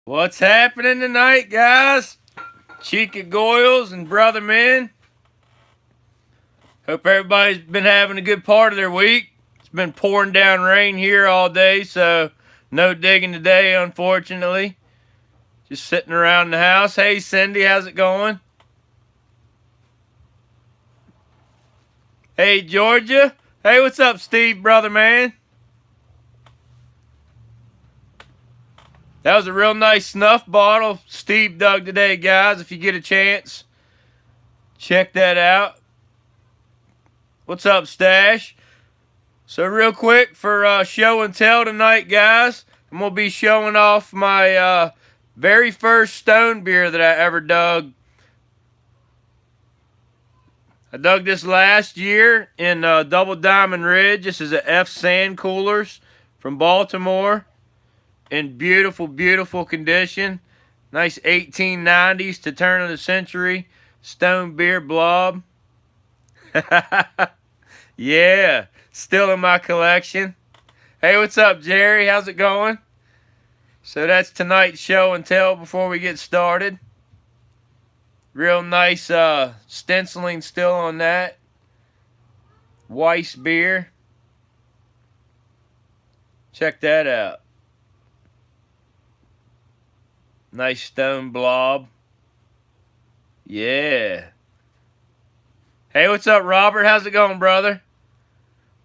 What's happening tonight, guys? Chica Goyles and Brother Men. Hope everybody's been having a good part of their week. It's been pouring down rain here all day, so no digging today, unfortunately. Just sitting around the house. Hey, Cindy, how's it going? Hey, Georgia. Hey, what's up, Steve, Brother Man? That was a real nice snuff bottle Steve dug today, guys. If you get a chance, check that out. What's up, Stash? So real quick for show and tell tonight, guys, I'm going to be showing off my very first stone beer that I ever dug. I dug this last year in Double Diamond Ridge. This is a F Sand Coolers from Baltimore in beautiful, beautiful condition. Nice 1890s to turn of the century stone beer blob. Yeah, still in my collection. Hey, what's up, Jerry? How's it going? So that's tonight's show and tell before we get started. Real nice stenciling still on that. Weiss beer. Check that out. Nice stone blob. Yeah. Hey, what's up, Robert? How's it going, brother?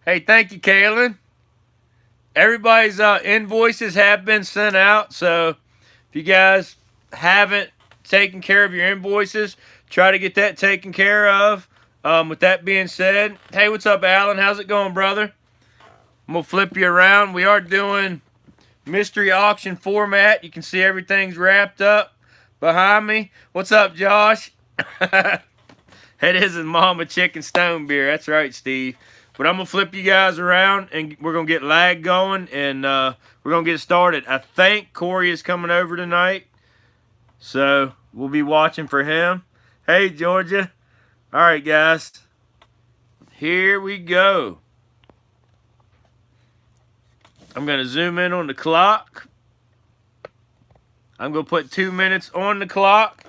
Hey, thank you, Kaylin. Everybody's invoices have been sent out, so if you guys haven't taken care of your invoices, try to get that taken care of. With that being said, hey, what's up, Alan? How's it going, brother? I'm going to flip you around. We are doing mystery auction format. You can see everything's wrapped up behind me. What's up, Josh? That is a Mama Chicken Stone Beer. That's right, Steve. But I'm going to flip you guys around, and we're going to get lag going, and we're going to get started. I think Corey is coming over tonight, so we'll be watching for him. Hey, Georgia. All right, guys. Here we go. I'm going to zoom in on the clock. I'm going to put 2 minutes on the clock.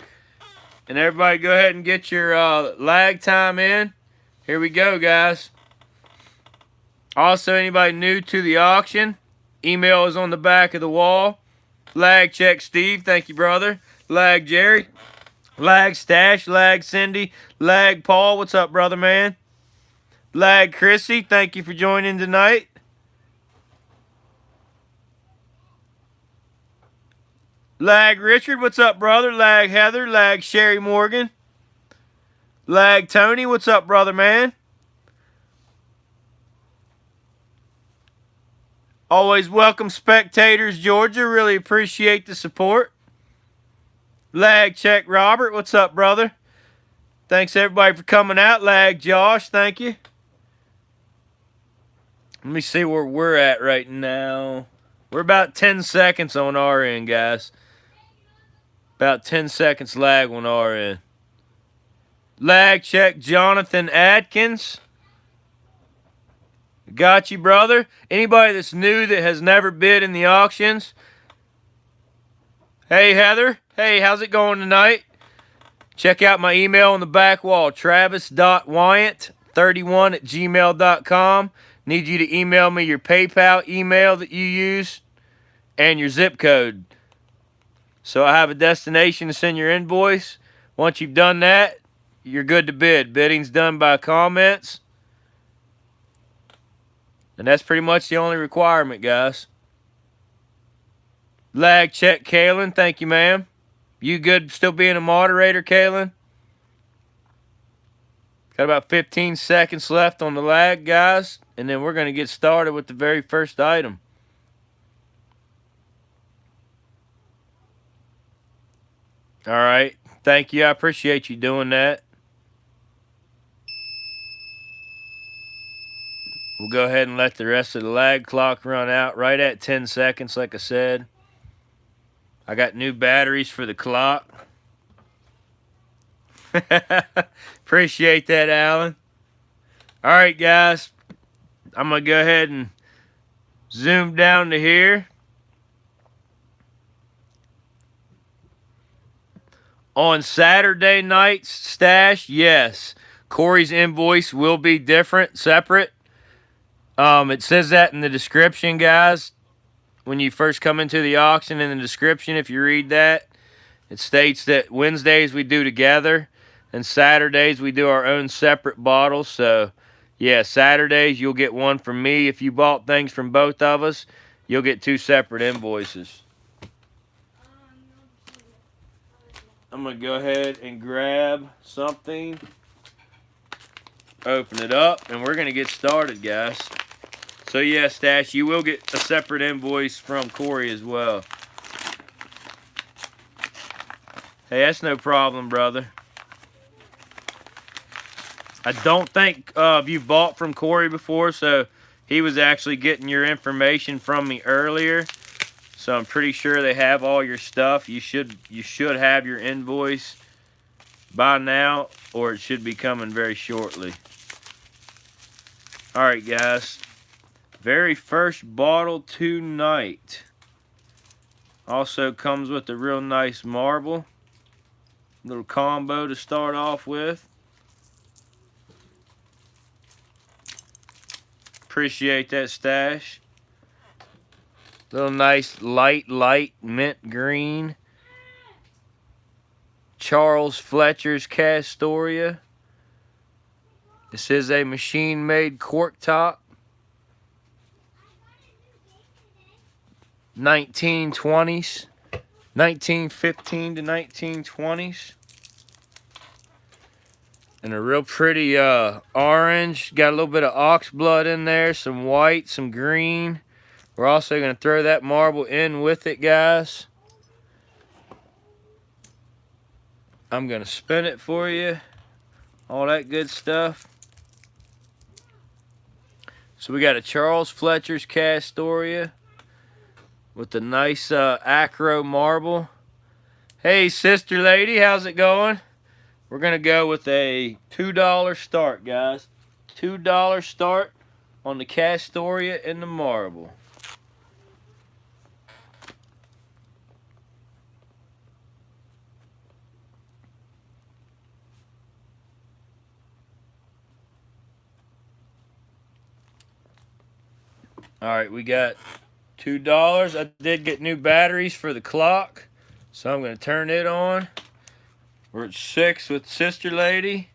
And everybody go ahead and get your lag time in. Here we go, guys. Also, anybody new to the auction, email is on the back of the wall. Lag check Steve, thank you, brother. Lag Jerry. Lag Stash. Lag Cindy. Lag Paul, what's up, brother man? Lag Chrissy, thank you for joining tonight. Lag Richard, what's up, brother? Lag Heather. Lag Sherry Morgan. Lag Tony, what's up, brother man? Always welcome, spectators, Georgia. Really appreciate the support. Lag check Robert, what's up, brother? Thanks everybody for coming out. Lag Josh, thank you. Let me see where we're at right now. We're about 10 seconds on our end, guys. About 10 seconds lag on our end. Lag check Jonathan Atkins. Got you, brother. Anybody that's new that has never bid in the auctions. Hey, Heather. Hey, how's it going tonight? Check out my email on the back wall, travis.wyant31@gmail.com. Need you to email me your PayPal email that you use and your zip code. So I have a destination to send your invoice. Once you've done that, you're good to bid. Bidding's done by comments. And that's pretty much the only requirement, guys. Lag check, Kaylin. Thank you, ma'am. You good still being a moderator, Kaylin? Got about 15 seconds left on the lag, guys. And then we're going to get started with the very first item. All right. Thank you. I appreciate you doing that. We'll go ahead and let the rest of the lag clock run out right at 10 seconds, like I said. I got new batteries for the clock. Appreciate that, Alan. All right, guys. I'm going to go ahead and zoom down to here. On Saturday night's stash, yes. Corey's invoice will be different, separate. It says that in the description, guys. When you first come into the auction, in the description, if you read that, it states that Wednesdays we do together, and Saturdays we do our own separate bottles. So, yeah, Saturdays you'll get one from me. If you bought things from both of us, you'll get 2 separate invoices. I'm going to go ahead and grab something, open it up, and we're going to get started, guys. So, yeah, Stash, you will get a separate invoice from Corey as well. Hey, that's no problem, brother. I don't think you bought from Corey before, so he was actually getting your information from me earlier. So I'm pretty sure they have all your stuff. You should have your invoice by now, or it should be coming very shortly. All right, guys. Very first bottle tonight. Also comes with a real nice marble. Little combo to start off with. Appreciate that, Stash. Little nice light mint green. Charles Fletcher's Castoria. This is a machine-made cork top. 1920s. 1915 to 1920s. And a real pretty orange. Got a little bit of ox blood in there. Some white, some green. We're also going to throw that marble in with it, guys. I'm going to spin it for you. All that good stuff. So we got a Charles Fletcher's Castoria with a nice acro marble. Hey, sister lady, how's it going? We're going to go with a $2 start, guys. $2 start on the Castoria and the marble. All right, we got $2. I did get new batteries for the clock, so I'm going to turn it on. We're at 6 with Sister Lady.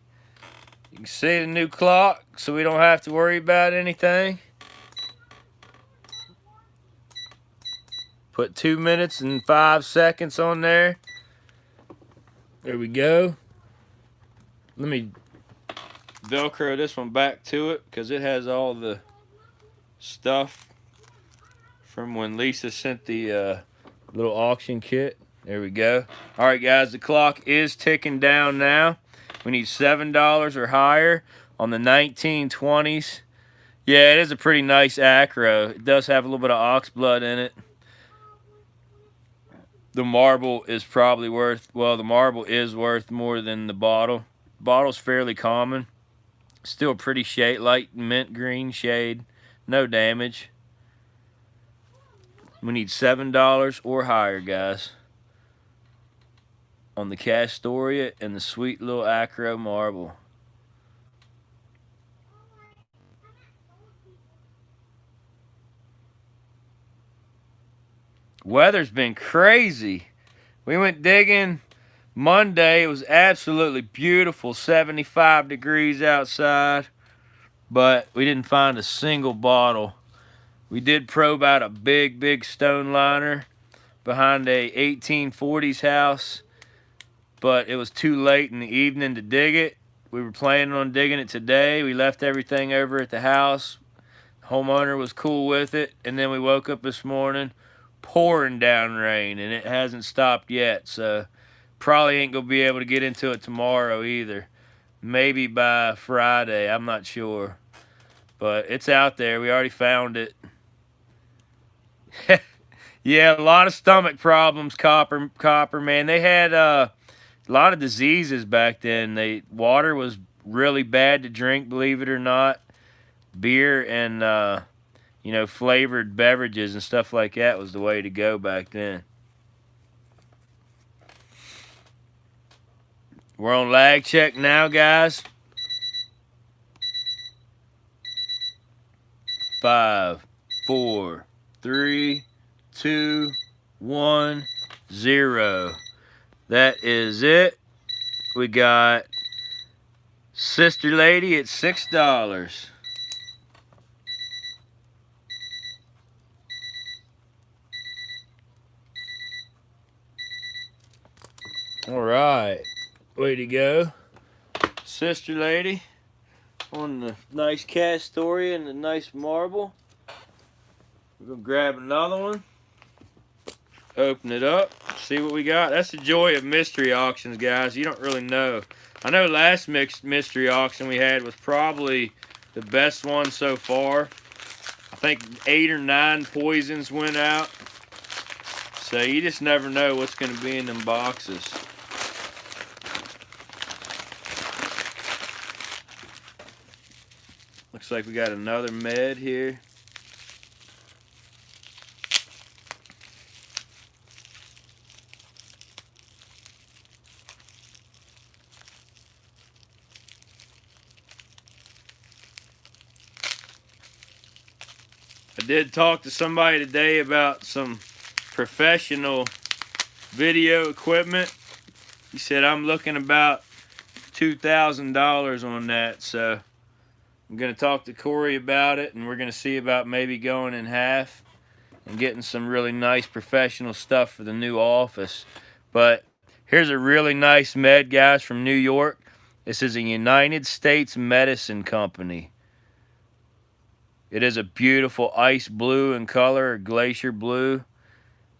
You can see the new clock, so we don't have to worry about anything. Put 2 minutes and 5 seconds on there. There we go. Let me Velcro this one back to it because it has all the stuff from when Lisa sent the little auction kit. There we go. All right, guys, the clock is ticking down now. We need $7 or higher on the 1920s. Yeah, it is a pretty nice acro. It does have a little bit of ox blood in it. The marble is probably worth, well, the marble is worth more than the bottle. The bottle's fairly common. Still a pretty shade, light mint green shade. No damage. We need $7 or higher, guys, on the Castoria and the sweet little acro marble. Weather's been crazy. We went digging Monday. It was absolutely beautiful, 75 degrees outside, but we didn't find a single bottle. We did probe out a big stone liner behind a 1840s house, but it was too late in the evening to dig it. We were planning on digging it today. We left everything over at the house. Homeowner was cool with it, and then we woke up this morning, pouring down rain, and it hasn't stopped yet, so probably ain't gonna be able to get into it tomorrow either. Maybe by Friday, I'm not sure, but it's out there. We already found it. Yeah, a lot of stomach problems, Copper, man. They had a lot of diseases back then. Water was really bad to drink, believe it or not. Beer and you know, flavored beverages and stuff like that was the way to go back then. We're on lag check now, guys. 5, 4, 3, 2, 1, 0. That is it. We got Sister Lady at $6. All right. Way to go, Sister Lady. On the nice Castoria and the nice marble. We're going to grab another one. Open it up. See what we got. That's the joy of mystery auctions, guys. You don't really know. I know last mixed mystery auction we had was probably the best one so far. I think 8 or 9 poisons went out. So you just never know what's going to be in them boxes. Looks like we got another med here. I did talk to somebody today about some professional video equipment. He said I'm looking about $2,000 on that, so I'm going to talk to Corey about it, and we're going to see about maybe going in half and getting some really nice professional stuff for the new office. But here's a really nice med, guys, from New York. This is a United States Medicine Company. It is a beautiful ice blue in color, or glacier blue.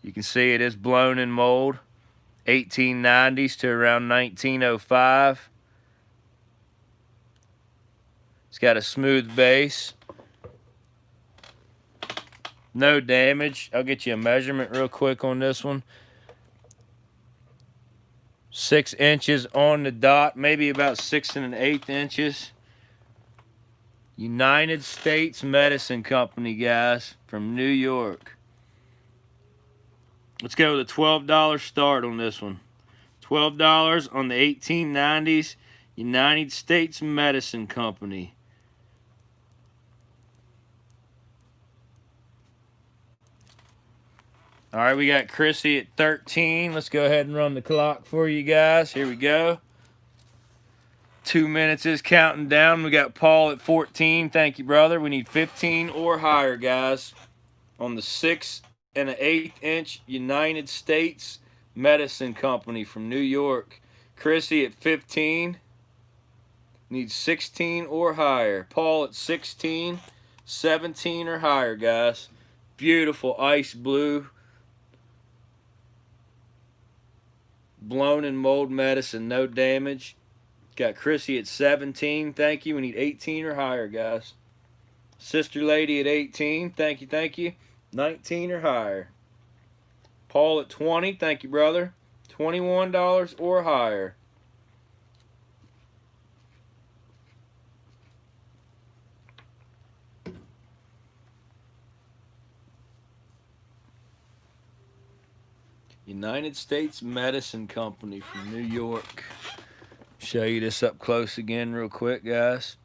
You can see it is blown in mold. 1890s to around 1905. It's got a smooth base. No damage. I'll get you a measurement real quick on this one. 6 inches on the dot, maybe about 6 1/8 inches. United States Medicine Company, guys, from New York. Let's go with a $12 start on this one. $12 on the 1890s United States Medicine Company. All right, we got Chrissy at 13. Let's go ahead and run the clock for you guys. Here we go. 2 minutes is counting down. We got Paul at 14. Thank you, brother. We need 15 or higher, guys, on the 6 1/8 inch United States Medicine Company from New York. Chrissy at 15. Needs 16 or higher. Paul at 16. 17 or higher, guys. Beautiful ice blue. Blown in mold medicine, no damage. Got Chrissy at 17. Thank you. We need 18 or higher, guys. Sister Lady at 18. Thank you, thank you. 19 or higher. Paul at 20. Thank you, brother. $21 or higher. United States Medicine Company from New York. Show you this up close again real quick, guys.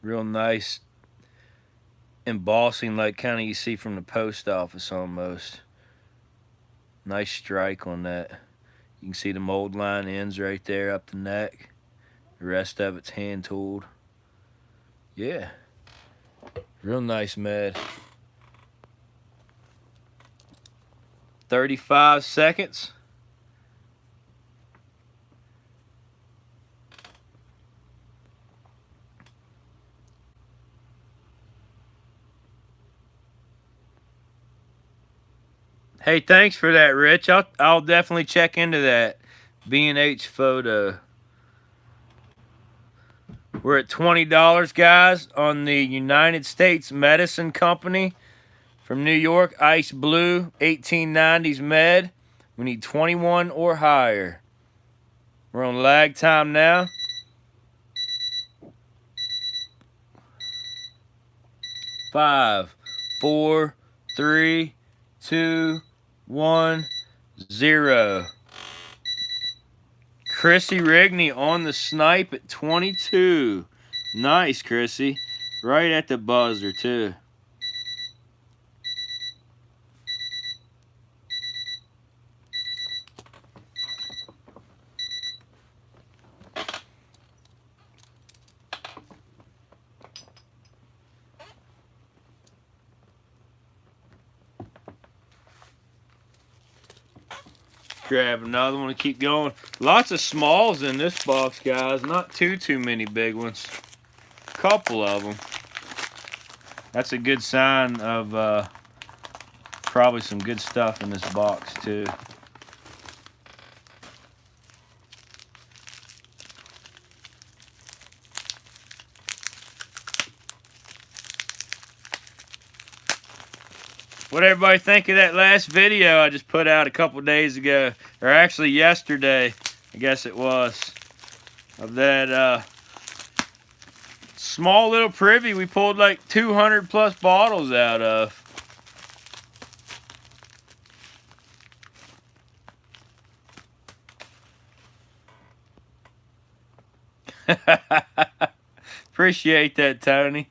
Real nice embossing, like kind of you see from the post office almost. Nice strike on that. You can see the mold line ends right there up the neck. The rest of it's hand tooled. Yeah. Real nice med. 35 seconds. Hey, thanks for that, Rich. I'll definitely check into that. B&H Photo. We're at $20, guys, on the United States Medicine Company from New York. Ice blue, 1890s med. We need 21 or higher. We're on lag time now. Five, 4, 3, 2, 1, 0. Chrissy Rigney on the snipe at 22. Nice, Chrissy. Right at the buzzer, too. Grab another one and keep going. Lots of smalls in this box, guys. Not too many big ones. Couple of them. That's a good sign of probably some good stuff in this box, too. What everybody think of that last video I just put out a couple days ago, or actually yesterday, I guess it was, of that small little privy we pulled like 200 plus bottles out of. Appreciate that, Tony.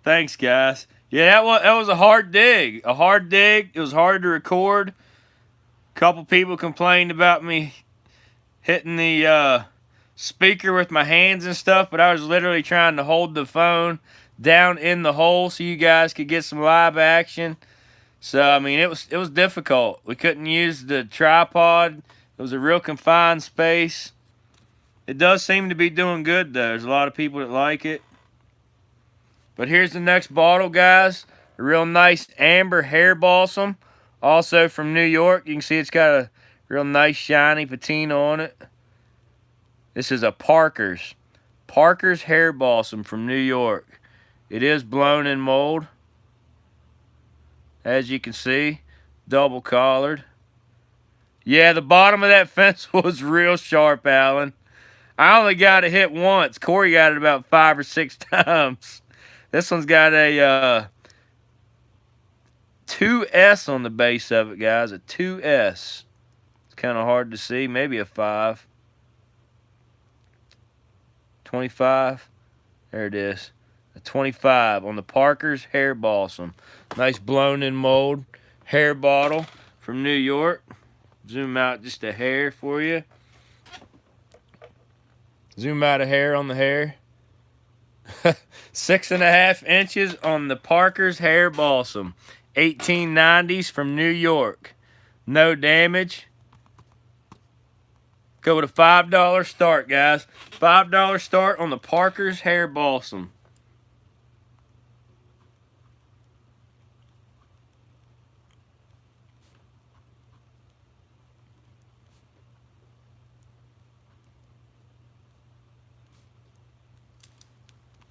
Thanks, guys. Yeah, that was a hard dig. A hard dig. It was hard to record. A couple people complained about me hitting the speaker with my hands and stuff, but I was literally trying to hold the phone down in the hole so you guys could get some live action. So, I mean, it was difficult. We couldn't use the tripod. It was a real confined space. It does seem to be doing good, though. There's a lot of people that like it. But here's the next bottle, guys. A real nice amber hair balsam. Also from New York. You can see it's got a real nice shiny patina on it. This is a Parker's. Parker's hair balsam from New York. It is blown in mold. As you can see. Double collared. Yeah, the bottom of that fence was real sharp, Alan. I only got it hit once. Corey got it about 5 or 6 times. This one's got a 2S on the base of it, guys. A 2S. It's kind of hard to see. Maybe a 5. 25. There it is. A 25 on the Parker's Hair Balsam. Nice blown in mold hair bottle from New York. Zoom out just a hair for you. Zoom out a hair on the hair. 6.5 inches on the Parker's Hair Balsam. 1890s from New York. No damage. Go with a $5 start, guys. $5 start on the Parker's Hair Balsam.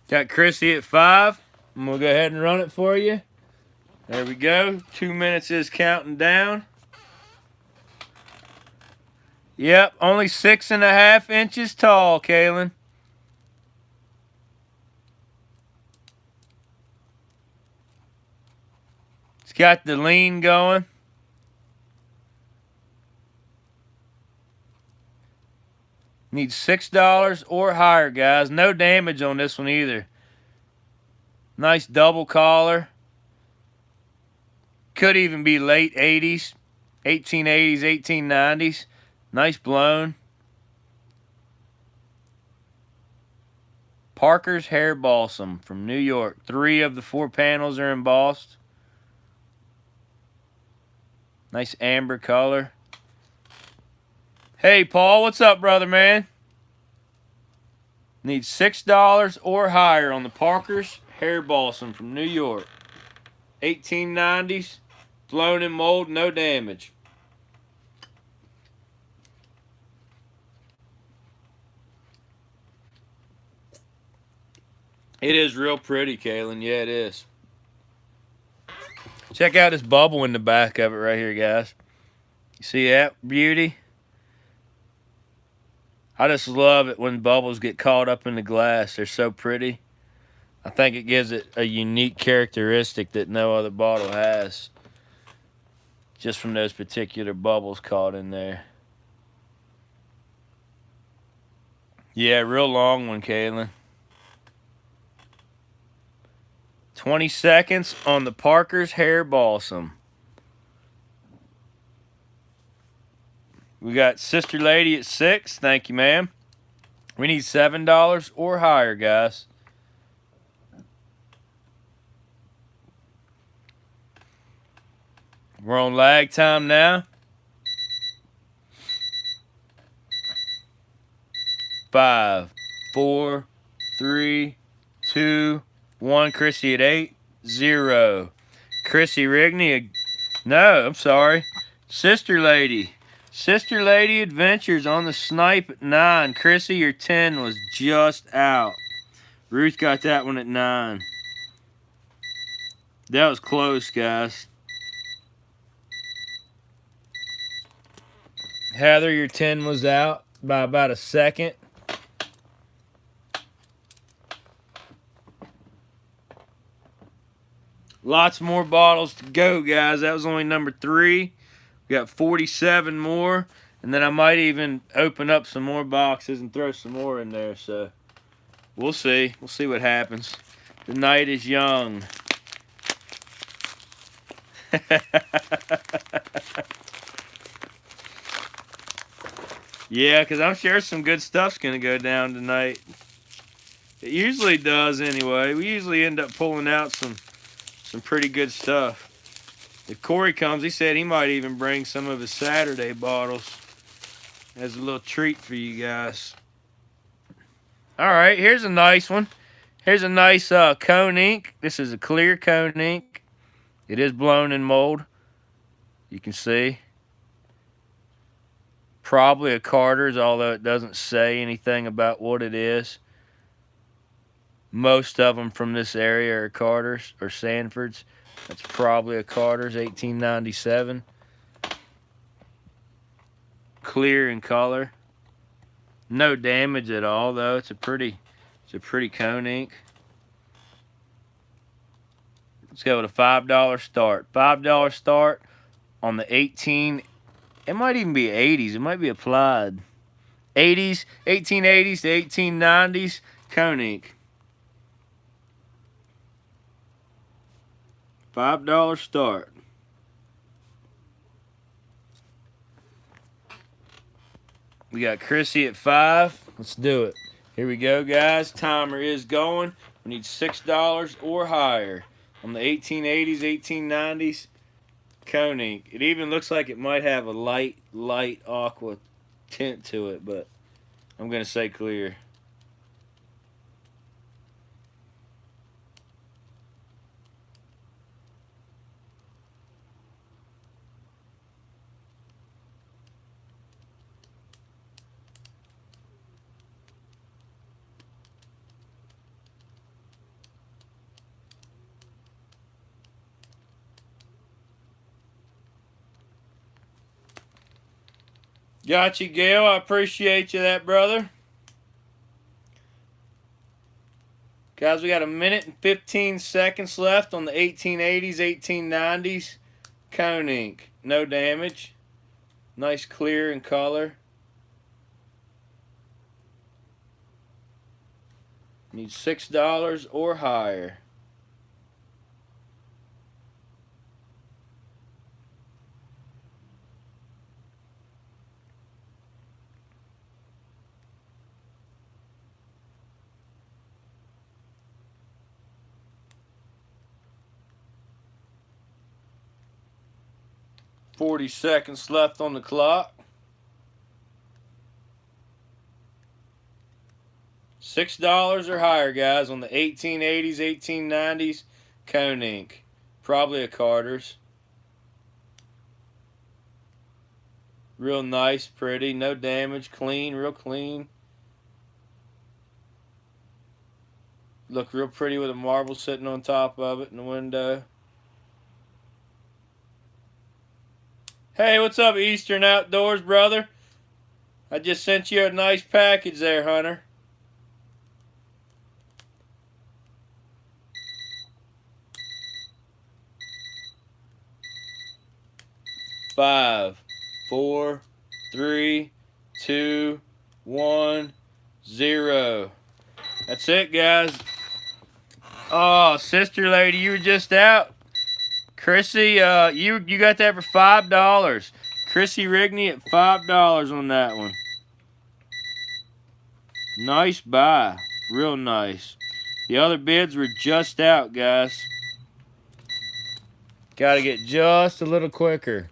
Got Chrissy at 5. I'm going to go ahead and run it for you. There we go. 2 minutes is counting down. Yep, only 6.5 inches tall, Kaylin. It's got the lean going. Needs $6 or higher, guys. No damage on this one either. Nice double collar. Could even be late 80s. 1880s, 1890s. Nice blown. Parker's Hair Balsam from New York. 3 of the 4 panels are embossed. Nice amber color. Hey, Paul, what's up, brother, man? Needs $6 or higher on the Parker's Hair Balsam from New York. 1890s, blown in mold, no damage. It is real pretty, Kaylin. Yeah, it is. Check out this bubble in the back of it right here, guys. You see that beauty? I just love it when bubbles get caught up in the glass. They're so pretty. I think it gives it a unique characteristic that no other bottle has. Just from those particular bubbles caught in there. Yeah, real long one, Kaylin. 20 seconds on the Parker's Hair Balsam. We got Sister Lady at 6. Thank you, ma'am. We need $7 or higher, guys. We're on lag time now. 5, 4, 3, 2, 1. Chrissy at 8, 0. Chrissy Rigney. No, I'm sorry. Sister Lady. Sister Lady Adventures on the snipe at 9. Chrissy, your 10 was just out. Ruth got that one at 9. That was close, guys. Heather, your 10 was out by about a second. Lots more bottles to go, guys. That was only number 3. We got 47 more. And then I might even open up some more boxes and throw some more in there. So we'll see. We'll see what happens. The night is young. Yeah, because I'm sure some good stuff's going to go down tonight. It usually does anyway. We usually end up pulling out some pretty good stuff. If Corey comes, he said he might even bring some of his Saturday bottles as a little treat for you guys. All right, here's a nice one. Here's a nice cone ink. This is a clear cone ink. It is blown in mold. You can see. Probably a Carter's, although it doesn't say anything about what it is. Most of them from this area are Carter's or Sanford's. That's probably a Carter's, 1897. Clear in color. No damage at all, though. It's a pretty cone ink. Let's go with a $5 start. $5 start on the 18. It might even be 80s. It might be applied. 80s, 1880s to 1890s cone ink. $5 start. We got Chrissy at 5. Let's do it. Here we go, guys. Timer is going. We need $6 or higher on the 1880s, 1890s cone ink. It even looks like it might have a light aqua tint to it, but I'm going to say clear. Got you, Gail. I appreciate you that, brother. Guys, we got 1 minute and 15 seconds left on the 1880s, 1890s cone ink. No damage. Nice clear in color. Need $6 or higher. $40 seconds left on the clock. $6 or higher, guys, on the 1880s, 1890s cone ink. Probably a Carter's. Real nice, pretty, no damage, clean, real clean. Look real pretty with a marble sitting on top of it in the window. Hey, what's up, Eastern Outdoors, brother? I just sent you a nice package there, Hunter. Five, 4, 3, 2, 1, 0. That's it, guys. Oh, sister lady, you were just out. Chrissy, you got that for $5. Chrissy Rigney at $5 on that one. Nice buy. Real nice. The other bids were just out, guys. Got to get just a little quicker.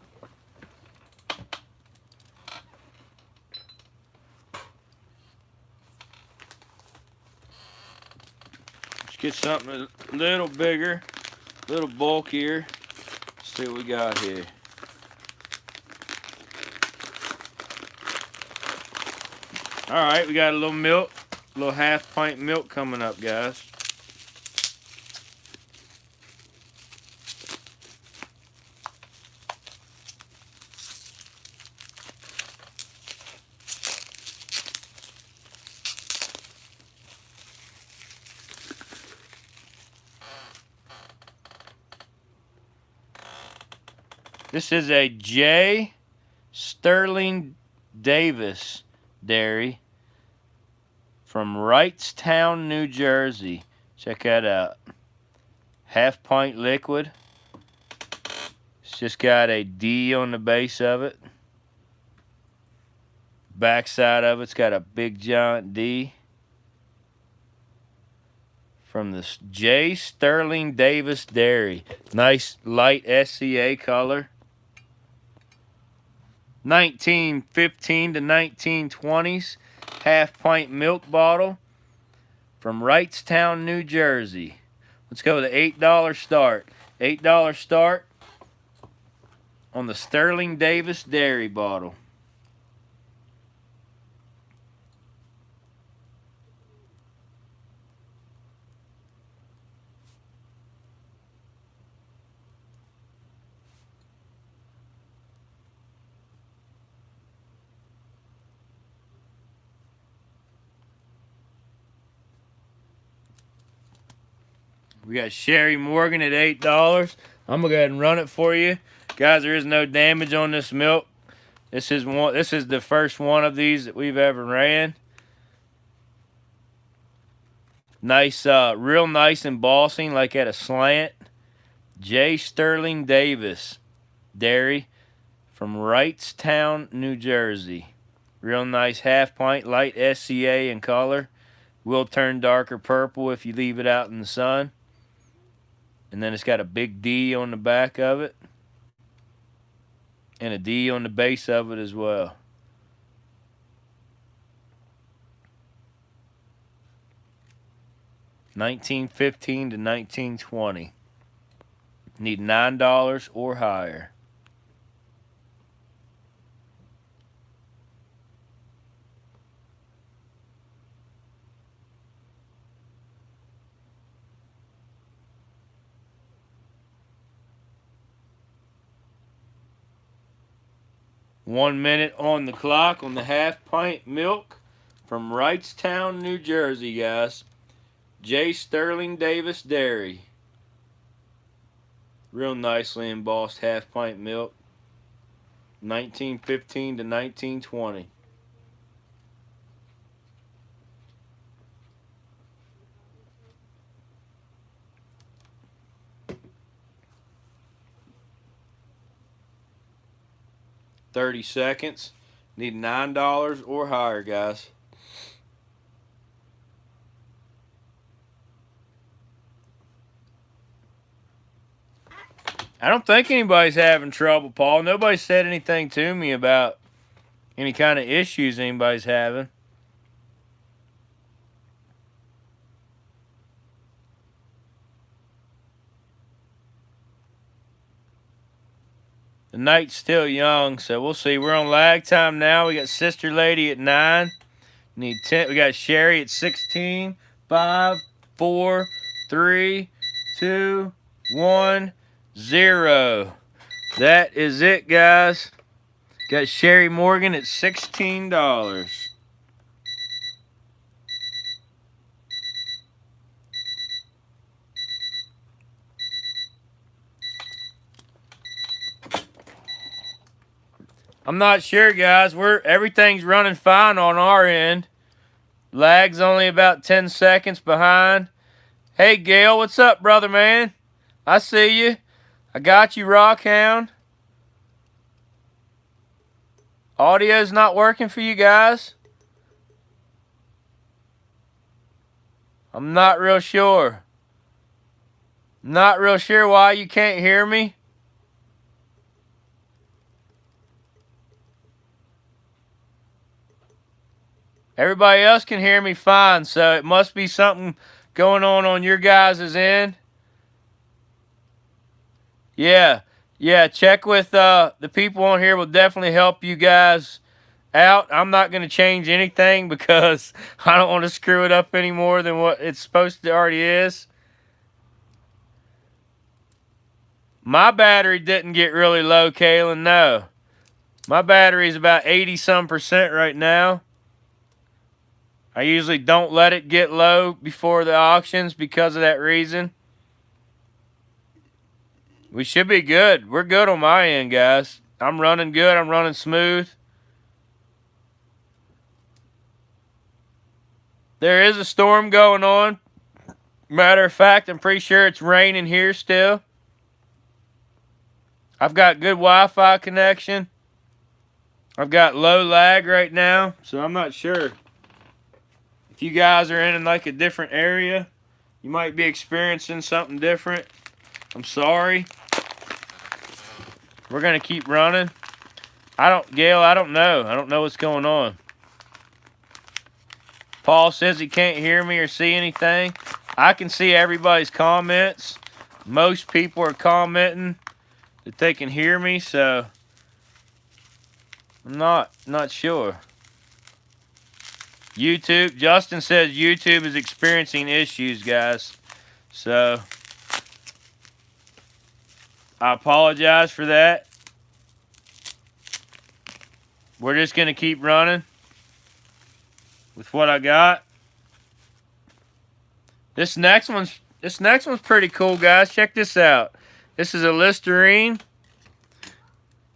Let's get something a little bigger, a little bulkier. Let's see what we got here. All right, we got a little milk, a little half-pint milk coming up, guys. This is a J. Sterling Davis dairy from Wrightstown, New Jersey. Check that out. Half-pint liquid. It's just got a D on the base of it. Backside of it's got a big giant D. From the J. Sterling Davis Dairy. Nice light SCA color. 1915 to 1920s. Half-pint milk bottle. From Wrightstown, New Jersey. Let's go with an $8 start. $8 start on the Sterling Davis Dairy bottle. We got Sherry Morgan at $8. I'm gonna go ahead and run it for you, guys. There is no damage on this milk. This is the first one of these that we've ever ran. Nice, real nice embossing, like at a slant. J. Sterling Davis Dairy from Wrightstown, New Jersey. Real nice half-pint, light SCA in color. Will turn darker purple if you leave it out in the sun. And then it's got a big D on the back of it. And a D on the base of it as well. $19.15 to $19.20. Need $9 or higher. One minute on the clock on the half-pint milk from Wrightstown, New Jersey, guys. J. Sterling Davis Dairy. Real nicely embossed half-pint milk. 1915 to 1920. $30 seconds. Need $9 or higher, guys. I don't think anybody's having trouble, Paul. Nobody said anything to me about any kind of issues anybody's having. The night's still young, so we'll see. We're on lag time now. We got Sister Lady at 9. Need 10. We got Sherry at 16. 5, 4, 3, 2, 1, 0. That is it, guys. Got Sherry Morgan at $16. I'm not sure, guys. Everything's running fine on our end. Lag's only about 10 seconds behind. Hey, Gail, what's up, brother, man? I see you. I got you, Rockhound. Audio's not working for you guys? I'm not real sure. Not real sure why you can't hear me. Everybody else can hear me fine, so it must be something going on your guys' end. Yeah, check with the people on here will definitely help you guys out. I'm not going to change anything because I don't want to screw it up any more than what it's supposed to already is. My battery didn't get really low, Kaylin, no. My battery is about 80-some% right now. I usually don't let it get low before the auctions because of that reason. We should be good. We're good on my end, guys. I'm running good. I'm running smooth. There is a storm going on. Matter of fact, I'm pretty sure it's raining here still. I've got good Wi-Fi connection. I've got low lag right now, so I'm not sure. If you guys are in like a different area, you might be experiencing something different. I'm sorry. We're going to keep running. Gail, I don't know. I don't know what's going on. Paul says he can't hear me or see anything. I can see everybody's comments. Most people are commenting that they can hear me, so I'm not sure. YouTube, Justin says YouTube is experiencing issues, guys. So I apologize for that. We're just going to keep running with what I got. This next one's pretty cool, guys. Check this out. This is a Listerine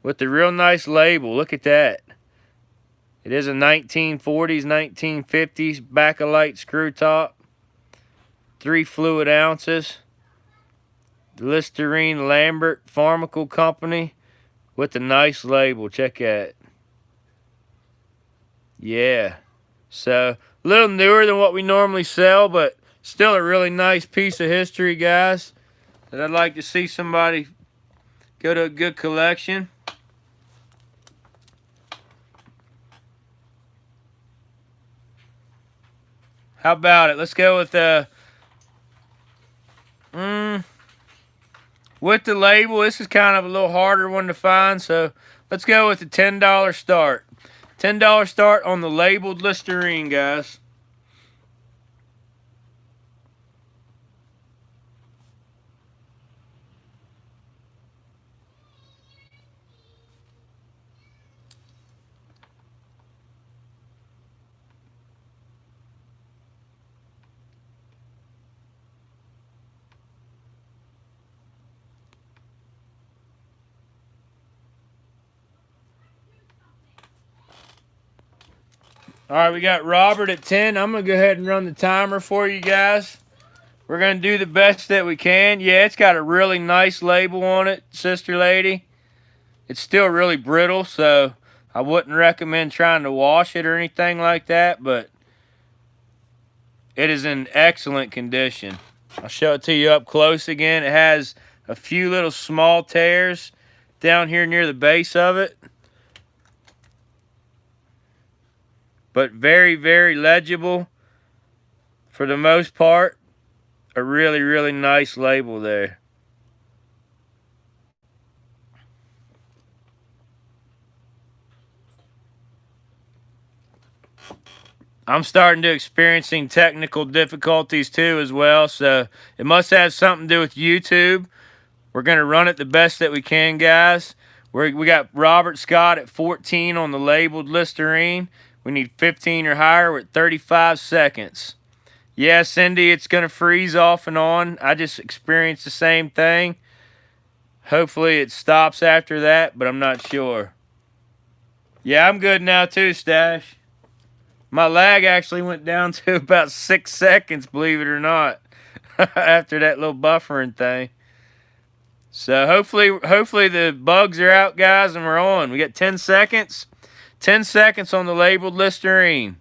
with a real nice label. Look at that. It is a 1940s, 1950s Bakelite screw top. 3 fluid ounces. Listerine Lambert Pharmaceutical Company with a nice label. Check that. Yeah. So, a little newer than what we normally sell, but still a really nice piece of history, guys, that I'd like to see somebody go to a good collection. How about it? Let's go with with the label. This is kind of a little harder one to find, so let's go with the $10 start. $10 start on the labeled Listerine, guys. All right, we got Robert at 10. I'm going to go ahead and run the timer for you guys. We're going to do the best that we can. Yeah, it's got a really nice label on it, sister lady. It's still really brittle, so I wouldn't recommend trying to wash it or anything like that, but it is in excellent condition. I'll show it to you up close again. It has a few little small tears down here near the base of it, but very, very legible for the most part. A really, really nice label there. I'm starting to experiencing technical difficulties too as well, so it must have something to do with YouTube. We're going to run it the best that we can, guys. We got Robert Scott at 14 on the labeled Listerine. We need 15 or higher. We're at 35 seconds. Yeah, Cindy, it's going to freeze off and on. I just experienced the same thing. Hopefully it stops after that, but I'm not sure. Yeah, I'm good now too, Stash. My lag actually went down to about 6 seconds, believe it or not, after that little buffering thing. So hopefully the bugs are out, guys, and we're on. We got 10 seconds. 10 seconds on the labeled Listerine.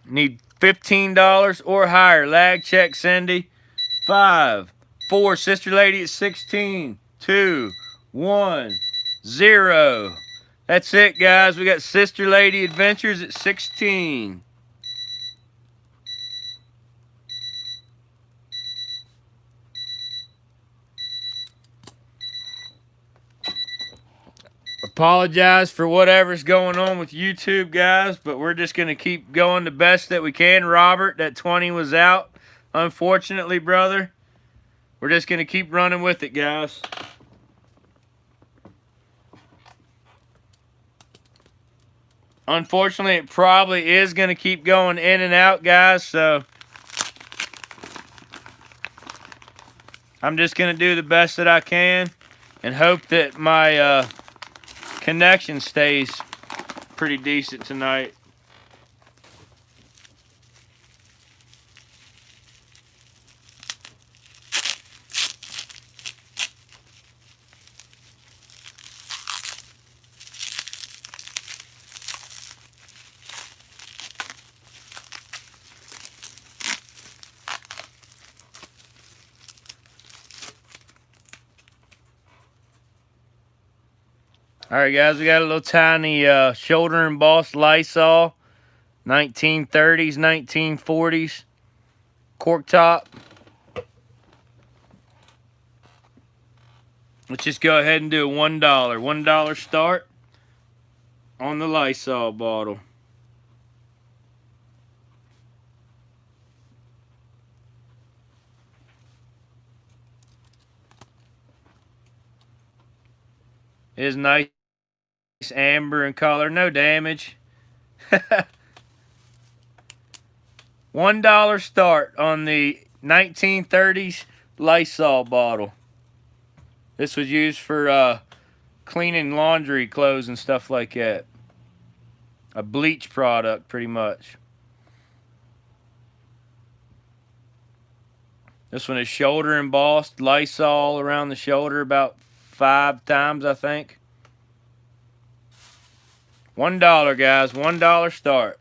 Need $15 or higher. Lag check, Cindy. 5, 4, Sister Lady at 16, 2, 1, 0. That's it, guys. We got Sister Lady Adventures at 16. Apologize for whatever's going on with YouTube, guys, but we're just going to keep going the best that we can. Robert, that 20 was out, unfortunately, brother. We're just going to keep running with it, guys. Unfortunately, it probably is going to keep going in and out, guys, so I'm just going to do the best that I can and hope that my connection stays pretty decent tonight. Alright, guys, we got a little tiny shoulder embossed Lysol, 1930s, 1940s, cork top. Let's just go ahead and do a $1. $1 start on the Lysol bottle. It is nice amber in color, no damage. $1 start on the 1930s Lysol bottle. This was used for cleaning laundry clothes and stuff like that. A bleach product, pretty much. This one is shoulder embossed, Lysol around the shoulder about 5 times, I think. $1, guys. $1 start.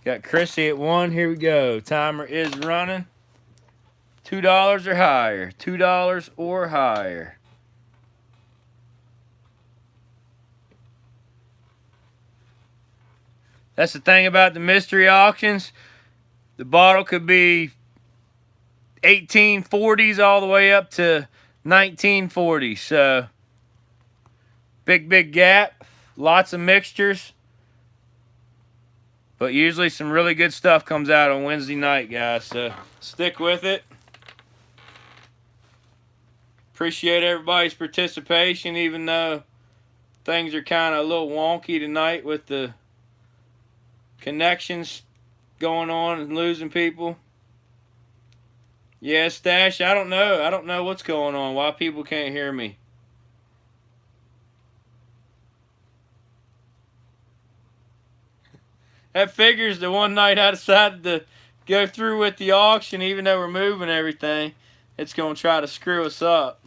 Got Chrissy at 1. Here we go. Timer is running. $2 or higher. $2 or higher. That's the thing about the mystery auctions. The bottle could be 1840s all the way up to 1940s. So, big gap. Lots of mixtures. But usually some really good stuff comes out on Wednesday night, guys. So, stick with it. Appreciate everybody's participation, even though things are kind of a little wonky tonight with the connections going on and losing people. Yeah, Stash, I don't know. I don't know what's going on, why people can't hear me. That figures the one night I decided to go through with the auction, even though we're moving everything, it's going to try to screw us up.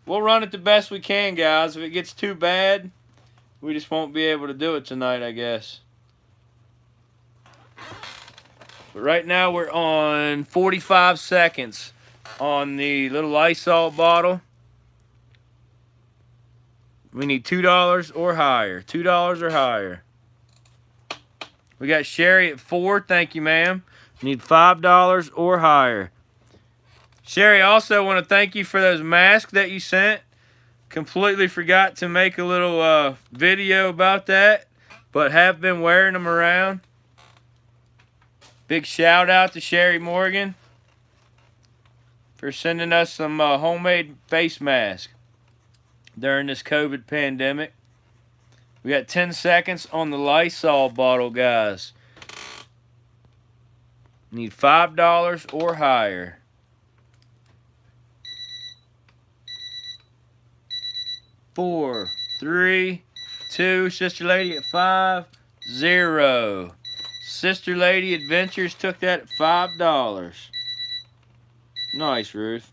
We'll run it the best we can, guys. If it gets too bad, we just won't be able to do it tonight, I guess. But right now we're on 45 seconds on the little Lysol bottle. We need $2 or higher. $2 or higher. We got Sherry at 4. Thank you, ma'am. We need $5 or higher. Sherry, also want to thank you for those masks that you sent. Completely forgot to make a little video about that, but have been wearing them around. Big shout out to Sherry Morgan for sending us some homemade face masks during this COVID pandemic. We got 10 seconds on the Lysol bottle, guys. Need $5 or higher. 4, 3, 2. Sister Lady at 5, 0. Sister Lady Adventures took that at $5. Nice, Ruth.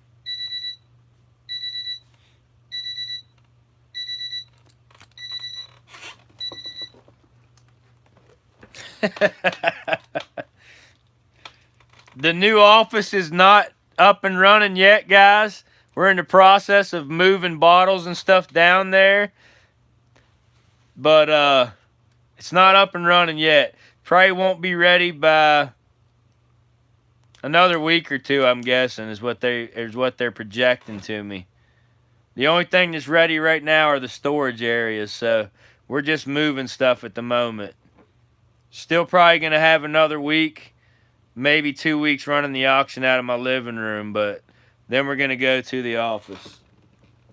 The new office is not up and running yet, guys. We're in the process of moving bottles and stuff down there. But it's not up and running yet. Probably won't be ready by another week or two, I'm guessing, is what they're projecting to me. The only thing that's ready right now are the storage areas, so we're just moving stuff at the moment. Still probably going to have another week, maybe 2 weeks running the auction out of my living room, but then we're going to go to the office,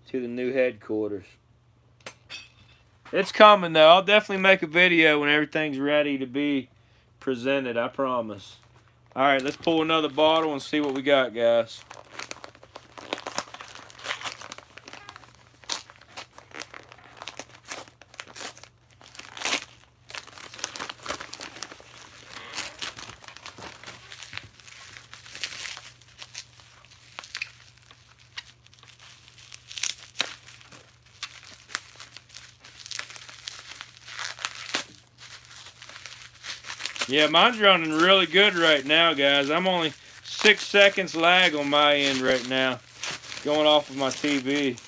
to the new headquarters. It's coming, though. I'll definitely make a video when everything's ready to be presented, I promise. All right, let's pull another bottle and see what we got, guys. Yeah, mine's running really good right now, guys. I'm only 6 seconds lag on my end right now, going off of my TV.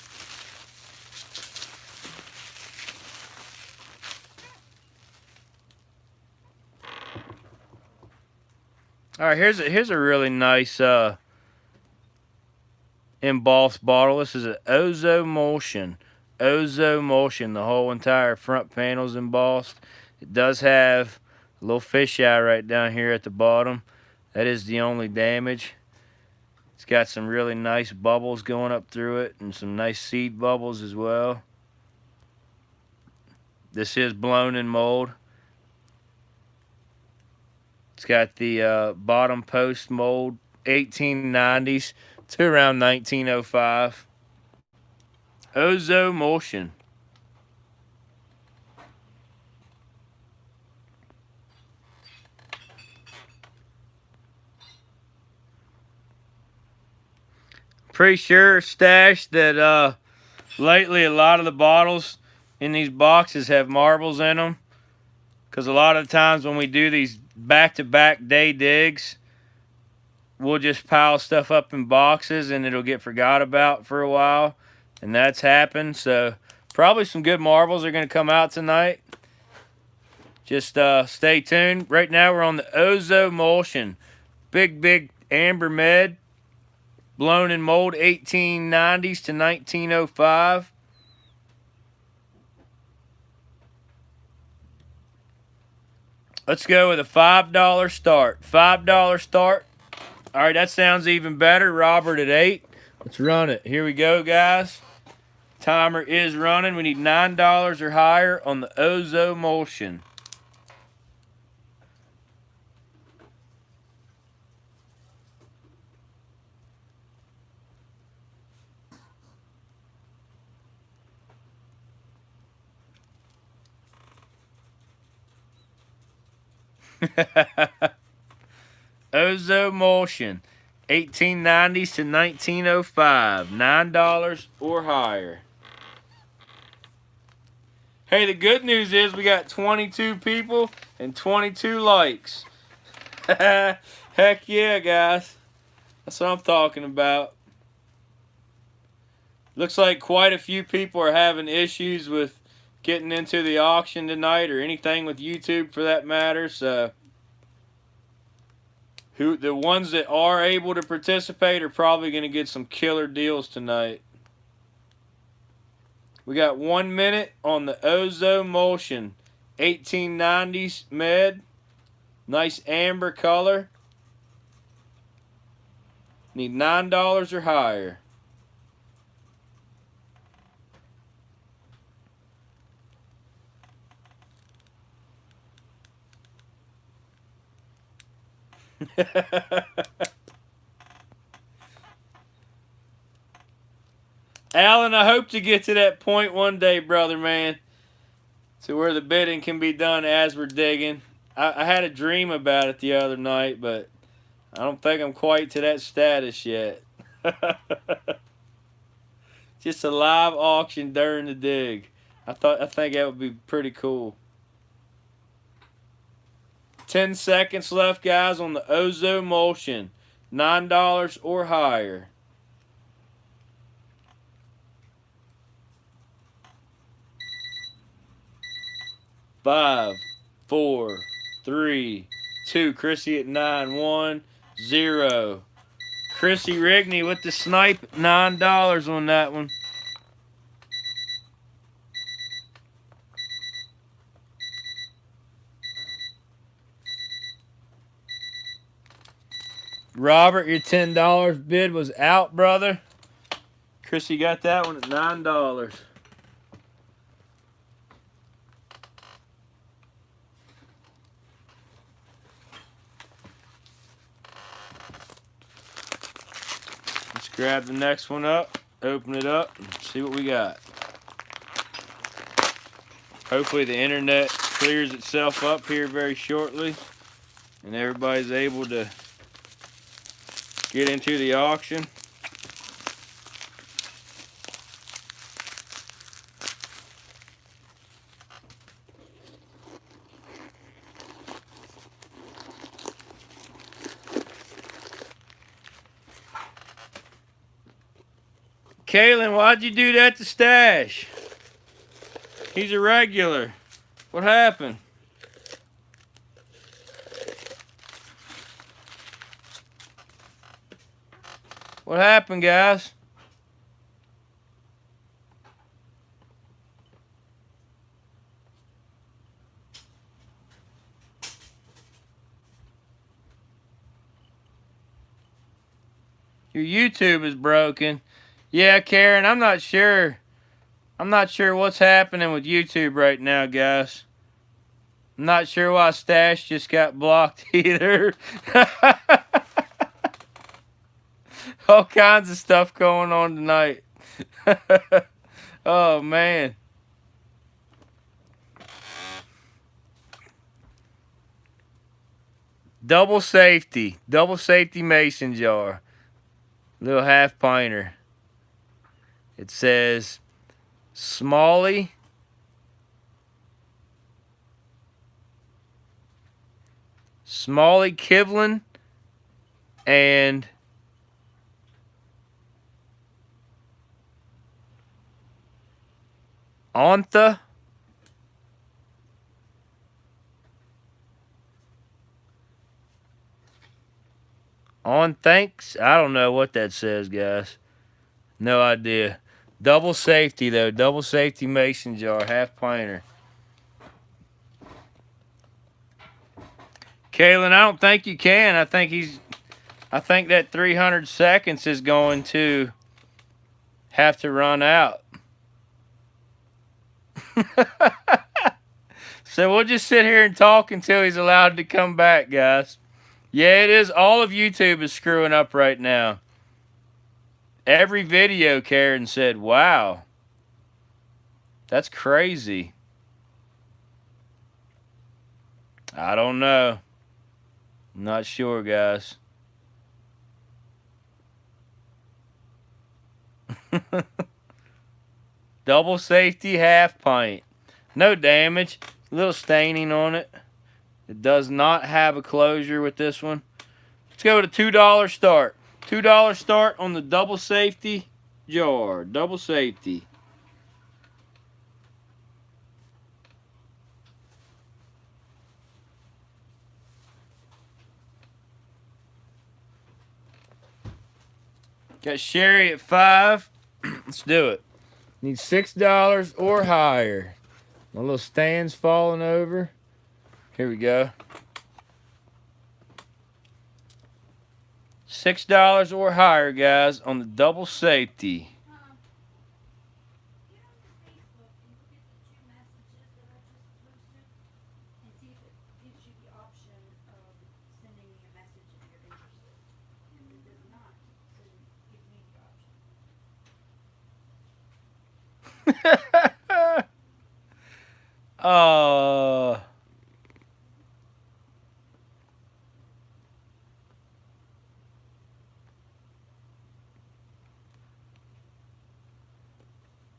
All right, here's a really nice embossed bottle. This is an Ozo Motion. Ozo Motion. The whole entire front panel's embossed. It does have a little fisheye right down here at the bottom. That is the only damage. It's got some really nice bubbles going up through it and some nice seed bubbles as well. This is blown in mold. It's got the bottom post mold 1890s to around 1905. Ozo Motion. Pretty sure, Stash, that lately a lot of the bottles in these boxes have marbles in them. Because a lot of the times when we do these back-to-back day digs, we'll just pile stuff up in boxes and it'll get forgot about for a while. And that's happened. So probably some good marbles are going to come out tonight. Just stay tuned. Right now we're on the Ozo Motion. Big amber med. Blown in mold 1890s to 1905. Let's go with a $5 start. $5 start. All right, that sounds even better. Robert at 8. Let's run it. Here we go, guys. Timer is running. We need $9 or higher on the Ozo Motion. Ozo Motion, 1890s to 1905, $9 or higher. Hey, the good news is we got 22 people and 22 likes. Heck yeah, guys. That's what I'm talking about. Looks like quite a few people are having issues with getting into the auction tonight, or anything with YouTube for that matter. So the ones that are able to participate are probably going to get some killer deals tonight. We got 1 minute on the Ozo Motion 1890s med. Nice amber color. Need $9 or higher. Alan, I hope to get to that point one day, brother, man. To where the bidding can be done as we're digging. I had a dream about it the other night, but I don't think I'm quite to that status yet. Just a live auction during the dig. I think that would be pretty cool. 10 seconds left, guys, on the Ozo Motion. $9 or higher. 5, 4, 3, 2. Chrissy at 9, 1, 0. Chrissy Rigney with the snipe, $9 on that one. Robert, your $10 bid was out, brother. Chrissy got that one at $9. Let's grab the next one up, open it up, and see what we got. Hopefully the internet clears itself up here very shortly and everybody's able to get into the auction. Kaylin, why'd you do that to Stash? He's a regular. What happened? What happened, guys? Your YouTube is broken. Yeah, Karen, I'm not sure. I'm not sure what's happening with YouTube right now, guys. I'm not sure why Stash just got blocked either. All kinds of stuff going on tonight. Oh, man. Double safety mason jar. Little half pinter. It says Smalley Kivlin and Ontha. On thanks. I don't know what that says, guys. No idea. Double safety, though. Double safety mason jar. Half pinter. Kaylin, I don't think you can. I think that 300 seconds is going to have to run out. So we'll just sit here and talk until he's allowed to come back, guys. Yeah, it is. All of YouTube is screwing up right now. Every video, Karen said, wow. That's crazy. I don't know. I'm not sure, guys. Double safety half pint. No damage. A little staining on it. It does not have a closure with this one. Let's go to $2 start. $2 start on the double safety jar. Double safety. Got Sherry at 5. Let's do it. Need $6 or higher. My little stand's falling over. Here we go. $6 or higher, guys, on the double safety. Oh.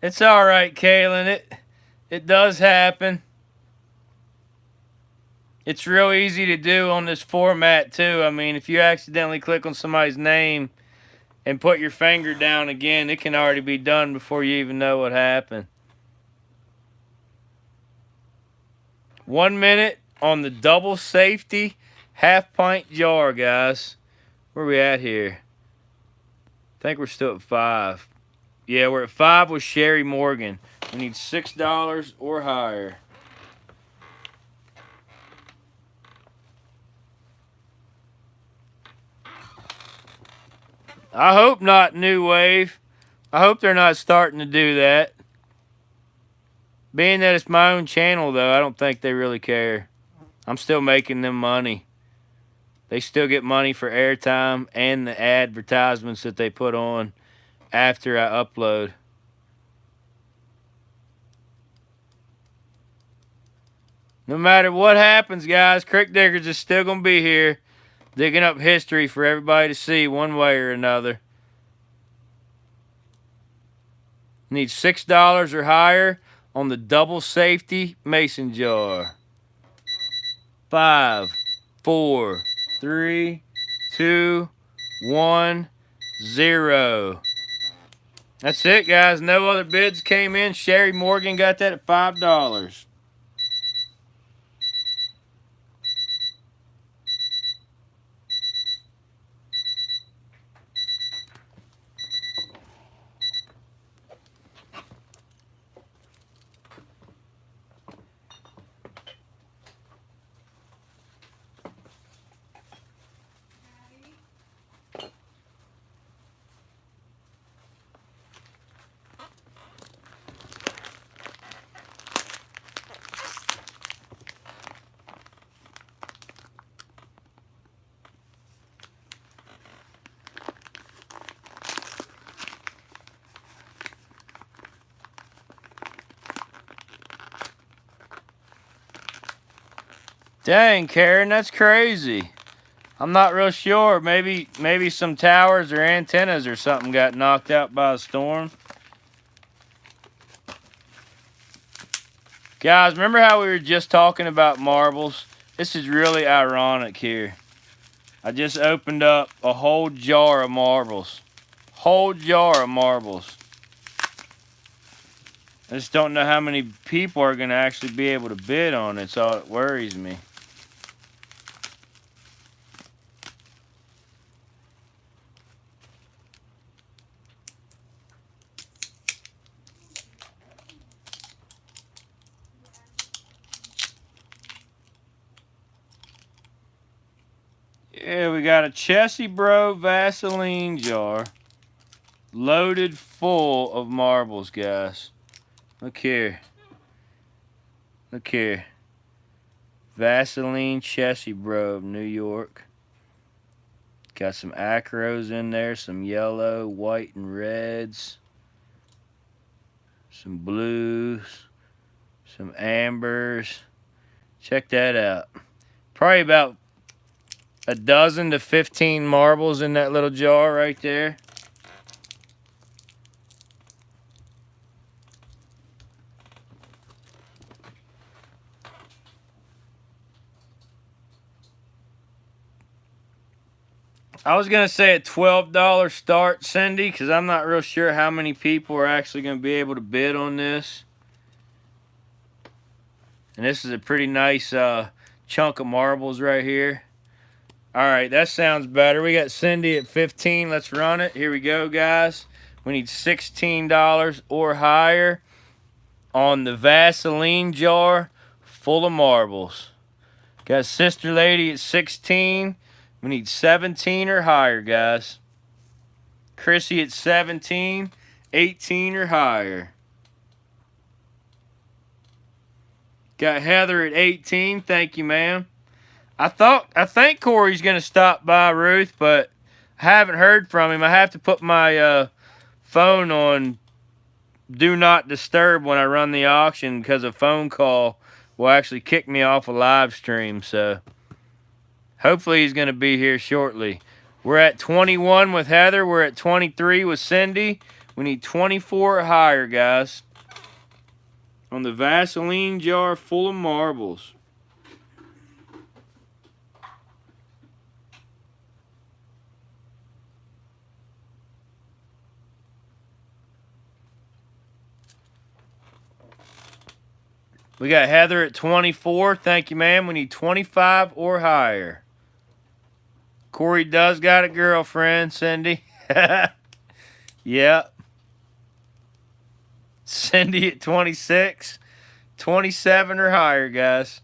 It's all right, Kaylin. It does happen. It's real easy to do on this format too. I mean, if you accidentally click on somebody's name and put your finger down again, it can already be done before you even know what happened. 1 minute on the double safety half-pint jar, guys. Where are we at here? I think we're still at 5. Yeah, we're at 5 with Sherry Morgan. We need $6 or higher. I hope not, New Wave. I hope they're not starting to do that. Being that it's my own channel, though, I don't think they really care. I'm still making them money. They still get money for airtime and the advertisements that they put on after I upload. No matter what happens, guys, Crick Diggers is still going to be here, digging up history for everybody to see one way or another. Need $6 or higher on the double safety mason jar. 5, 4, 3, 2, 1, 0. That's it, guys. No other bids came in. Sherry Morgan got that at $5. Dang, Karen, that's crazy. I'm not real sure. Maybe some towers or antennas or something got knocked out by a storm. Guys, remember how we were just talking about marbles? This is really ironic here. I just opened up a whole jar of marbles. Whole jar of marbles. I just don't know how many people are going to actually be able to bid on it, so it worries me. Yeah, we got a Chessie Bro Vaseline jar loaded full of marbles, guys. Look here. Look here. Vaseline Chessie Bro of New York. Got some acros in there, some yellow, white, and reds. Some blues. Some ambers. Check that out. Probably about a dozen to 15 marbles in that little jar right there. I was going to say a $12 start, Cindy, because I'm not real sure how many people are actually going to be able to bid on this. And this is a pretty nice chunk of marbles right here. All right, that sounds better. We got Cindy at 15. Let's run it. Here we go, guys. We need $16 or higher on the Vaseline jar full of marbles. Got Sister Lady at 16. We need 17 or higher, guys. Chrissy at 17. 18 or higher. Got Heather at 18. Thank you, ma'am. I think Corey's going to stop by, Ruth, but I haven't heard from him. I have to put my phone on Do Not Disturb when I run the auction because a phone call will actually kick me off a live stream. So hopefully he's going to be here shortly. We're at 21 with Heather. We're at 23 with Cindy. We need 24 or higher, guys, on the Vaseline jar full of marbles. We got Heather at 24. Thank you, ma'am. We need 25 or higher. Corey does got a girlfriend, Cindy. Yep. Cindy at 26. 27 or higher, guys.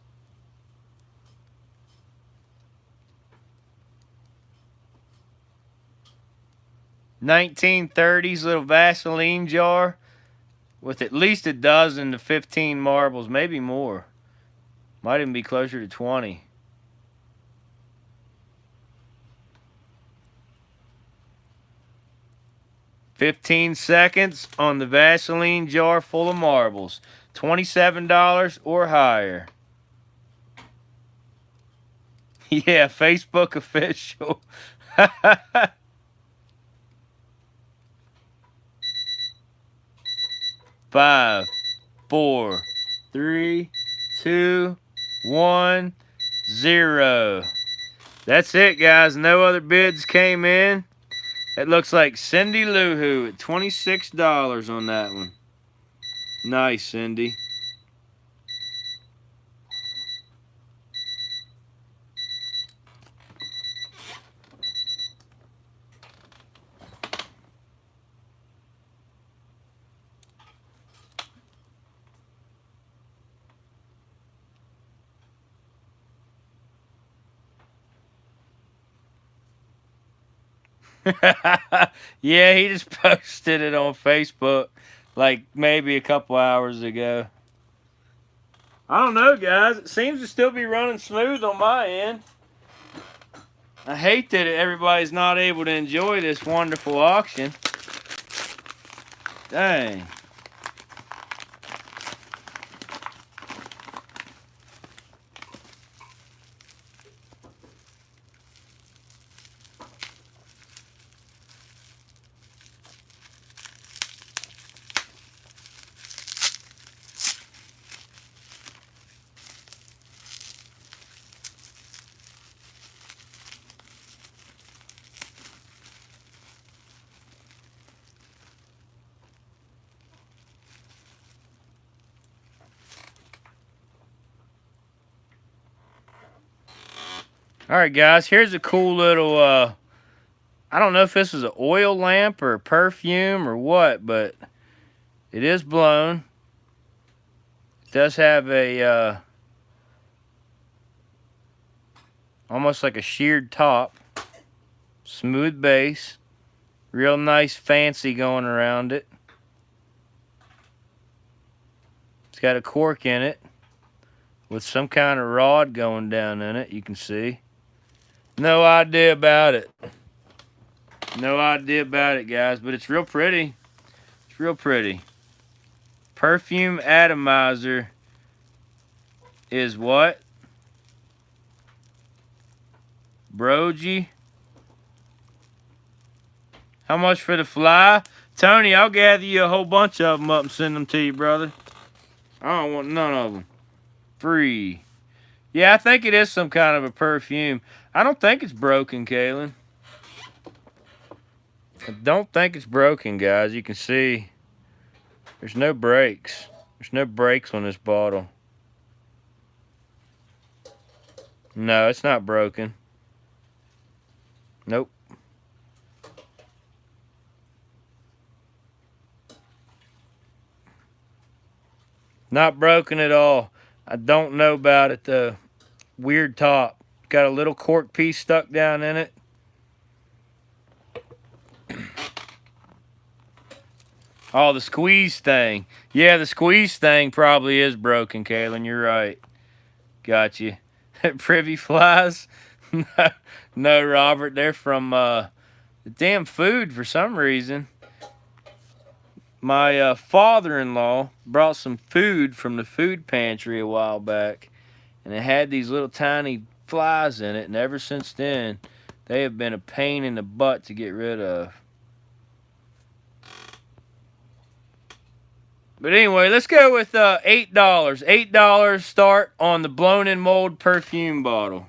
$19.30s little Vaseline jar with at least a dozen to 15 marbles, maybe more. Might even be closer to 20. $15 seconds on the Vaseline jar full of marbles. $27 or higher. Yeah, Facebook official. 5, 4, 3, 2, 1, 0. That's it, guys. No other bids came in. It looks like Cindy Lou Who at $26 on that one. Nice, Cindy. Yeah, he just posted it on Facebook like maybe a couple hours ago. I don't know, guys. It seems to still be running smooth on my end. I hate that everybody's not able to enjoy this wonderful auction. Dang. All right, guys, here's a cool little, I don't know if this is an oil lamp or a perfume or what, but it is blown. It does have a, almost like a sheared top, smooth base, real nice fancy going around it. It's got a cork in it with some kind of rod going down in it, you can see. No idea about it. No idea about it, guys, but it's real pretty. It's real pretty. Perfume atomizer is what? Brogy. How much for the fly? Tony, I'll gather you a whole bunch of them up and send them to you, brother. I don't want none of them. Free. Yeah, I think it is some kind of a perfume. I don't think it's broken, Kaylin. I don't think it's broken, guys. You can see there's no brakes. There's no brakes on this bottle. No, it's not broken. Nope. Not broken at all. I don't know about it, though. Weird top. Got a little cork piece stuck down in it. Oh, the squeeze thing. Yeah, the squeeze thing probably is broken, Kaylin. You're right. Got you. Privy flies? No, Robert. They're from the damn food for some reason. My father-in-law brought some food from the food pantry a while back, and it had these little tiny flies in it, and ever since then, they have been a pain in the butt to get rid of. But anyway, let's go with $8. $8 start on the blown-in mold perfume bottle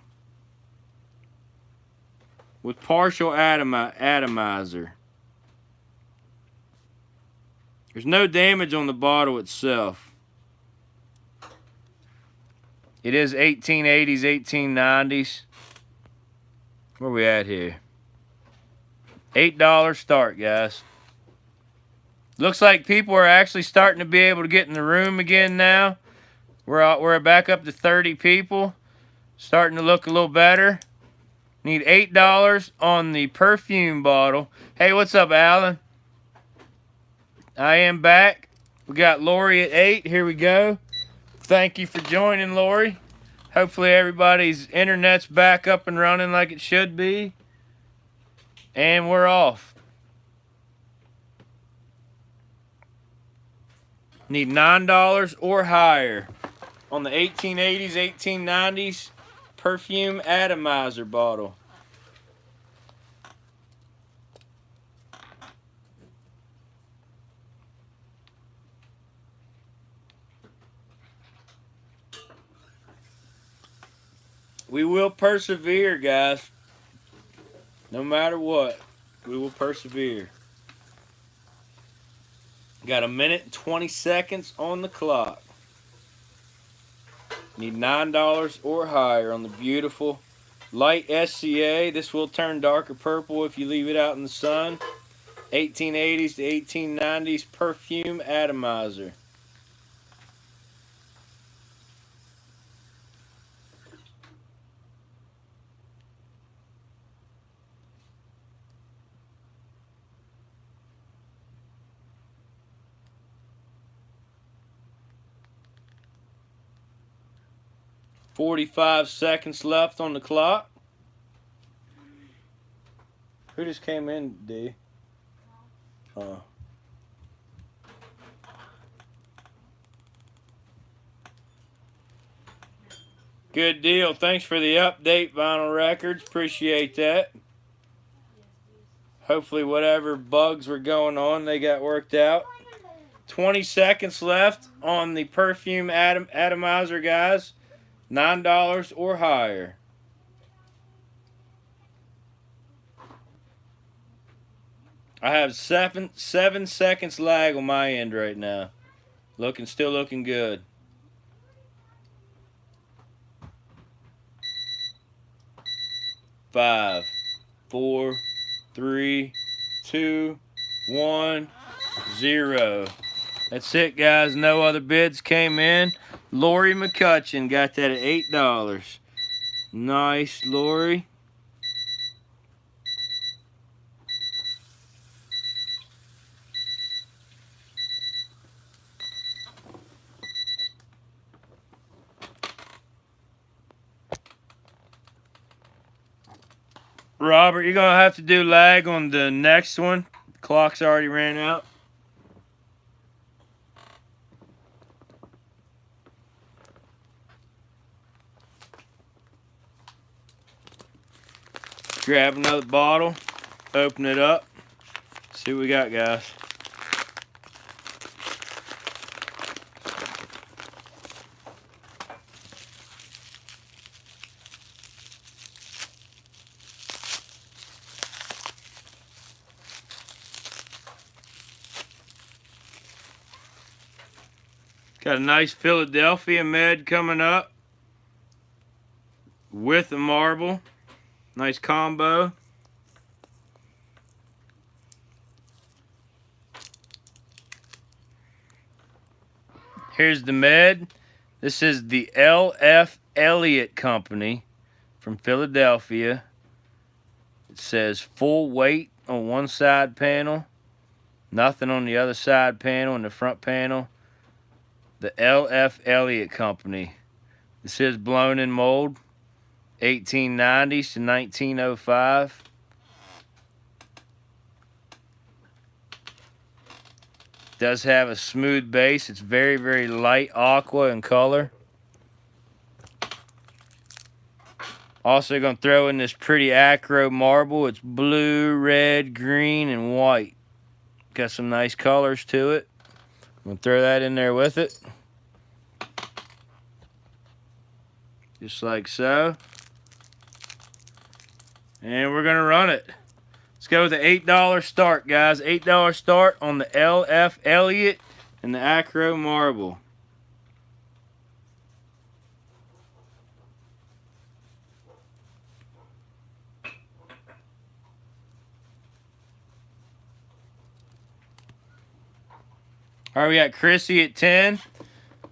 with partial atomizer. There's no damage on the bottle itself. It is 1880s, 1890s. Where we at here? $8 start, guys. Looks like people are actually starting to be able to get in the room again now. We're back up to 30 people. Starting to look a little better. Need $8 on the perfume bottle. Hey, what's up, Alan? I am back. We got Lori at 8. Here we go. Thank you for joining, Lori. Hopefully everybody's internet's back up and running like it should be. And we're off. Need $9 or higher on the 1880s, 1890s perfume atomizer bottle. We will persevere, guys. No matter what, we will persevere. Got a minute and 20 seconds on the clock. Need $9 or higher on the beautiful light SCA. This will turn darker purple if you leave it out in the sun. 1880s to 1890s perfume atomizer. $45 seconds left on the clock. Who just came in, D? Good deal. Thanks for the update, Vinyl Records. Appreciate that. Hopefully whatever bugs were going on, they got worked out. 20 seconds left on the perfume atomizer, guys. $9 or higher. I have seven seconds lag on my end right now. Still looking good. Five, 4, 3, 2, 1, 0. That's it, guys. No other bids came in. Lori McCutcheon got that at $8. Nice, Lori. Robert, you're going to have to do lag on the next one. The clock's already ran out. Grab another bottle, open it up, see what we got, guys. Got a nice Philadelphia med coming up with a marble. Nice combo. Here's the med. This is the L.F. Elliott Company from Philadelphia. It says full weight on one side panel. Nothing on the other side panel and the front panel. The L.F. Elliott Company. This is blown in mold. 1890s to 1905. Does have a smooth base. It's very, very light aqua in color. Also going to throw in this pretty acro marble. It's blue, red, green, and white. Got some nice colors to it. I'm going to throw that in there with it. Just like so. And we're going to run it. Let's go with the $8 start, guys. $8 start on the LF Elliott and the acro marble. All right, we got Chrissy at 10.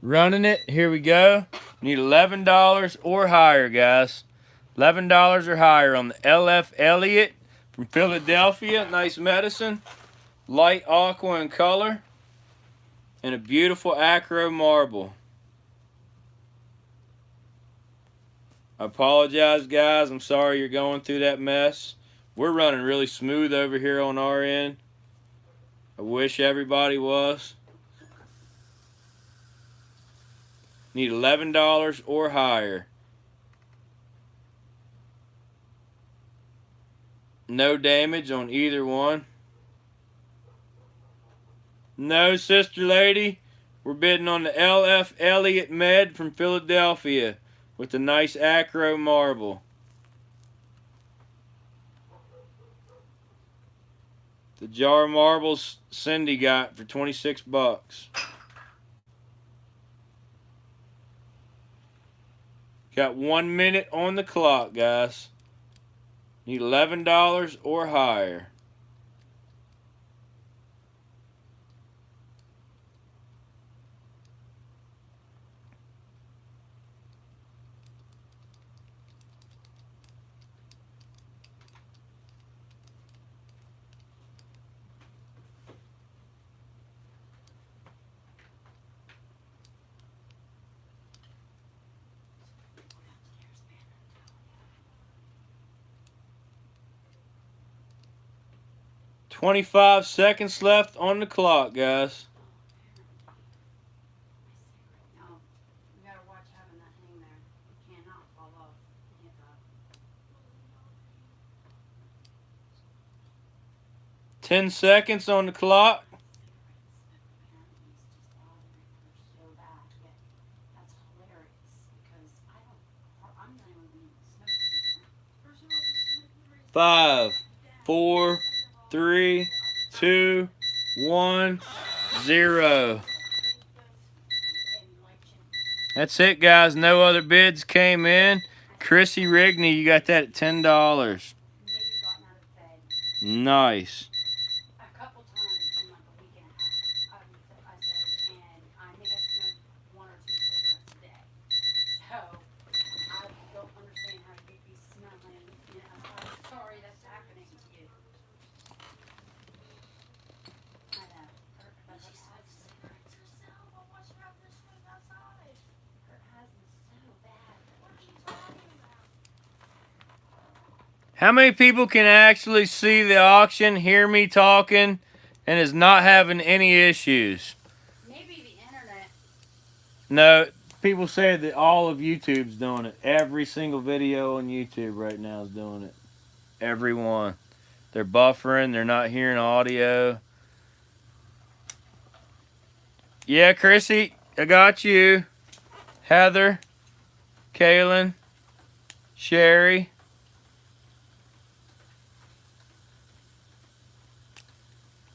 Running it. Here we go. Need $11 or higher, guys. $11 or higher on the LF Elliott from Philadelphia. Nice medicine. Light aqua in color. And a beautiful acro marble. I apologize, guys. I'm sorry you're going through that mess. We're running really smooth over here on our end. I wish everybody was. Need $11 or higher. No damage on either one. No, sister lady. We're bidding on the LF Elliott Med from Philadelphia with the nice acro marble. The jar marbles Cindy got for 26 bucks. Got 1 minute on the clock, guys. Need $11 or higher. $25 seconds left on the clock, guys. No, you gotta watch having that hang there. It cannot fall off. Get 10 seconds on the clock. so bad, yet that's hilarious because I'm not even smoking. 5, 4, 3, 2, 1, 0. That's it, guys. No other bids came in. Chrissy Rigney, you got that at $10. Nice. A couple times in like a week and a half, I said, and I think I smoked 1 or 2 cigarettes a day. So I don't understand how you could be smelling. You know, I'm sorry that's happening to you. I know. But she smokes cigarettes herself. I'll watch her out there smoke outside. Her asthma's so bad. What are you talking about? How many people can actually see the auction, hear me talking, and is not having any issues? Maybe the internet. No, people say that all of YouTube's doing it. Every single video on YouTube right now is doing it. Every one. They're buffering. They're not hearing audio. Yeah, Chrissy, I got you. Heather, Kaylin, Sherry.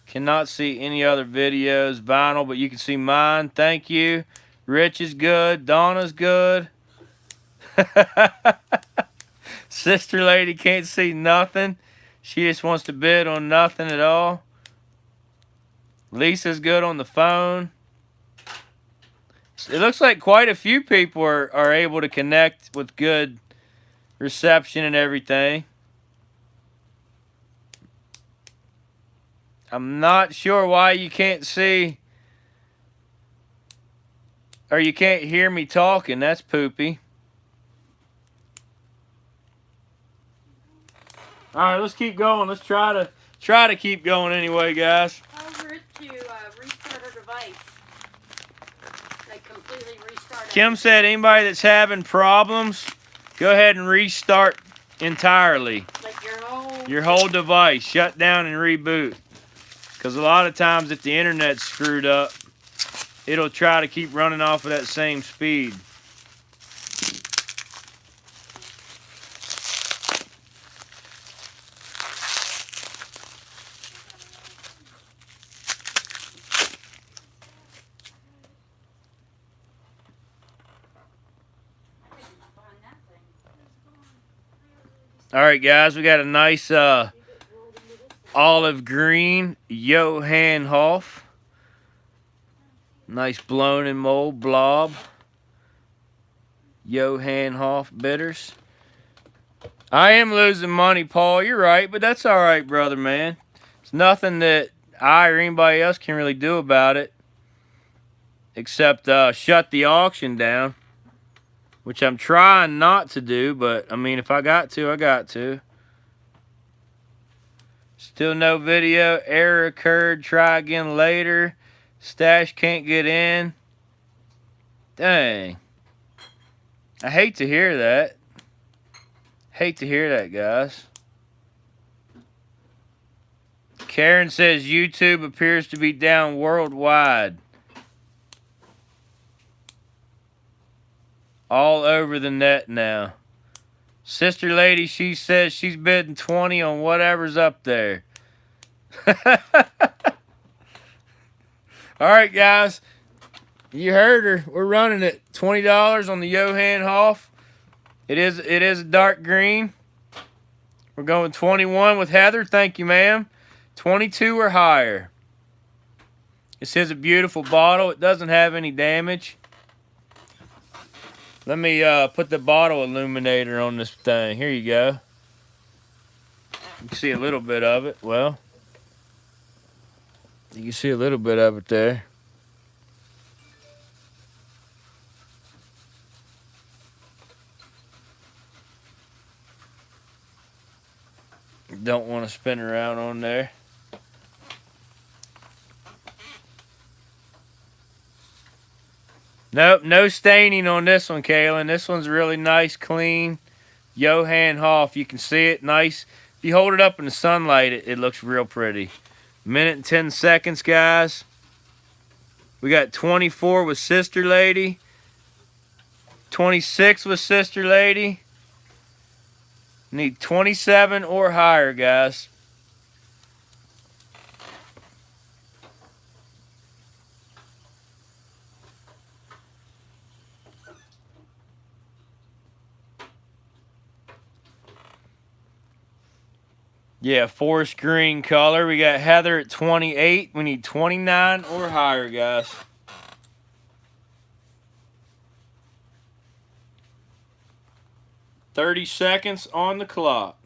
Cannot see any other videos, Vinyl, but you can see mine. Thank you. Rich is good. Donna's good. Sister lady can't see nothing. She just wants to bid on nothing at all. Lisa's good on the phone. It looks like quite a few people are able to connect with good reception and everything. I'm not sure why you can't see or you can't hear me talking. That's poopy. All right, let's keep going. Let's try to keep going anyway, guys. Oh, Rich. to restart her device. Like completely restart. Kim said anybody that's having problems, go ahead and restart entirely. Like your whole device. Shut down and reboot. Because a lot of times if the internet's screwed up, it'll try to keep running off of that same speed. All right, guys, we got a nice olive green Johann Hoff. Nice blown in mold blob. Johann Hoff bitters. I am losing money, Paul. You're right, but that's all right, brother, man. It's nothing that I or anybody else can really do about it except shut the auction down, which I'm trying not to do, but, I mean, if I got to, I got to. Still no video. Error occurred. Try again later. Stash can't get in. Dang. I hate to hear that. Hate to hear that, guys. Karen says YouTube appears to be down worldwide. All over the net now. Sister lady, she says she's bidding 20 on whatever's up there. All right, guys. You heard her. We're running it. $20 on the Johann Hoff. It is a dark green. We're going 21 with Heather. Thank you, ma'am. 22 or higher. This is a beautiful bottle. It doesn't have any damage. Let me put the bottle illuminator on this thing. Here you go. You can see a little bit of it. Well, you can see a little bit of it there. Don't want to spin around on there. Nope, no staining on this one, Kaylin. This one's really nice, clean. Johann Hoff. You can see it nice. If you hold it up in the sunlight, it looks real pretty. Minute and 10 seconds, guys. We got 24 with Sister Lady. 26 with Sister Lady. Need 27 or higher, guys. Yeah, forest green color. We got Heather at 28. We need 29 or higher, guys. $30 seconds on the clock.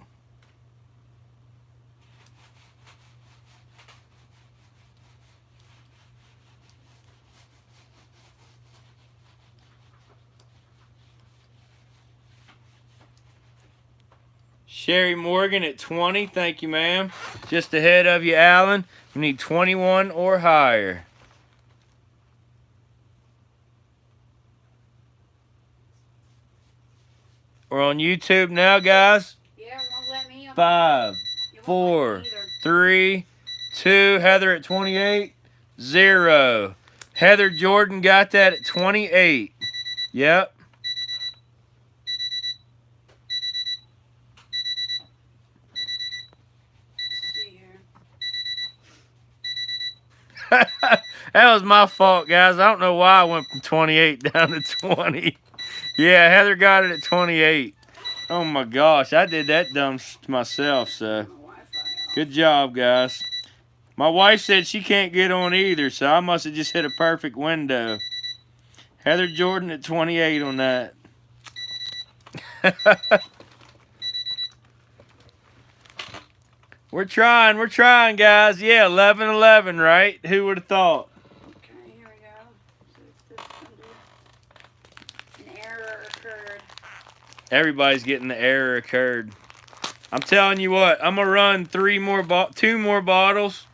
Sherry Morgan at 20. Thank you, ma'am. Just ahead of you, Alan. We need 21 or higher. We're on YouTube now, guys. Yeah, it won't let me. 5, 4, 3, 2. Heather at 28. 0. Heather Jordan got that at 28. Yep. That was my fault, guys. I don't know why I went from 28 down to 20. Yeah, Heather got it at 28. Oh my gosh, I did that dumb to myself, so. Good job, guys. My wife said she can't get on either, so I must have just hit a perfect window. Heather Jordan at 28 on that. We're trying, guys. Yeah, 11-11, right? Who would have thought? Okay, here we go. An error occurred. Everybody's getting the error occurred. I'm telling you what, I'm gonna run 2 more bottles.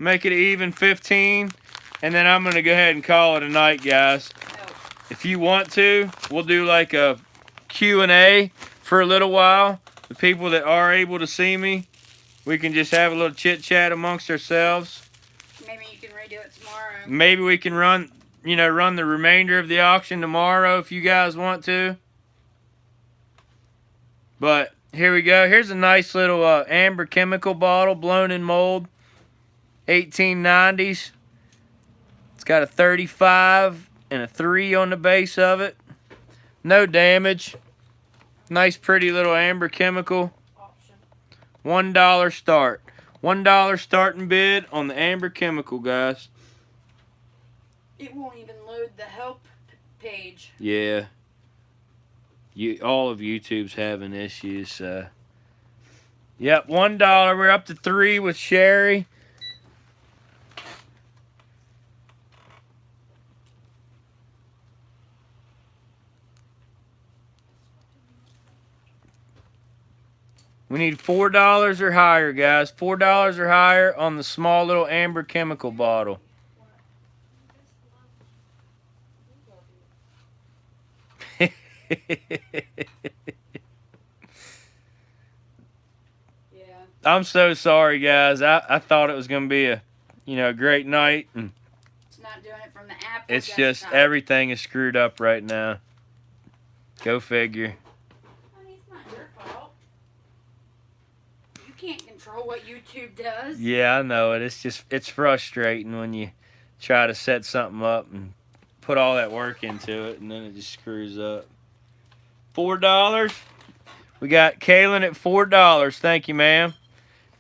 Make it an even 15. And then I'm going to go ahead and call it a night, guys. If you want to, we'll do like a Q&A for a little while. The people that are able to see me, we can just have a little chit-chat amongst ourselves. Maybe you can redo it tomorrow. Maybe we can run the remainder of the auction tomorrow if you guys want to. But here we go. Here's a nice little amber chemical bottle, blown in mold. 1890s. It's got a 35 and a 3 on the base of it. No damage. Nice pretty little amber chemical. Option. $1 start. $1 starting bid on the amber chemical, guys. It won't even load the help page. Yeah. All of YouTube's having issues. Yep, $1. We're up to 3 with Sherry. We need $4 or higher, guys. $4 or higher on the small little amber chemical bottle. Yeah. I'm so sorry, guys. I thought it was going to be a great night, and It's not doing it from the app. it's just everything is screwed up right now. Go figure. Honey, it's not your fault. You can't control what YouTube does. Yeah, I know it. It's frustrating when you try to set something up and put all that work into it, and then it just screws up. $4. We got Kaylin at $4. Thank you, ma'am.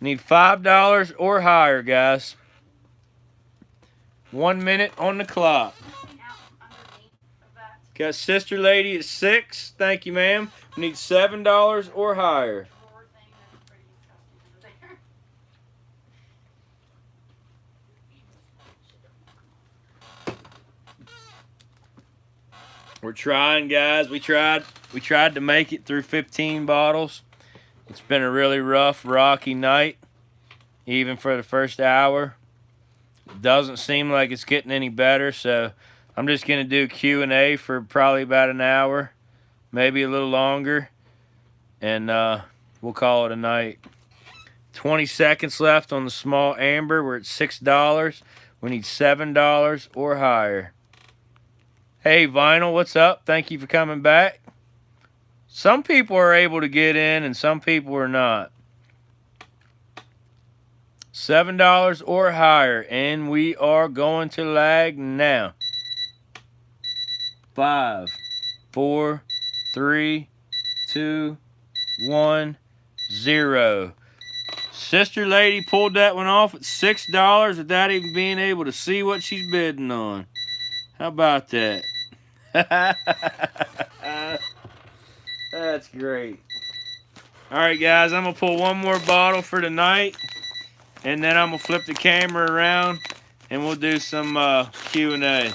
Need $5 or higher, guys. 1 minute on the clock. Got Sister Lady at 6. Thank you, ma'am. We need $7 or higher. We're trying, guys. We tried to make it through 15 bottles. It's been a really rough, rocky night, even for the first hour. It doesn't seem like it's getting any better, so I'm just going to do Q&A for probably about an hour, maybe a little longer, and we'll call it a night. 20 seconds left on the small amber. We're at $6. We need $7 or higher. Hey, Vinyl, what's up? Thank you for coming back. Some people are able to get in and some people are not. $7 or higher, and we are going to lag now. 5, 4, 3, 2, 1, 0. Sister Lady pulled that one off at $6 without even being able to see what she's bidding on. How about that? That's great. All right, guys, I'm going to pull one more bottle for tonight, and then I'm going to flip the camera around, and we'll do some Q&A.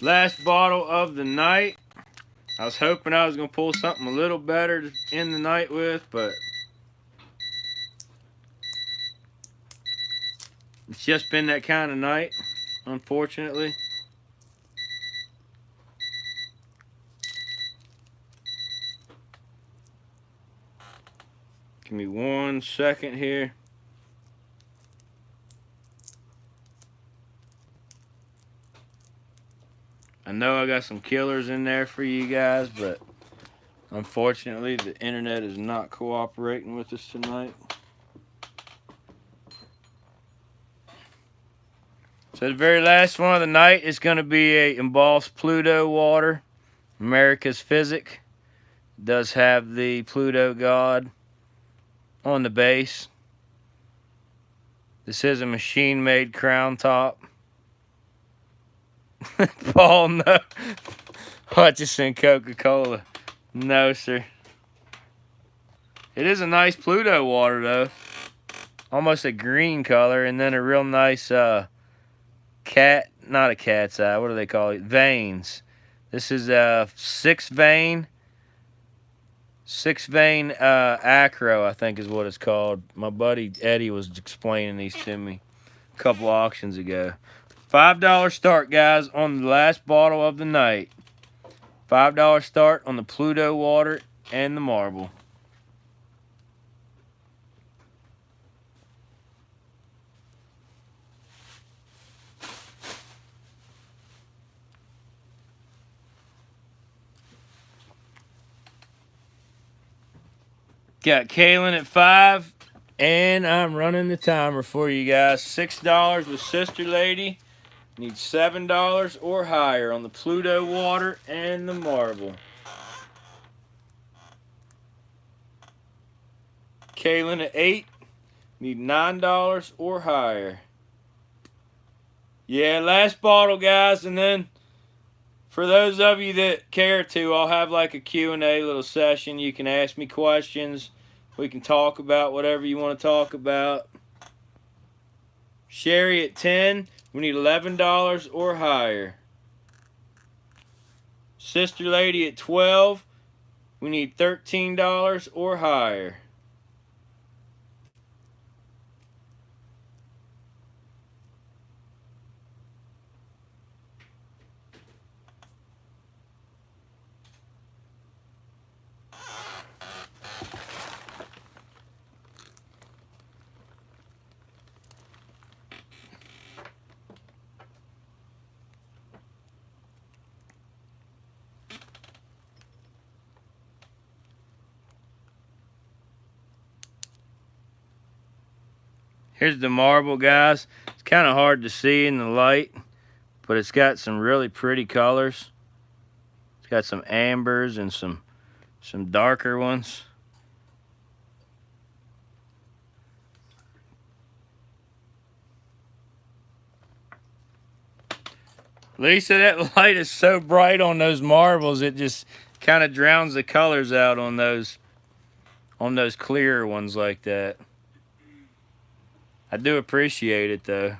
Last bottle of the night. I was hoping I was going to pull something a little better to end the night with, but it's just been that kind of night, unfortunately. Give me 1 second here. I know I got some killers in there for you guys, but unfortunately the internet is not cooperating with us tonight. So the very last one of the night is going to be a embossed Pluto Water, America's Physic. It does have the Pluto God on the base. This is a machine-made crown top. Paul, no. Hutchison Coca-Cola. No, sir. It is a nice Pluto Water, though. Almost a green color, and then a real nice cat not a cat's eye. What do they call it? Veins. This is a 6-vein acro, I think is what it's called. My buddy Eddie was explaining these to me a couple auctions ago. $5 start, guys, on the last bottle of the night. $5 start on the Pluto Water and the Marble. Got Kaylin at 5, and I'm running the timer for you guys. $6 with Sister Lady. Need $7 or higher on the Pluto Water and the Marble. Kaylin at 8. Need $9 or higher. Yeah, last bottle, guys, and then for those of you that care to, I'll have like a Q&A little session. You can ask me questions. We can talk about whatever you want to talk about. Sherry at 10. We need $11 or higher. Sister Lady at 12. We need $13 or higher. Here's the Marble, guys. It's kind of hard to see in the light, but it's got some really pretty colors. It's got some ambers and some darker ones. Lisa, that light is so bright on those marbles, it just kind of drowns the colors out on those clearer ones like that. I do appreciate it, though.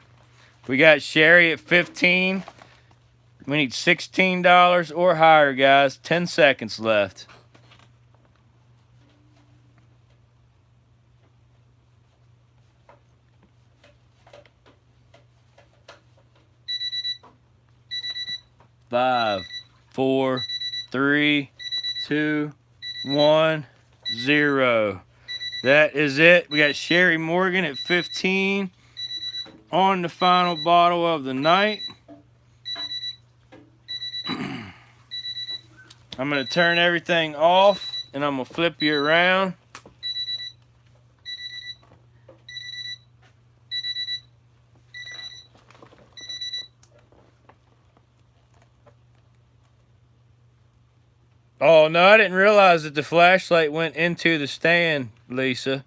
We got Sherry at 15. We need $16 or higher, guys. 10 seconds left. Five, 4, 3, 2, 1, 0. That is it. We got Sherry Morgan at 15 on the final bottle of the night. I'm going to turn everything off, and I'm going to flip you around. Oh, no, I didn't realize that the flashlight went into the stand, Lisa.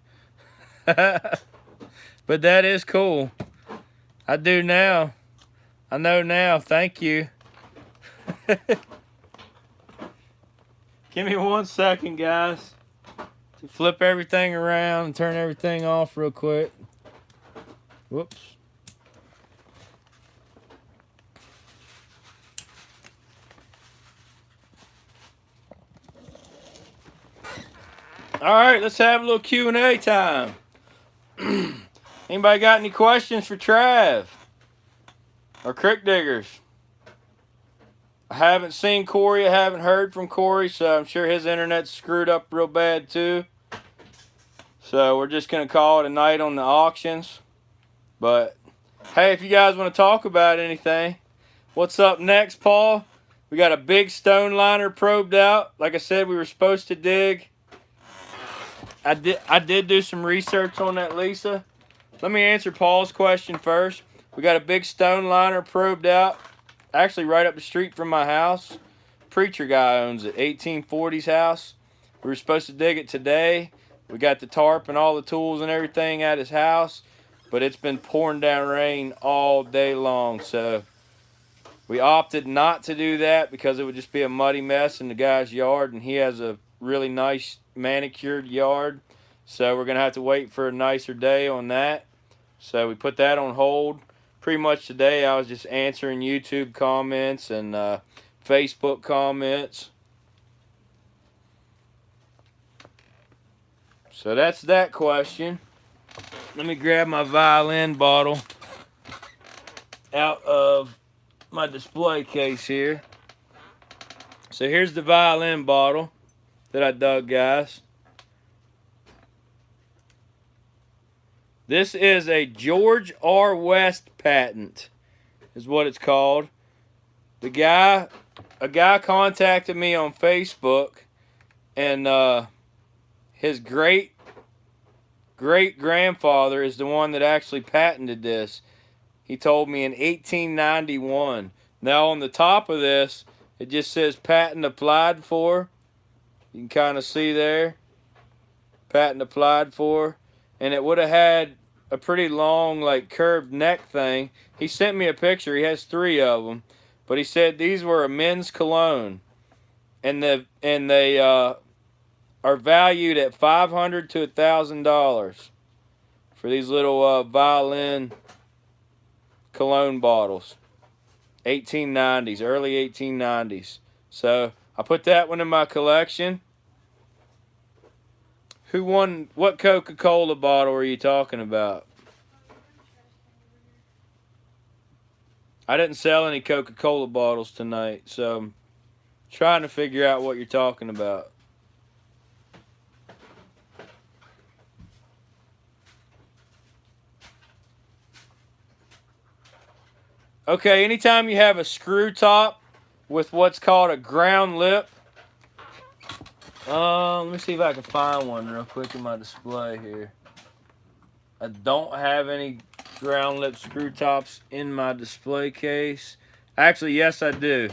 But that is cool. I do now. I know now. Thank you. Give me 1 second, guys, to flip everything around and turn everything off real quick. Whoops. All right, let's have a little Q&A time. Anybody got any questions for Trav or Crick Diggers? I haven't seen Corey. I haven't heard from Corey, so I'm sure his internet's screwed up real bad too. So we're just going to call it a night on the auctions. But, hey, if you guys want to talk about anything, what's up next, Paul? We got a big stone liner probed out. Like I said, we were supposed to dig. I did do some research on that, Lisa. Let me answer Paul's question first. We got a big stone liner probed out, actually right up the street from my house. Preacher guy owns it, 1840s house. We were supposed to dig it today. We got the tarp and all the tools and everything at his house, but it's been pouring down rain all day long, so we opted not to do that because it would just be a muddy mess in the guy's yard, and he has a really nice manicured yard, so we're gonna have to wait for a nicer day on that. So we put that on hold. pretty much today I was just answering YouTube comments and Facebook comments. So that's that question. Let me grab my violin bottle out of my display case here. So here's the violin bottle that I dug, guys. This is a George R. West patent, is what it's called. A guy contacted me on Facebook, and his great grandfather is the one that actually patented this. He told me in 1891. Now on the top of this, it just says patent applied for. You can kind of see there, patent applied for. And it would have had a pretty long, like, curved neck thing. He sent me a picture. He has 3 of them. But he said these were a men's cologne. And they are valued at $500 to $1,000 for these little violin cologne bottles. 1890s, early 1890s. So I put that one in my collection. Who won? What Coca-Cola bottle are you talking about? I didn't sell any Coca-Cola bottles tonight, so I'm trying to figure out what you're talking about. Okay, anytime you have a screw top with what's called a ground lip. Let me see if I can find one real quick in my display here. I don't have any ground lip screw tops in my display case. Actually, yes, I do.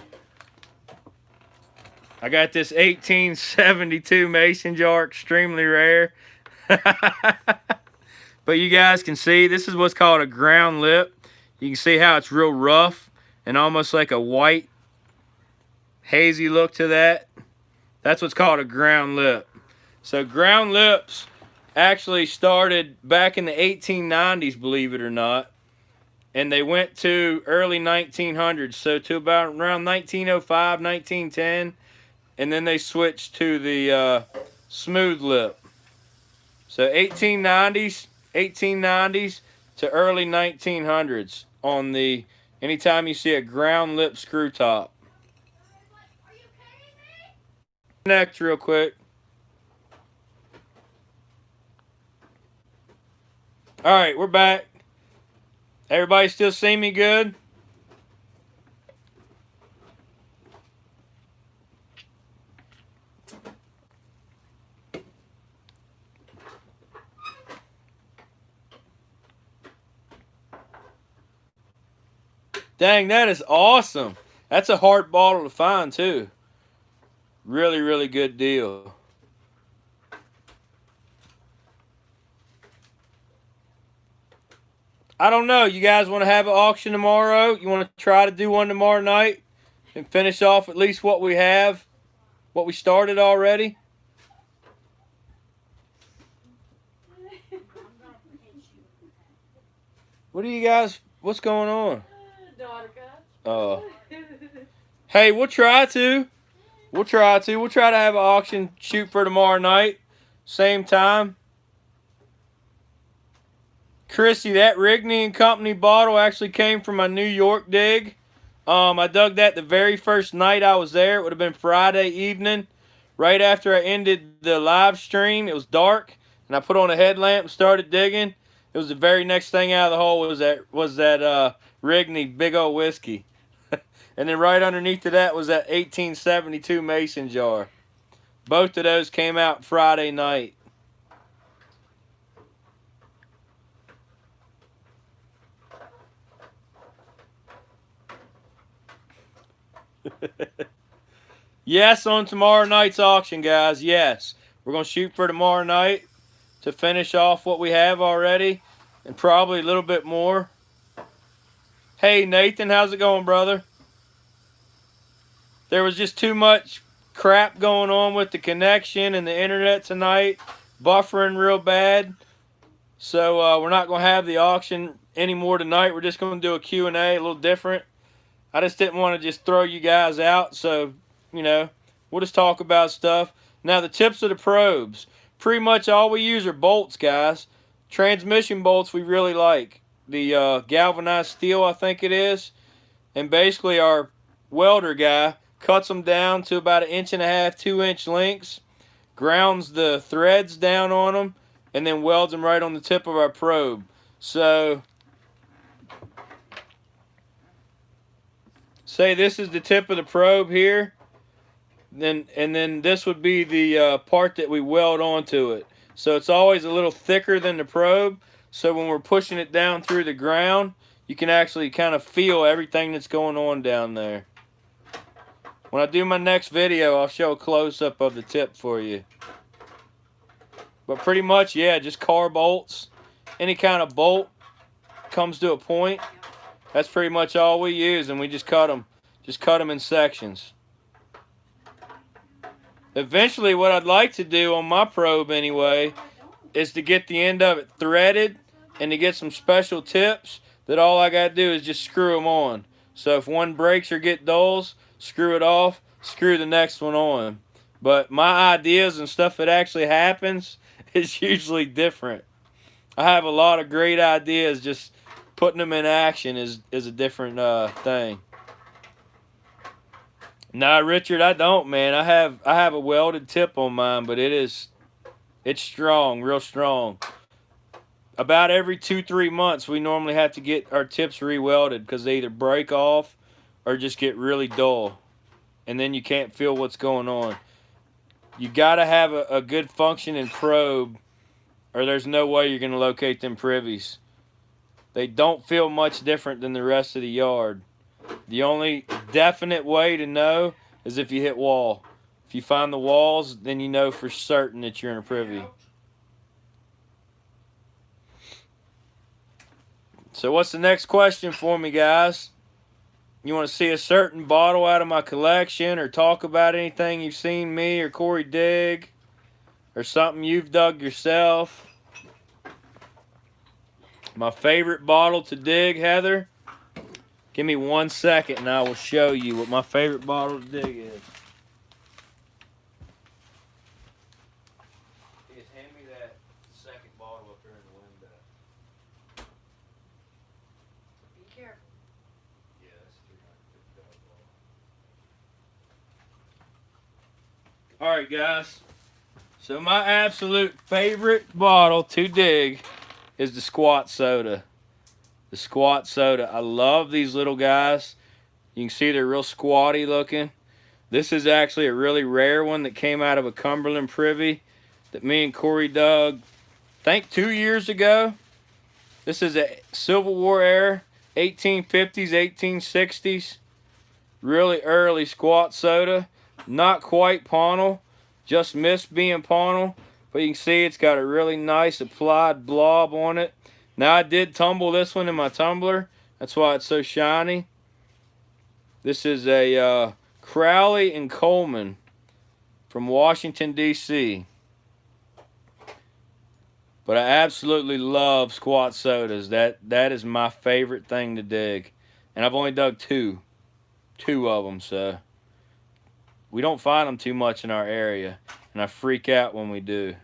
I got this 1872 mason jar, extremely rare. But you guys can see, this is what's called a ground lip. You can see how it's real rough and almost like a white, hazy look to that. That's what's called a ground lip. So ground lips actually started back in the 1890s, believe it or not. And they went to early 1900s, so to about around 1905, 1910. And then they switched to the smooth lip. So 1890s to early 1900s on the, anytime you see a ground lip screw top. Next real quick. Alright, we're back. Everybody still see me good? Dang, that is awesome. That's a hard bottle to find too. Really, really good deal. I don't know. You guys want to have an auction tomorrow? You want to try to do one tomorrow night and finish off at least what we have, what we started already? What do you guys, what's going on? Oh. Hey, we'll try to. We'll try to have an auction shoot for tomorrow night. Same time. Chrissy, that Rigney and Company bottle actually came from my New York dig. I dug that the very first night I was there. It would have been Friday evening. Right after I ended the live stream. It was dark. And I put on a headlamp and started digging. It was the very next thing out of the hole was that Rigney big old whiskey. And then right underneath of that was that 1872 mason jar. Both of those came out Friday night. Yes, on tomorrow night's auction, guys. Yes. We're going to shoot for tomorrow night to finish off what we have already and probably a little bit more. Hey, Nathan, how's it going, brother? There was just too much crap going on with the connection and the internet tonight. Buffering real bad. So we're not going to have the auction anymore tonight. We're just going to do a Q&A, a little different. I just didn't want to just throw you guys out. So, you know, we'll just talk about stuff. Now, the tips of the probes. Pretty much all we use are bolts, guys. Transmission bolts we really like. The galvanized steel, I think it is. And basically our welder guy cuts them down to about 1.5 inch, 2 inch lengths. Grounds the threads down on them. And then welds them right on the tip of our probe. So, say this is the tip of the probe here. And then this would be the part that we weld onto it. So it's always a little thicker than the probe. So when we're pushing it down through the ground, you can actually kind of feel everything that's going on down there. When I do my next video, I'll show a close-up of the tip for you. But pretty much, yeah, just car bolts. Any kind of bolt comes to a point. That's pretty much all we use, and we just cut them. Just cut them in sections. Eventually, what I'd like to do on my probe anyway is to get the end of it threaded and to get some special tips that all I got to do is just screw them on. So if one breaks or get dulls, screw it off, screw the next one on. But my ideas and stuff that actually happens is usually different. I have a lot of great ideas, just putting them in action is a different thing. Nah, Richard, I don't, man. I have a welded tip on mine, but it's strong, real strong. About every 2-3 months, we normally have to get our tips re-welded because they either break off or just get really dull, and then you can't feel what's going on. You gotta have a good functioning probe, or there's no way you're gonna locate them privies. They don't feel much different than the rest of the yard. The only definite way to know is if you hit wall. If you find the walls, then you know for certain that you're in a privy. So what's the next question for me, guys? You want to see a certain bottle out of my collection, or talk about anything you've seen me or Corey dig, or something you've dug yourself? My favorite bottle to dig, Heather? Give me 1 second and I will show you what my favorite bottle to dig is. Just hand me that second bottle up there in the window. Be careful. Yeah, that's $350 bottle. Alright, guys. So my absolute favorite bottle to dig is the Squat Soda. The Squat Soda. I love these little guys. You can see they're real squatty looking. This is actually a really rare one that came out of a Cumberland privy that me and Corey dug, I think 2 years ago. This is a Civil War era, 1850s, 1860s. Really early Squat Soda. Not quite Ponel, just missed being Ponel. But you can see it's got a really nice applied blob on it. Now, I did tumble this one in my tumbler. That's why it's so shiny. This is a Crowley and Coleman from Washington, D.C. But I absolutely love Squat Sodas. That is my favorite thing to dig. And I've only dug two of them, so we don't find them too much in our area. And I freak out when we do.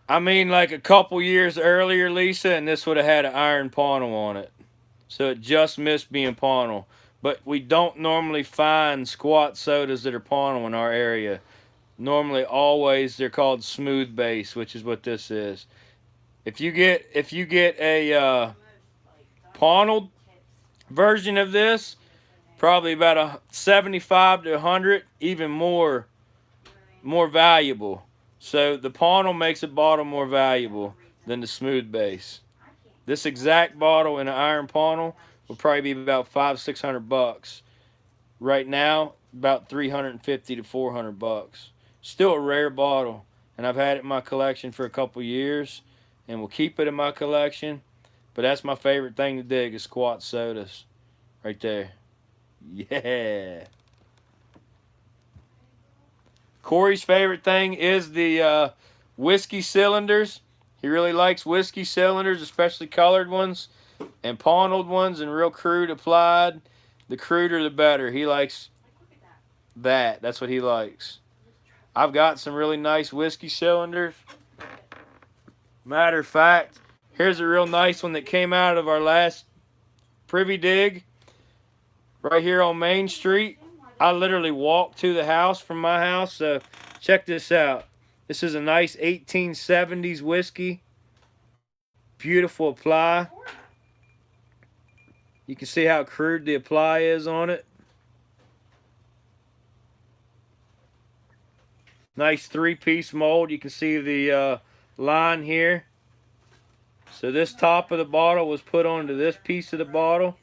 I mean, like a couple years earlier, Lisa, and this would have had an iron Ponel on it. So it just missed being Ponel. But we don't normally find Squat Sodas that are Ponel in our area. Normally, always, they're called smooth base, which is what this is. If you get a Ponel version of this, probably about a 75 to 100, even more valuable. So the Ponel makes a bottle more valuable than the smooth base. This exact bottle in an iron Ponel will probably be about $500-600. Right now, about $350 to $400. Still a rare bottle, and I've had it in my collection for a couple years, and will keep it in my collection. But that's my favorite thing to dig is Squat Sodas, right there. Yeah. Corey's favorite thing is the whiskey cylinders. He really likes whiskey cylinders, especially colored ones and pawned ones and real crude applied. The cruder, the better. He likes that. That's what he likes. I've got some really nice whiskey cylinders. Matter of fact, here's a real nice one that came out of our last privy dig right here on Main Street. I literally walked to the house from my house, so check this out. This is a nice 1870s whiskey. Beautiful apply. You can see how crude the apply is on it. Nice 3-piece mold. You can see the line here. So this top of the bottle was put onto this piece of the bottle.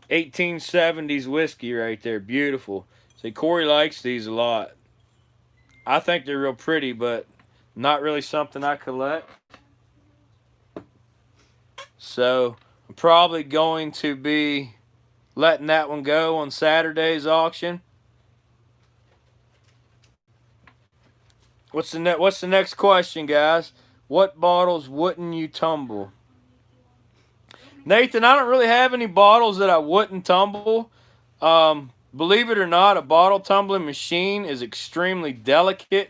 1870s whiskey right there. Beautiful. See, Corey likes these a lot. I think they're real pretty, but not really something I collect. So I'm probably going to be letting that one go on Saturday's auction. What's the next question, guys? What bottles wouldn't you tumble? Nathan, I don't really have any bottles that I wouldn't tumble. Believe it or not, a bottle tumbling machine is extremely delicate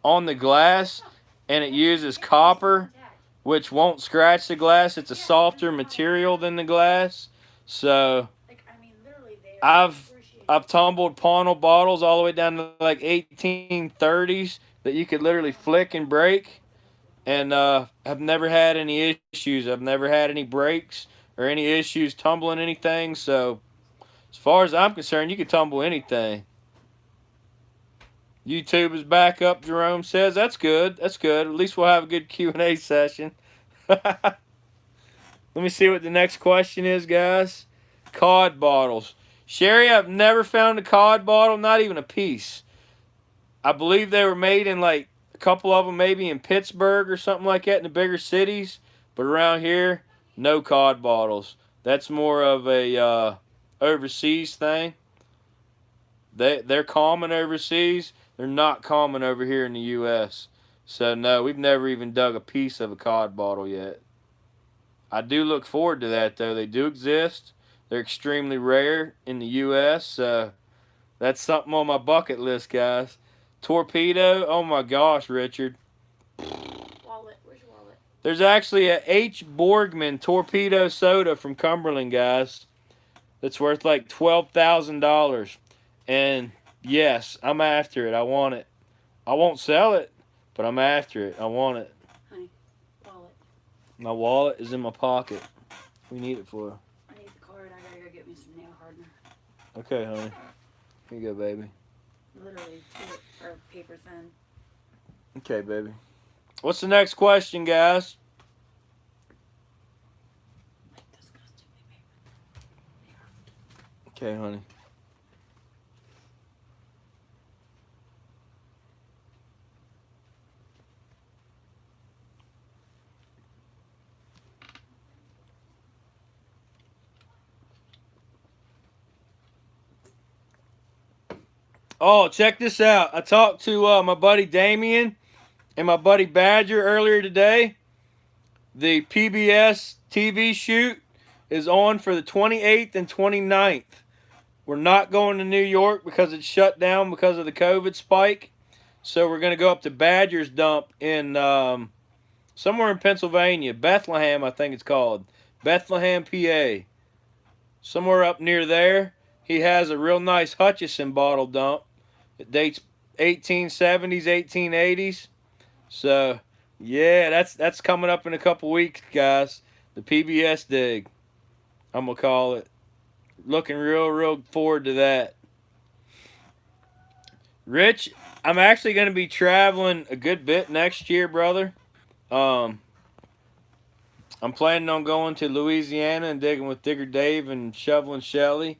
on the glass, and it uses copper, which won't scratch the glass. It's a softer material than the glass. So I've tumbled pawned bottles all the way down to like 1830s that you could literally flick and break, and I've never had any issues. I've never had any breaks or any issues tumbling anything. So as far as I'm concerned, you can tumble anything. YouTube is back up, Jerome says. That's good. That's good. At least we'll have a good Q&A session. Let me see what the next question is, guys. Cod bottles. Sherry, I've never found a cod bottle, not even a piece. I believe they were made in like a couple of them maybe in Pittsburgh or something like that in the bigger cities. But around here, no cod bottles. That's more of a overseas thing. They're common overseas. They're not common over here in the U.S. So, no, we've never even dug a piece of a cod bottle yet. I do look forward to that, though. They do exist. They're extremely rare in the U.S., so that's something on my bucket list, guys. Torpedo, oh my gosh, Richard. Wallet, where's your wallet? There's actually a H. Borgman torpedo soda from Cumberland, guys. That's worth like $12,000. And yes, I'm after it. I want it. I won't sell it, but I'm after it. I want it. Honey, wallet. My wallet is in my pocket. We need it for. I need the card. I gotta go get me some nail hardener. Okay, honey. Here you go, baby. Literally, or paper thin. Okay, baby. What's the next question, guys? Like disgustingly paper. Okay, honey. Oh, check this out. I talked to my buddy Damien and my buddy Badger earlier today. The PBS TV shoot is on for the 28th and 29th. We're not going to New York because it's shut down because of the COVID spike. So we're going to go up to Badger's dump in somewhere in Pennsylvania. Bethlehem, I think it's called. Bethlehem, PA. Somewhere up near there. He has a real nice Hutchison bottle dump. It dates 1870s, 1880s. So, yeah, that's coming up in a couple weeks, guys. The PBS dig, I'm going to call it. Looking real forward to that. Rich, I'm actually going to be traveling a good bit next year, brother. I'm planning on going to Louisiana and digging with Digger Dave and Shoveling Shelly.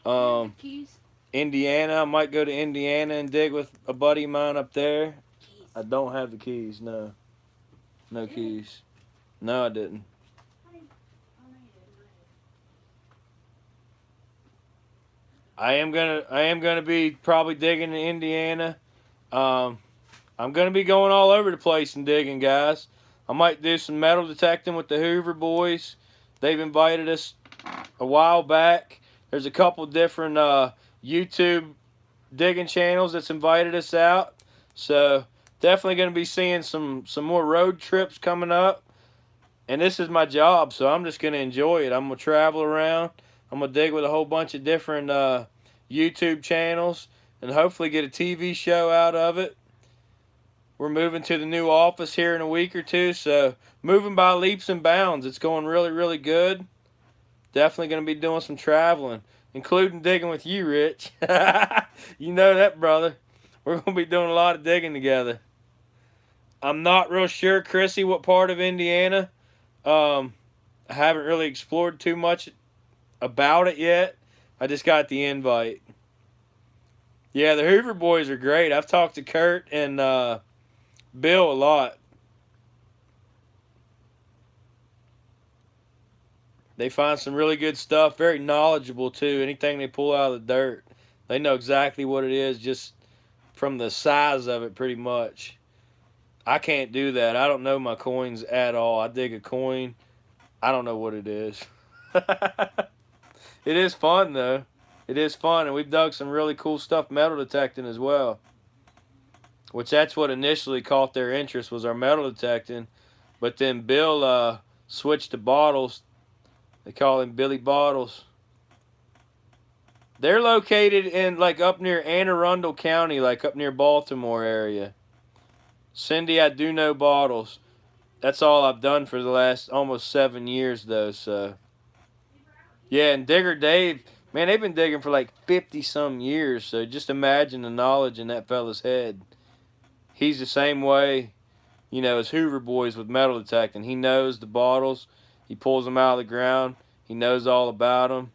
Keys? Indiana, I might go to Indiana and dig with a buddy of mine up there. Keys. I don't have the keys, no. No keys. No, I didn't. I am gonna be probably digging in Indiana. Um, I'm gonna be going all over the place and digging, guys. I might do some metal detecting with the Hoover boys. They've invited us a while back. There's a couple different YouTube digging channels that's invited us out. So definitely going to be seeing some more road trips coming up. And this is my job, so I'm just going to enjoy it. I'm going to travel around. I'm going to dig with a whole bunch of different YouTube channels and hopefully get a TV show out of it. We're moving to the new office here in a week or two, so moving by leaps and bounds. It's going really, really good. Definitely going to be doing some traveling, including digging with you, Rich. You know that, brother. We're going to be doing a lot of digging together. I'm not real sure, Chrissy, what part of Indiana. I haven't really explored too much about it yet. I just got the invite. Yeah, the Hoover boys are great. I've talked to Kurt and Bill a lot. They find some really good stuff. Very knowledgeable, too. Anything they pull out of the dirt, they know exactly what it is just from the size of it, pretty much. I can't do that. I don't know my coins at all. I dig a coin. I don't know what it is. It is fun, though. It is fun, and we've dug some really cool stuff metal detecting as well. Which that's what initially caught their interest was our metal detecting. But then Bill switched to bottles. They call him Billy Bottles. They're located in like up near Anne Arundel County, like up near Baltimore area. Cindy, I do know Bottles. That's all I've done for the last almost 7 years though, so. Yeah, and Digger Dave, man, they've been digging for like 50 some years, so just imagine the knowledge in that fella's head. He's the same way, you know, as Hoover boys with metal detecting. He knows the bottles. He pulls them out of the ground. He knows all about them.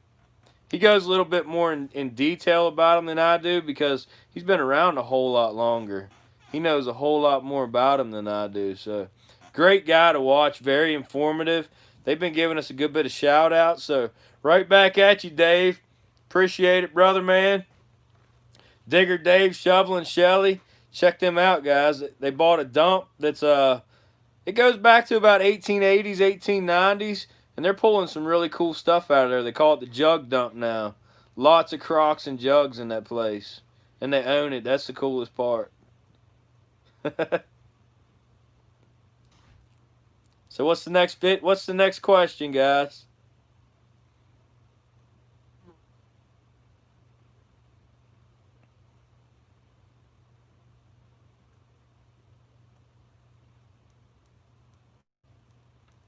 He goes a little bit more in detail about them than I do because he's been around a whole lot longer. He knows a whole lot more about them than I do. So, great guy to watch. Very informative. They've been giving us a good bit of shout-outs. So, right back at you, Dave. Appreciate it, brother, man. Digger Dave, Shovel, and Shelly. Check them out, guys. They bought a dump that's it goes back to about 1880s, 1890s, and they're pulling some really cool stuff out of there. They call it the jug dump now. Lots of Crocs and jugs in that place, and they own it. That's the coolest part. So what's the next bit? What's the next question, guys?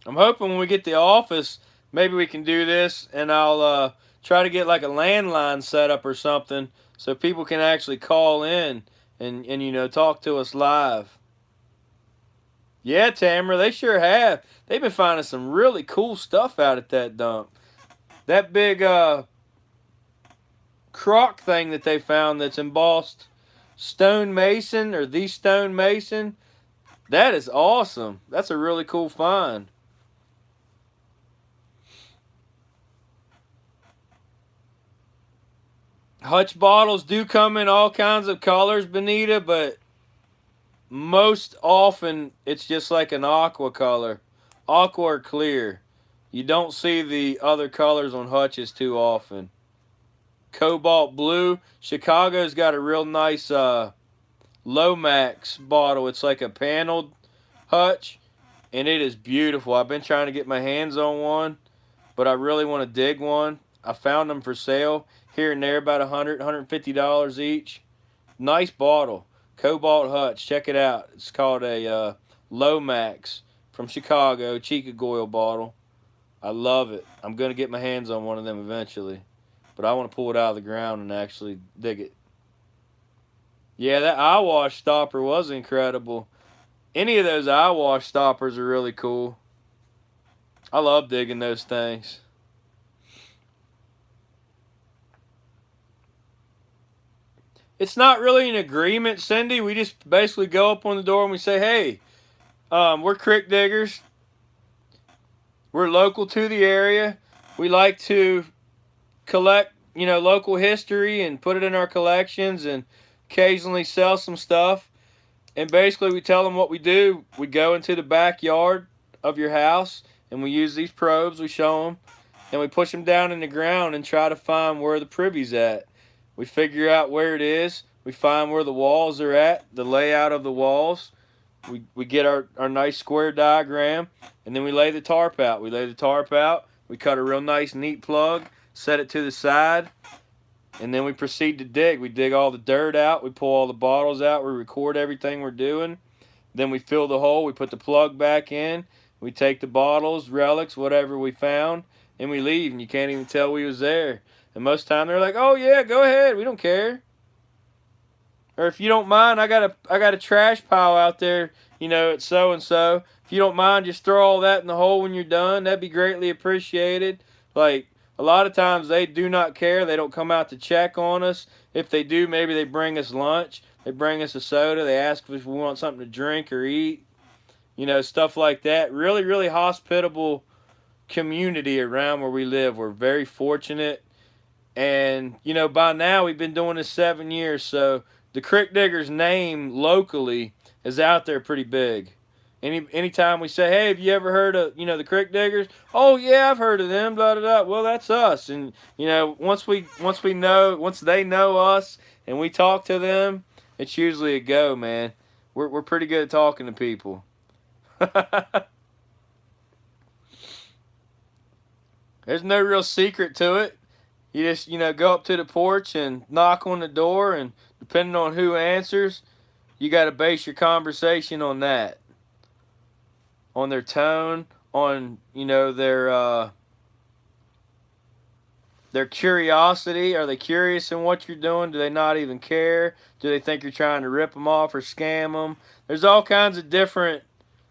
I'm hoping when we get the office, maybe we can do this, and I'll try to get like a landline set up or something so people can actually call in and you know talk to us live. Yeah, Tamara, they sure have. They've been finding some really cool stuff out at that dump. That big crock thing that they found that's embossed stone mason or the stone mason, that is awesome. That's a really cool find. Hutch bottles do come in all kinds of colors, Benita, but most often it's just like an aqua color. Aqua or clear. You don't see the other colors on Hutches too often. Cobalt blue. Chicago's got a real nice Lomax bottle. It's like a paneled Hutch, and it is beautiful. I've been trying to get my hands on one, but I really want to dig one. I found them for sale here and there, about $100, $150 each. Nice bottle. Cobalt Hutch. Check it out. It's called a Lomax from Chicago. Chicagoyle bottle. I love it. I'm going to get my hands on one of them eventually. But I want to pull it out of the ground and actually dig it. Yeah, that eye wash stopper was incredible. Any of those eye wash stoppers are really cool. I love digging those things. It's not really an agreement, Cindy. We just basically go up on the door and we say, hey, we're Crick diggers. We're local to the area. We like to collect you know, local history and put it in our collections and occasionally sell some stuff. And basically, we tell them what we do. We go into the backyard of your house and we use these probes. We show them and we push them down in the ground and try to find where the privy's at. We figure out where it is. We find where the walls are at, the layout of the walls. We get our nice square diagram, and then we lay the tarp out. We lay the tarp out. We cut a real nice, neat plug, set it to the side, and then we proceed to dig. We dig all the dirt out. We pull all the bottles out. We record everything we're doing. Then we fill the hole. We put the plug back in. We take the bottles, relics, whatever we found, and we leave. And you can't even tell we was there. And most of the time they're like, "Oh yeah, go ahead. We don't care." Or if you don't mind, I got a trash pile out there, you know, at so and so. If you don't mind, just throw all that in the hole when you're done. That'd be greatly appreciated. Like, a lot of times they do not care. They don't come out to check on us. If they do, maybe they bring us lunch. They bring us a soda. They ask if we want something to drink or eat. You know, stuff like that. Really, really hospitable community around where we live. We're very fortunate. And, you know, by now we've been doing this 7 years, so the Crick Diggers name locally is out there pretty big. Anytime we say, "Hey, have you ever heard of, you know, the Crick Diggers?" "Oh yeah, I've heard of them." Blah, blah, blah. Well, that's us. And you know, once they know us and we talk to them, it's usually a go, man. We're pretty good at talking to people. There's no real secret to it. You just, you know, go up to the porch and knock on the door, and depending on who answers, you got to base your conversation on that. On their tone, on, you know, their curiosity. Are they curious in what you're doing? Do they not even care? Do they think you're trying to rip them off or scam them? There's all kinds of different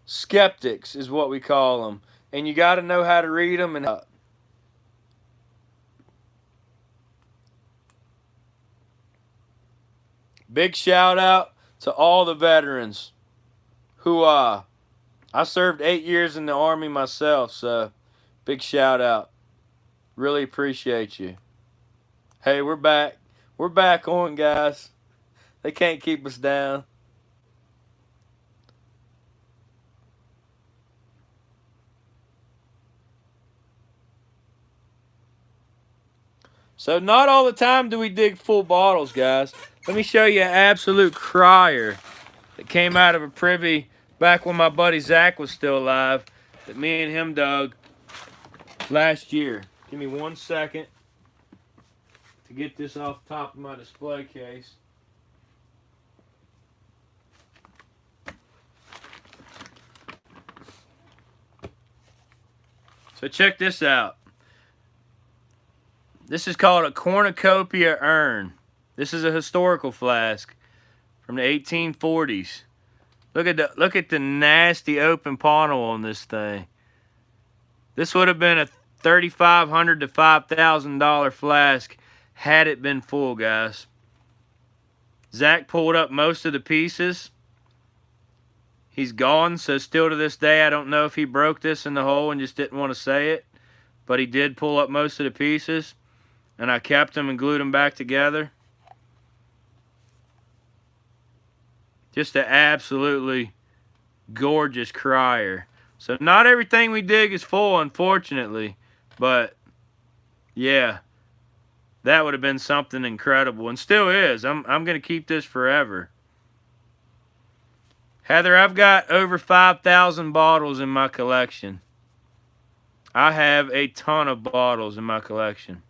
skeptics, is what we call them. And you got to know how to read them. And big shout out to all the veterans. Hoo-ah. I served 8 years in the Army myself, so big shout out. Really appreciate you. Hey, we're back. We're back on, guys. They can't keep us down. So not all the time do we dig full bottles, guys. Let me show you an absolute crier that came out of a privy back when my buddy Zach was still alive, that me and him dug last year. Give me 1 second to get this off the top of my display case. So check this out. This is called a cornucopia urn. This is a historical flask from the 1840s. Look at the nasty open panel on this thing. This would have been a $3,500 to $5,000 flask had it been full, guys. Zach pulled up most of the pieces. He's gone, so still to this day, I don't know if he broke this in the hole and just didn't want to say it, but he did pull up most of the pieces, and I kept them and glued them back together. Just an absolutely gorgeous crier. So not everything we dig is full, unfortunately, but yeah, that would have been something incredible, and still is. I'm going to keep this forever. Heather, I've got over 5,000 bottles in my collection. I have a ton of bottles in my collection.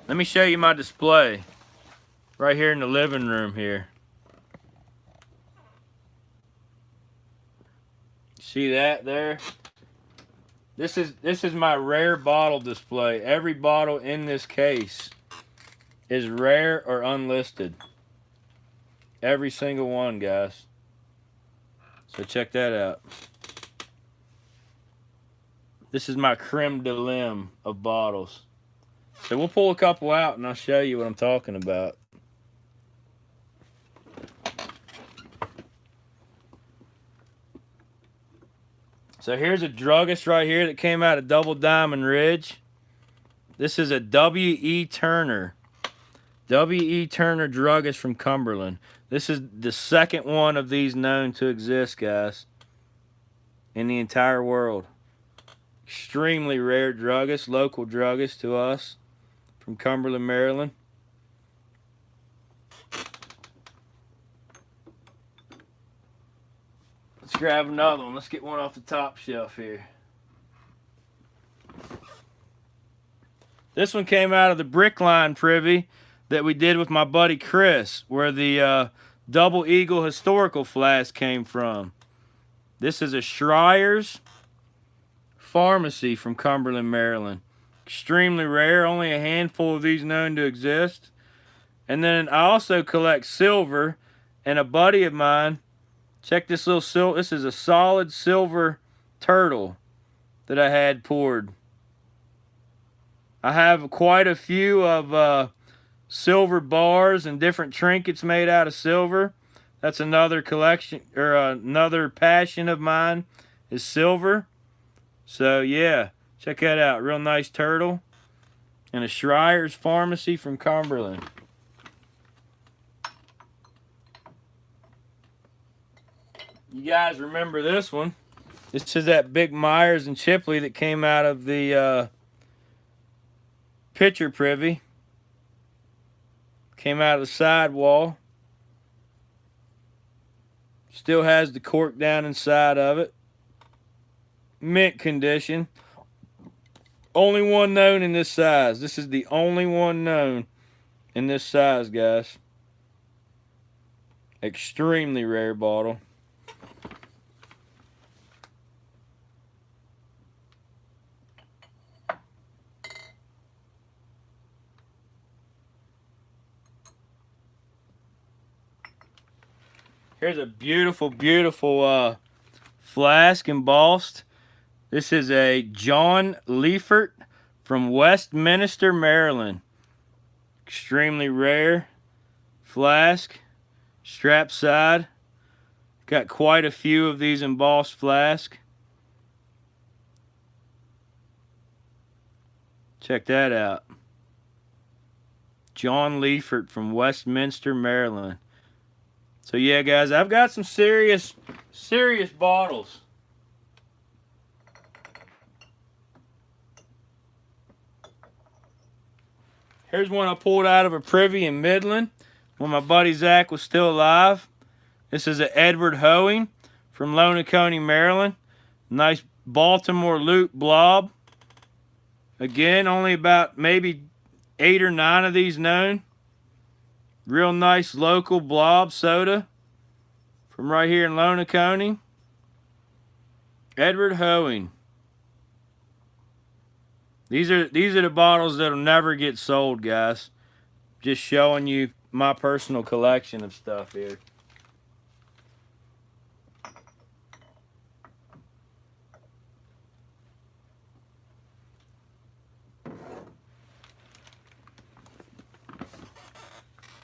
Let me show you my display right here in the living room here. See that there? This is my rare bottle display. Every bottle in this case is rare or unlisted. Every single one, guys. So check that out. This is my creme de lime of bottles. So we'll pull a couple out and I'll show you what I'm talking about. So here's a druggist right here that came out of Double Diamond Ridge. This is a W.E. Turner. W.E. Turner druggist from Cumberland. This is the second one of these known to exist, guys, in the entire world. Extremely rare druggist, local druggist to us from Cumberland, Maryland. Let's grab another one. Let's get one off the top shelf here. This one came out of the Brickline privy that we did with my buddy Chris, where the Double Eagle Historical Flask came from. This is a Schreier's Pharmacy from Cumberland, Maryland. Extremely rare. Only a handful of these known to exist. And then I also collect silver, and a buddy of mine, check this little silver. This is a solid silver turtle that I had poured. I have quite a few of silver bars and different trinkets made out of silver. That's another collection, or another passion of mine, is silver. So yeah, check that out. Real nice turtle. And a Schreier's Pharmacy from Cumberland. You guys remember this one. This is that big Myers and Chipley that came out of the picture privy. Came out of the sidewall. Still has the cork down inside of it. Mint condition. Only one known in this size. This is the only one known in this size, guys. Extremely rare bottle. Here's a beautiful, beautiful flask embossed. This is a John Leifert from Westminster, Maryland. Extremely rare flask. Strap side. Got quite a few of these embossed flasks. Check that out. John Leifert from Westminster, Maryland. So yeah, guys, I've got some serious bottles. Here's one I pulled out of a privy in Midland when my buddy Zach was still alive. This is an Edward Hoeing from Lonaconee, Maryland. Nice Baltimore loop blob. Again, only about maybe 8 or 9 of these known. Real nice local blob soda from right here in Lonaconee. Edward Hoeing. These are the bottles that'll never get sold, guys. Just showing you my personal collection of stuff here.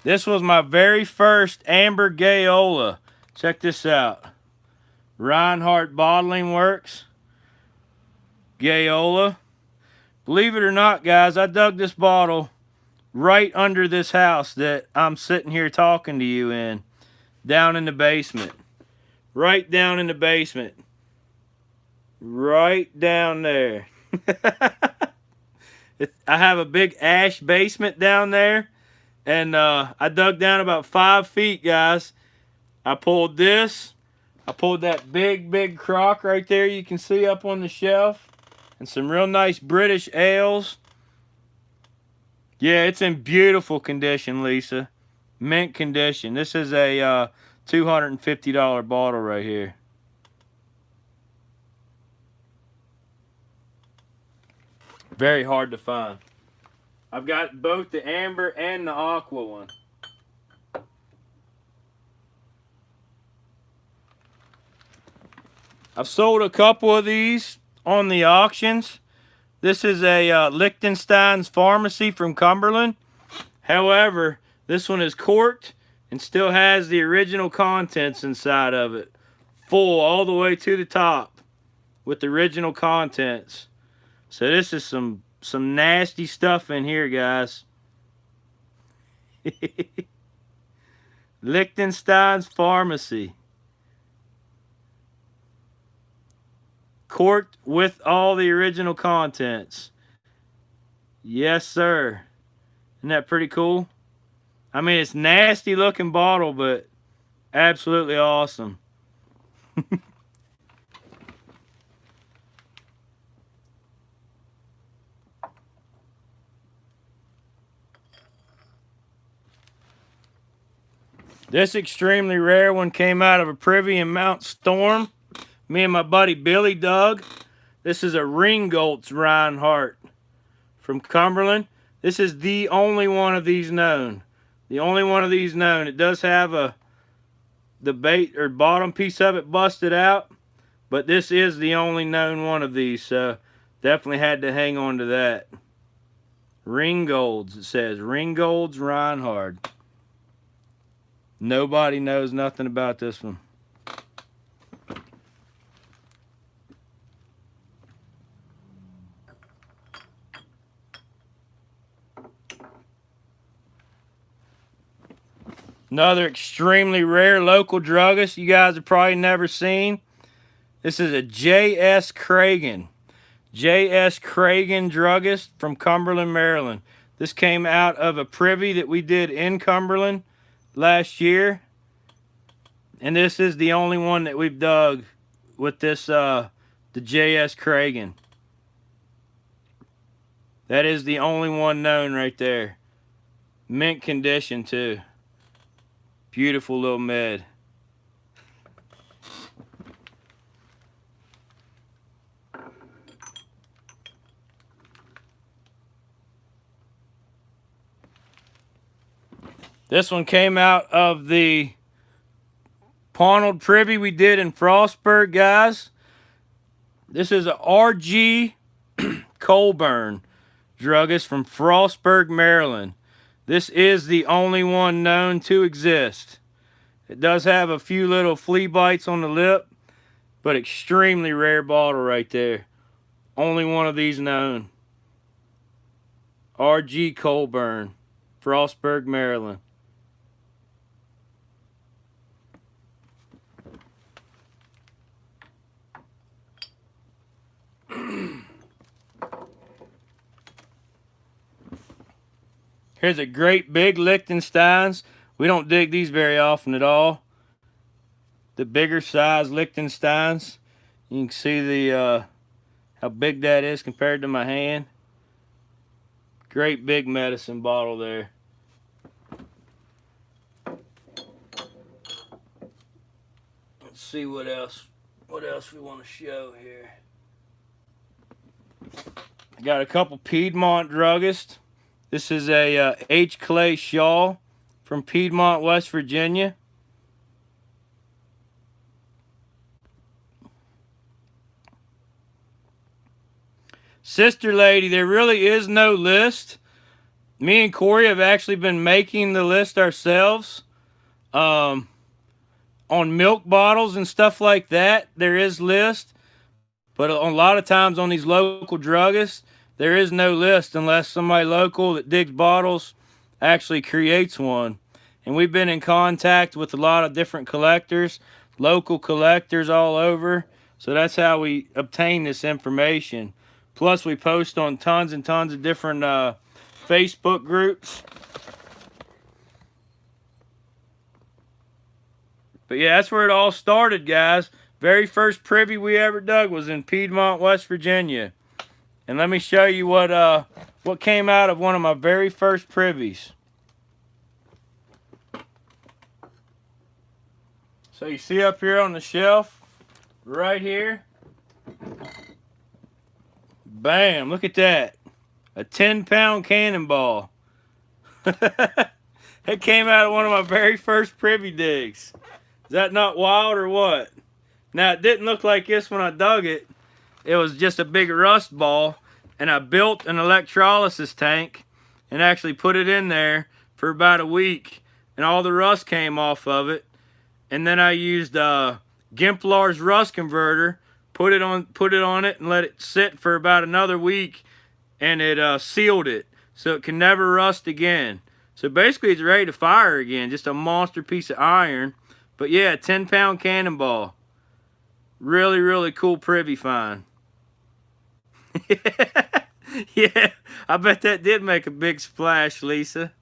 This was my very first Amber Gayola. Check this out. Reinhardt Bottling Works. Gayola. Believe it or not, guys, I dug this bottle right under this house that I'm sitting here talking to you in. Down in the basement. Right down in the basement. Right down there. I have a big ash basement down there. And I dug down about 5 feet, guys. I pulled this. I pulled that big crock right there you can see up on the shelf. And some real nice British ales. Yeah, it's in beautiful condition, Lisa. Mint condition. This is a $250 bottle right here. Very hard to find. I've got both the amber and the aqua one. I've sold a couple of these on the auctions. This is a Liechtenstein's Pharmacy from Cumberland. However, this one is corked and still has the original contents inside of it. Full all the way to the top with the original contents. So this is some nasty stuff in here, guys. Liechtenstein's Pharmacy. Corked with all the original contents. Yes, sir. Isn't that pretty cool? I mean, it's nasty looking bottle, but absolutely awesome. This extremely rare one came out of a privy in Mount Storm. Me and my buddy Billy dug. This is a Ringgold's Reinhardt from Cumberland. This is the only one of these known. The only one of these known. It does have the bait or bottom piece of it busted out, but this is the only known one of these, so definitely had to hang on to that. Ringgold's, it says. Ringgold's Reinhardt. Nobody knows nothing about this one. Another extremely rare local druggist you guys have probably never seen. This is a J.S. Cragen. J.S. Cragen druggist from Cumberland, Maryland. This came out of a privy that we did in Cumberland last year. And this is the only one that we've dug with this, the J.S. Cragen. That is the only one known right there. Mint condition too. Beautiful little med. This one came out of the Ponald Privy we did in Frostburg, guys. This is a R.G. Colburn druggist from Frostburg, Maryland. This is the only one known to exist. It does have a few little flea bites on the lip, but extremely rare bottle right there. Only one of these known. R.G. Colburn, Frostburg, Maryland. Here's a great big Liechtenstein's. We don't dig these very often at all. The bigger size Liechtenstein's. You can see the how big that is compared to my hand. Great big medicine bottle there. Let's see what else we want to show here. I got a couple Piedmont druggists. This is a H. Clay Shaw from Piedmont, West Virginia. Sister Lady, there really is no list. Me and Corey have actually been making the list ourselves. On milk bottles and stuff like that, there is list. But a lot of times on these local druggists, there is no list unless somebody local that digs bottles actually creates one. And we've been in contact with a lot of different collectors, local collectors all over. So that's how we obtain this information. Plus we post on tons and tons of different Facebook groups. But yeah, that's where it all started, guys. Very first privy we ever dug was in Piedmont, West Virginia. And let me show you what came out of one of my very first privies. So you see up here on the shelf, right here. Bam, look at that. A 10-pound cannonball. It came out of one of my very first privy digs. Is that not wild or what? Now, it didn't look like this when I dug it. It was just a big rust ball, and I built an electrolysis tank and actually put it in there for about a week, and all the rust came off of it. And then I used Gimplar's rust converter, put it on it, and let it sit for about another week, and it sealed it so it can never rust again. So basically, it's ready to fire again. Just a monster piece of iron. But yeah, 10-pound cannonball. Really, really cool privy find. Yeah, I bet that did make a big splash, Lisa.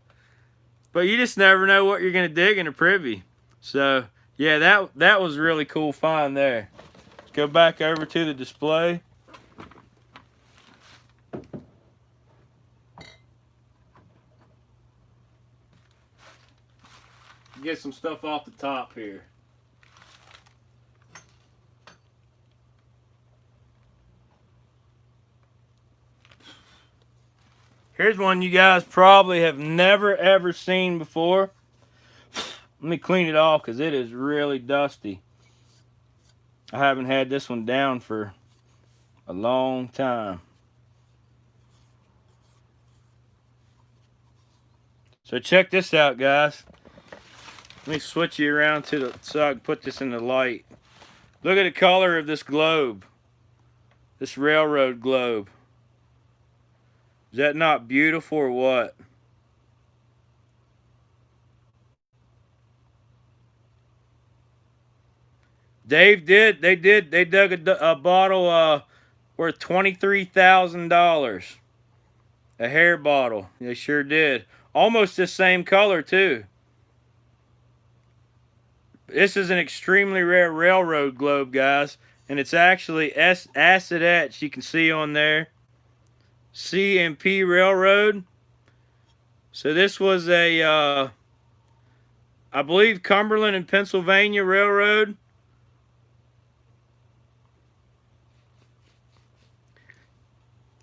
But you just never know what you're going to dig in a privy. So, yeah, that was really cool find there. Let's go back over to the display. Get some stuff off the top here. Here's one you guys probably have never ever seen before. Let me clean it off because it is really dusty. I haven't had this one down for a long time. So check this out, guys. Let me switch you around so I can put this in the light. Look at the color of this globe. This railroad globe. Is that not beautiful or what? They dug a bottle worth $23,000. A hair bottle. They sure did. Almost the same color too. This is an extremely rare railroad globe, guys. And it's actually acid etched. You can see on there. C&P Railroad. So this was a, I believe, Cumberland and Pennsylvania Railroad.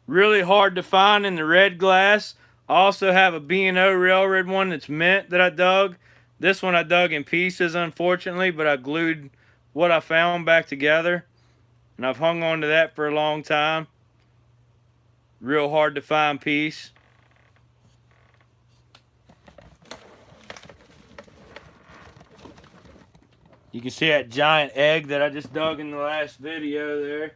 Really hard to find in the red glass. I also have a B&O Railroad one that's mint that I dug. This one I dug in pieces, unfortunately, but I glued what I found back together. And I've hung on to that for a long time. Real hard to find piece. You can see that giant egg that I just dug in the last video there.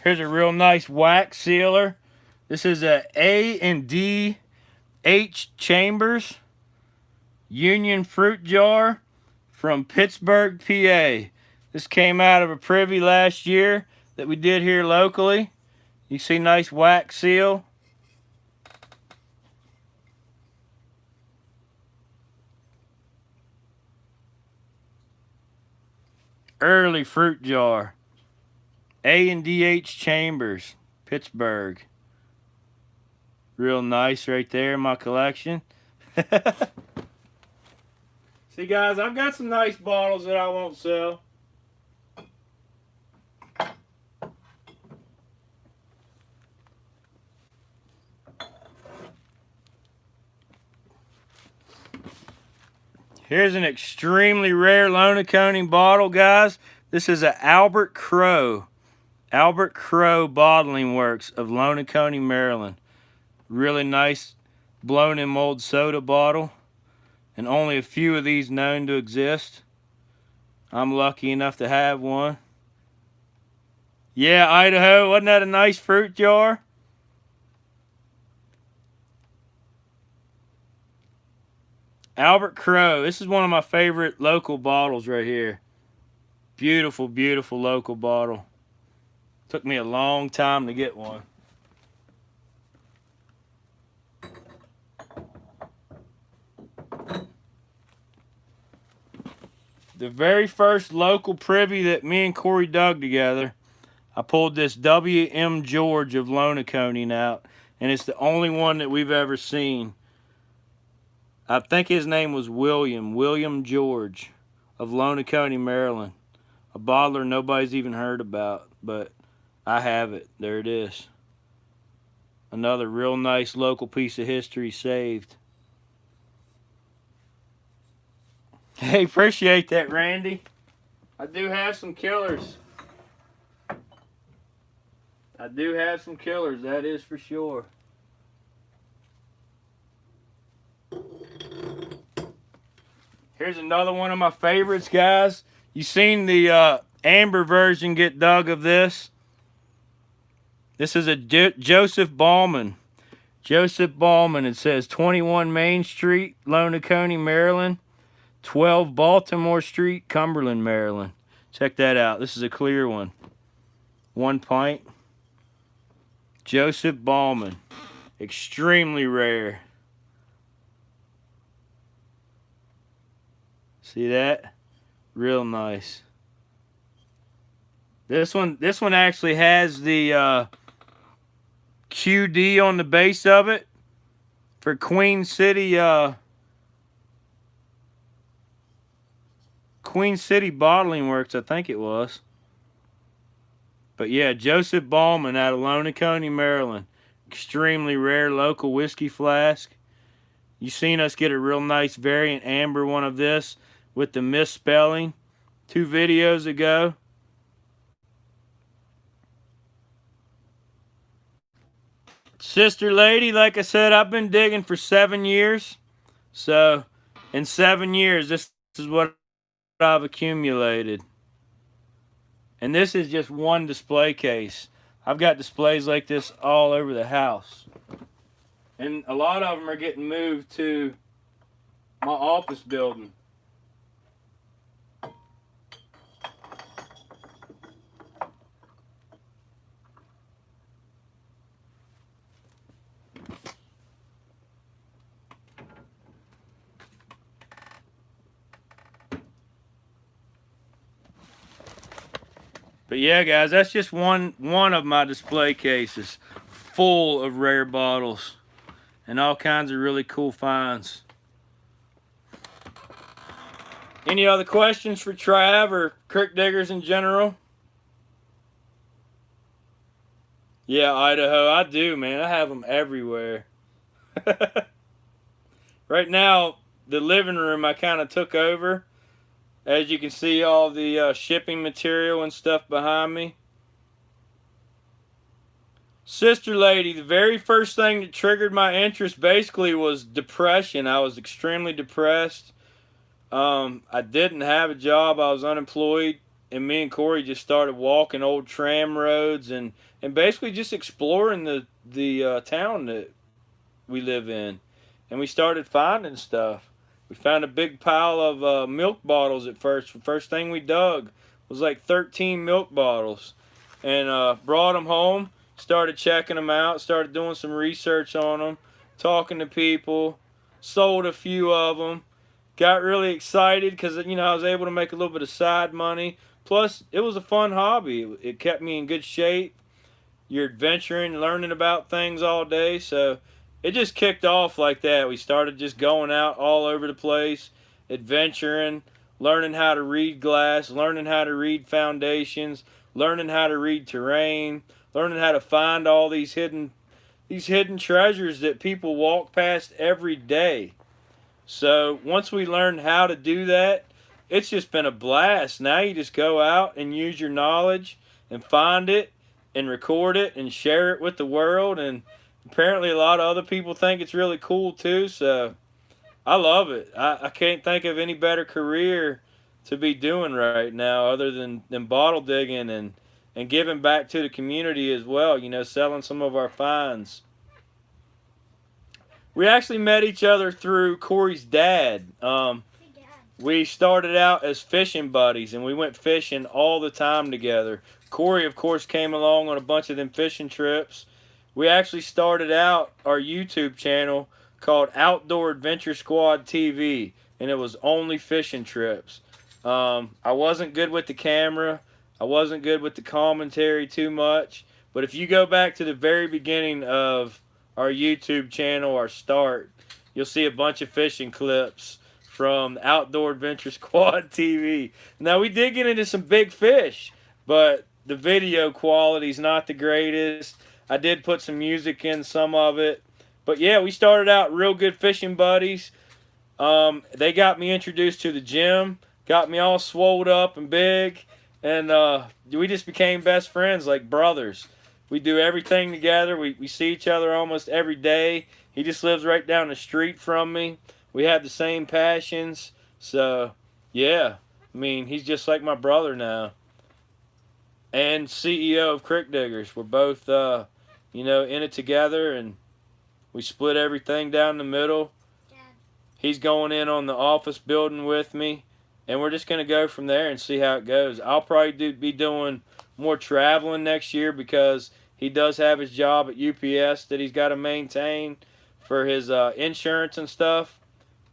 Here's a real nice wax sealer. This is a A&D H Chambers Union Fruit Jar from Pittsburgh, PA. This came out of a privy last year that we did here locally. You see nice wax seal. Early fruit jar. A&D H Chambers, Pittsburgh. Real nice right there in my collection. See, guys, I've got some nice bottles that I won't sell. Here's an extremely rare Lonacone bottle, guys. This is an Albert Crow Bottling Works of Lonacone, Maryland. Really nice blown in mold soda bottle. And only a few of these known to exist. I'm lucky enough to have one. Yeah, Idaho, wasn't that a nice fruit jar? Albert Crow. This is one of my favorite local bottles right here. Beautiful, beautiful local bottle. Took me a long time to get one. The very first local privy that me and Corey dug together, I pulled this W.M. George of Lonacone out, and it's the only one that we've ever seen. I think his name was William George of Lonacone, Maryland. A bottler nobody's even heard about, but I have it. There it is. Another real nice local piece of history saved. Hey, appreciate that, Randy. I do have some killers. I do have some killers, that is for sure. Here's another one of my favorites, guys. You seen the amber version get dug of this? This is a Joseph Ballman. Joseph Ballman. It says 21 Main Street, Lonaconee, Maryland. 12 Baltimore Street, Cumberland, Maryland. Check that out. This is a clear one. 1 pint. Joseph Ballman. Extremely rare. See that? Real nice. This one actually has the QD on the base of it for Queen City Bottling Works, I think it was. But yeah, Joseph Ballman out of Lonaconee, Maryland. Extremely rare local whiskey flask. You seen us get a real nice variant amber one of this with the misspelling 2 videos ago. Sister Lady, like I said, I've been digging for 7 years. So, in 7 years, this is what I've accumulated. And this is just one display case. I've got displays like this all over the house. And a lot of them are getting moved to my office building. But yeah, guys, that's just one of my display cases full of rare bottles and all kinds of really cool finds. Any other questions for Trav or Crick Diggers in general? Yeah, Idaho, I do, man. I have them everywhere. Right now, the living room I kind of took over. As you can see, all the shipping material and stuff behind me. Sister Lady, the very first thing that triggered my interest basically was depression. I was extremely depressed. I didn't have a job. I was unemployed. And me and Corey just started walking old tram roads and basically just exploring the town that we live in. And we started finding stuff. We found a big pile of milk bottles at first. The first thing we dug was like 13 milk bottles. And brought them home, started checking them out, started doing some research on them, talking to people, sold a few of them. Got really excited because, you know, I was able to make a little bit of side money. Plus, it was a fun hobby. It kept me in good shape. You're adventuring, learning about things all day, so it just kicked off like that. We started just going out all over the place, adventuring, learning how to read glass, learning how to read foundations, learning how to read terrain, learning how to find all these hidden treasures that people walk past every day. So once we learned how to do that, it's just been a blast. Now you just go out and use your knowledge and find it and record it and share it with the world, and apparently a lot of other people think it's really cool too, so I love it. I can't think of any better career to be doing right now other than bottle digging and giving back to the community as well, you know, selling some of our finds. We actually met each other through Corey's dad. We started out as fishing buddies, and we went fishing all the time together. Corey, of course, came along on a bunch of them fishing trips. We actually started out our YouTube channel called Outdoor Adventure Squad TV, and it was only fishing trips. I wasn't good with the camera. I wasn't good with the commentary too much. But if you go back to the very beginning of our YouTube channel, our start, you'll see a bunch of fishing clips from Outdoor Adventure Squad TV. Now, we did get into some big fish, but the video quality is not the greatest. I did put some music in some of it. But yeah, we started out real good fishing buddies. They got me introduced to the gym, got me all swolled up and big, and we just became best friends, like brothers. We do everything together. We see each other almost every day. He just lives right down the street from me. We have the same passions. So, yeah. I mean, he's just like my brother now. And CEO of Crick Diggers. We're both, in it together, and we split everything down the middle. Dad. He's going in on the office building with me, and we're just going to go from there and see how it goes. I'll probably be doing more traveling next year because he does have his job at UPS that he's got to maintain for his insurance and stuff.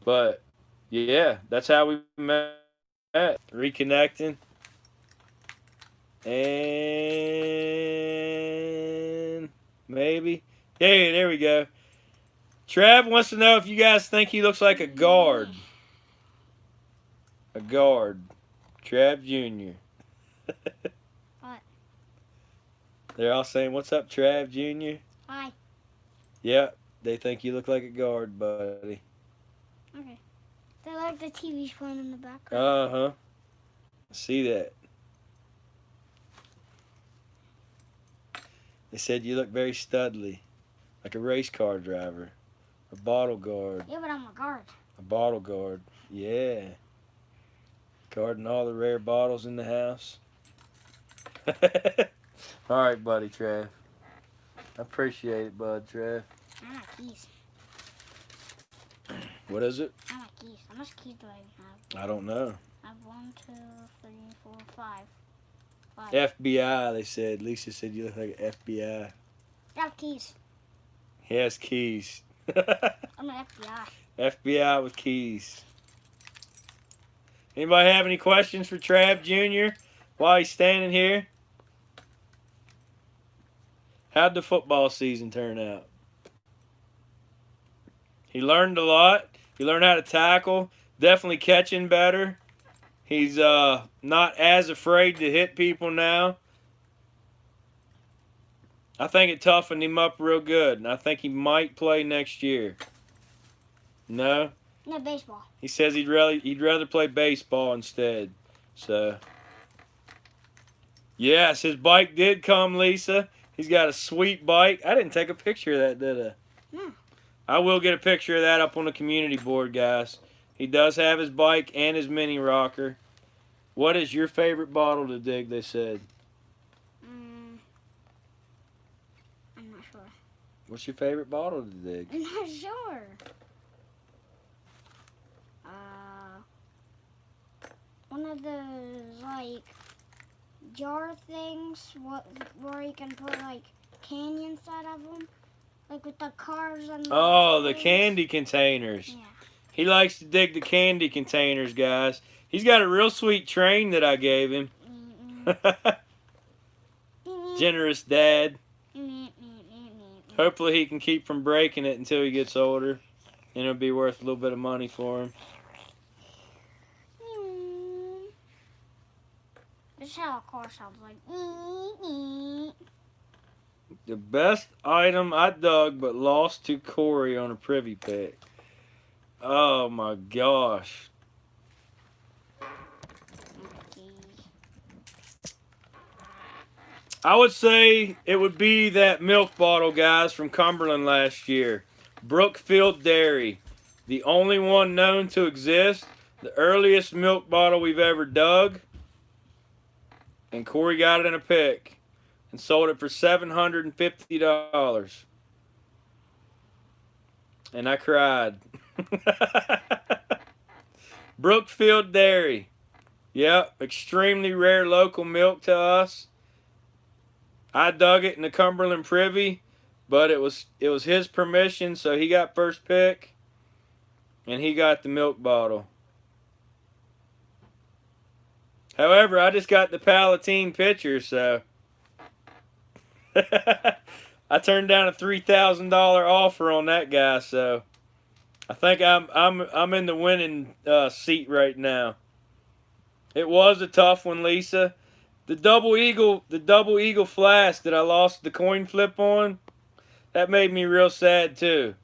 But, yeah, that's how we met. Reconnecting. And maybe. Yeah, there we go. Trav wants to know if you guys think he looks like a guard. A guard. Trav Jr. What? They're all saying, "What's up, Trav Jr.?" Hi. Yeah, they think you look like a guard, buddy. Okay. They like the TV playing in the background. Uh-huh. See that. They said you look very studly. Like a race car driver. A bottle guard. Yeah, but I'm a guard. A bottle guard. Yeah. Guarding all the rare bottles in the house. All right, buddy, Trav. I appreciate it, bud, Trav. I got keys. What is it? I got keys. How much keys do I have? I don't know. I have 1, 2, 3, 4, 5. 5. FBI, they said. Lisa said you look like an FBI. I have keys. He has keys. I'm an FBI. FBI with keys. Anybody have any questions for Trav Jr. while he's standing here? How'd the football season turn out? He learned a lot. He learned how to tackle. Definitely catching better. He's not as afraid to hit people now. I think it toughened him up real good, and I think he might play next year. No? No, baseball. He says he'd rather play baseball instead. So, yes, his bike did come, Lisa. He's got a sweet bike. I didn't take a picture of that, did I? No. I will get a picture of that up on the community board, guys. He does have his bike and his mini rocker. What is your favorite bottle to dig, they said? I'm not sure. What's your favorite bottle to dig? I'm not sure. One of those, like, jar things where you can put, like, candy inside of them. Like with the cars and the candy containers. Yeah. He likes to dig the candy containers, guys. He's got a real sweet train that I gave him. Generous dad. Hopefully he can keep from breaking it until he gets older. And it'll be worth a little bit of money for him. This is how a car sounds like. The best item I dug but lost to Corey on a privy pick. Oh my gosh. I would say it would be that milk bottle, guys, from Cumberland last year. Brookfield Dairy. The only one known to exist. The earliest milk bottle we've ever dug. And Corey got it in a pick. And sold it for $750. And I cried. Brookfield Dairy. Yep, extremely rare local milk to us. I dug it in the Cumberland Privy, but it was his permission, so he got first pick, and he got the milk bottle. However, I just got the Palatine pitcher, so I turned down a $3,000 offer on that guy, so I think I'm in the winning seat right now. It was a tough one, Lisa. The double eagle flask that I lost the coin flip on, that made me real sad too.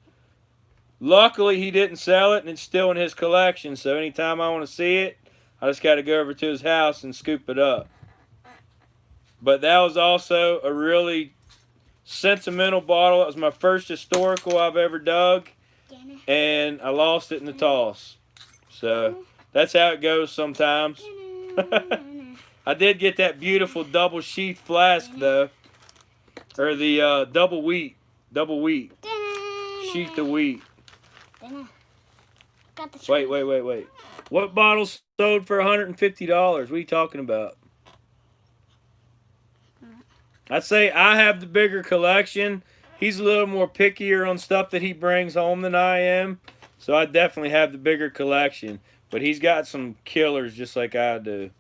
Luckily, he didn't sell it, and it's still in his collection. So anytime I want to see it, I just got to go over to his house and scoop it up. But that was also a really sentimental bottle. It was my first historical I've ever dug, and I lost it in the toss. So that's how it goes sometimes. I did get that beautiful double sheath flask though, or the double wheat sheath of wheat. Wait. What bottle sold for $150? What are you talking about? I'd say I have the bigger collection. He's a little more pickier on stuff that he brings home than I am. So I definitely have the bigger collection. But he's got some killers just like I do.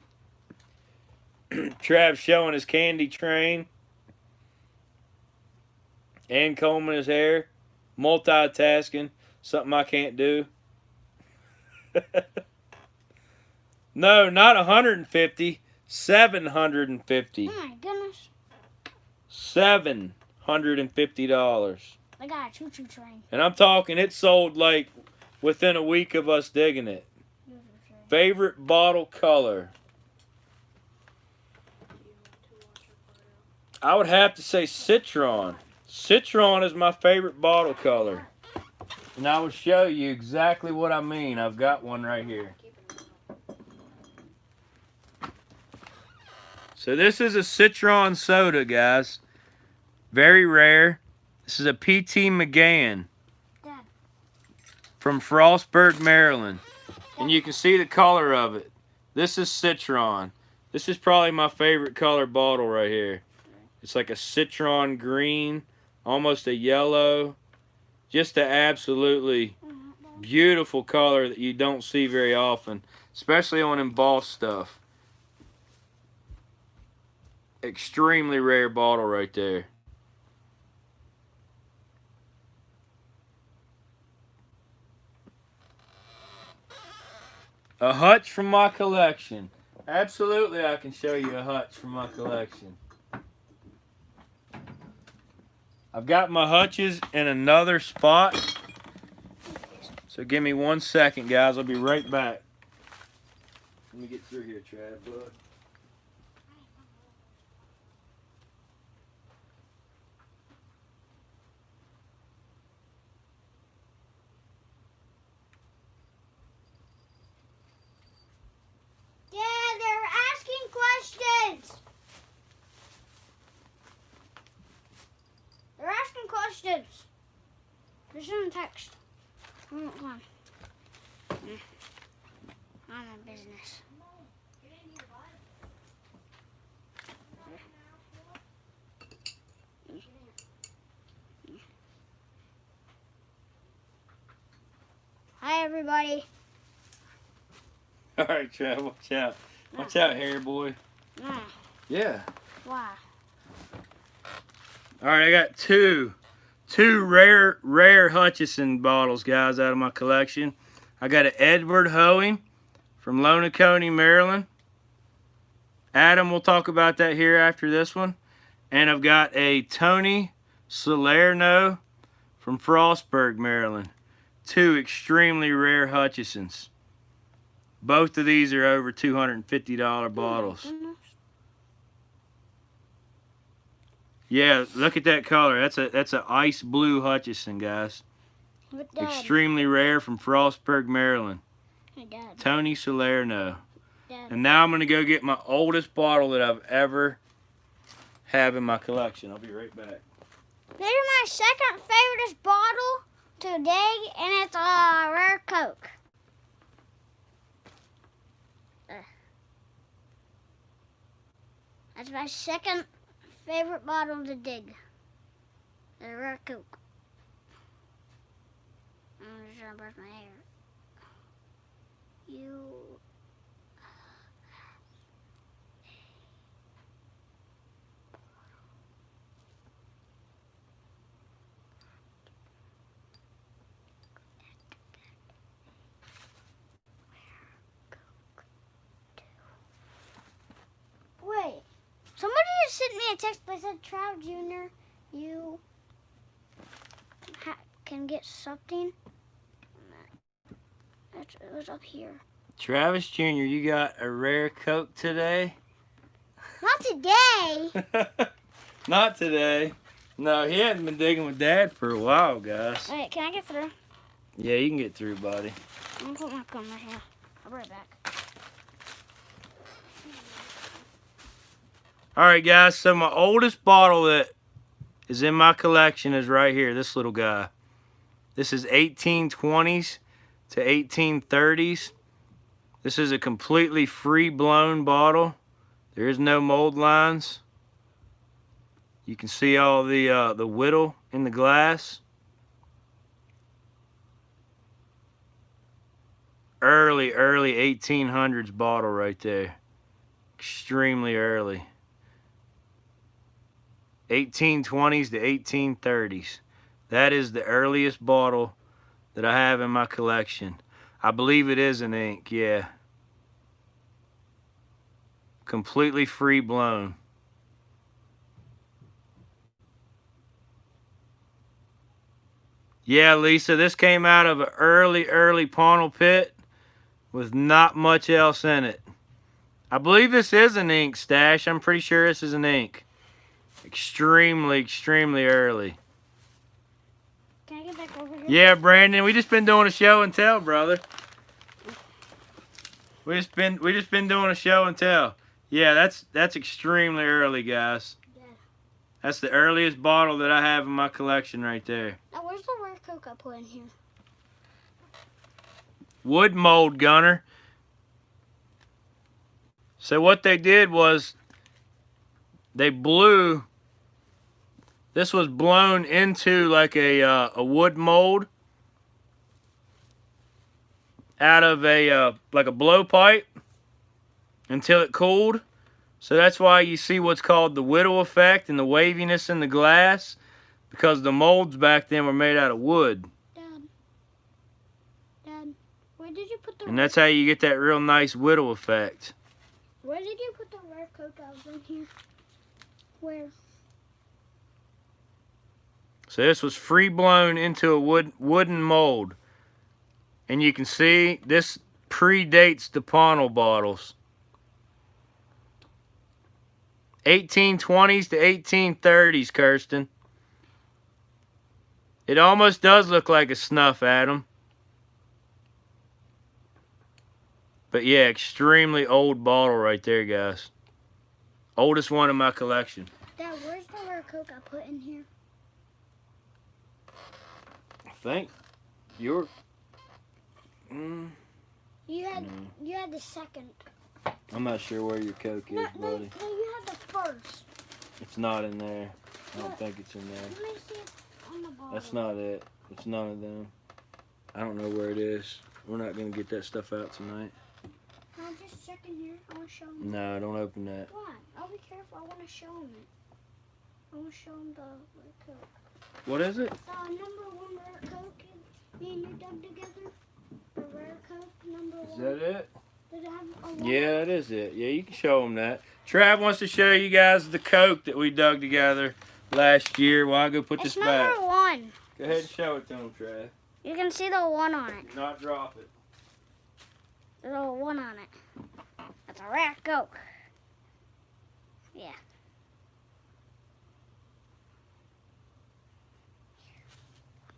Trav's showing his candy train. And combing his hair. Multitasking. Something I can't do. No, not 150. 750. Oh my goodness. $750. I got a choo-choo train. And I'm talking, it sold like within a week of us digging it. Favorite bottle color? I would have to say Citron. Citron is my favorite bottle color. And I will show you exactly what I mean. I've got one right here. So this is a Citron soda, guys. Very rare. This is a P.T. McGann from Frostburg, Maryland. And you can see the color of it. This is Citron. This is probably my favorite color bottle right here. It's like a citron green, almost a yellow. Just an absolutely beautiful color that you don't see very often, especially on embossed stuff. Extremely rare bottle right there. A hutch from my collection. Absolutely, I can show you a hutch from my collection. I've got my hutches in another spot. So give me 1 second, guys. I'll be right back. Let me get through here, Trav, bud. Dad, they're asking questions. They're asking questions. There's no text. Come on. I'm in business. Hi, everybody. All right, Trav, watch out. Watch out, hairy boy. Nah. Yeah. Why? All right, I got two rare Hutchison bottles, guys, out of my collection. I got an Edward Hoeing from Lonaconee, Maryland. Adam will talk about that here after this one. And I've got a Tony Salerno from Frostburg, Maryland. Two extremely rare Hutchisons. Both of these are over $250 bottles. Yeah, look at that color. That's a ice blue Hutchison, guys. Extremely rare from Frostburg, Maryland. Hey, Dad. Tony Salerno. Dad. And now I'm going to go get my oldest bottle that I've ever have in my collection. I'll be right back. This is my second favorite bottle to dig, and it's a rare Coke. That's my second favorite bottle to dig. A rare Coke. I'm just gonna brush my hair. You. Wait. Somebody just sent me a text that said, Trav Jr., you can get something. It was up here. Travis Jr., you got a rare Coke today? Not today. Not today. No, he hadn't been digging with Dad for a while, guys. Wait, can I get through? Yeah, you can get through, buddy. I'm gonna put my camera here. I'll be right back. All right, guys. So my oldest bottle that is in my collection is right here. This little guy. This is 1820s to 1830s. This is a completely free blown bottle. There is no mold lines. You can see all the whittle in the glass. Early 1800s bottle right there. Extremely early. 1820s to 1830s. That is the earliest bottle that I have in my collection. I believe it is an ink, yeah. Completely free blown. Yeah, Lisa, this came out of an early Pownell pit with not much else in it. I believe this is an ink, Stash. I'm pretty sure this is an ink. Extremely early. Can I get back over here? Yeah, Brandon, we just been doing a show and tell, brother. We just been doing a show and tell. Yeah, that's extremely early, guys. Yeah. That's the earliest bottle that I have in my collection right there. Now, where's the rare Coke I put in here? Wood mold, Gunner. So what they did was they blew. This was blown into like a wood mold out of a like a blowpipe until it cooled. So that's why you see what's called the whittle effect and the waviness in the glass, because the molds back then were made out of wood. Dad, where did you put the? And that's how you get that real nice whittle effect. Where did you put the rare Coke I was in here? Where? So this was free blown into a wooden mold. And you can see this predates the Pownell bottles. 1820s to 1830s, Kirsten. It almost does look like a snuff, Adam. But yeah, extremely old bottle right there, guys. Oldest one in my collection. Dad, where's the rare Coke I put in here? I think you're... You had the second. I'm not sure where your Coke is, No, buddy. you had the first. It's not in there. I don't think it's in there. Let me see it on the bottle. That's not it. It's none of them. I don't know where it is. We're not going to get that stuff out tonight. I'll just check in here. I want to show them. No, don't open that. Why? I'll be careful. I want to show them it. I want to show them the rare Coke. What is it? The number one rare Coke me and you dug together. The rare Coke number one. Is that it? Did it have a one? Yeah, that is it. Yeah, you can show them that. Trav wants to show you guys the Coke that we dug together last year. While I go put It's this back. number one. Go ahead and show it to him, Trav. You can see the one on it. Do not drop it. There's a one on it. That's a rare Coke. Yeah.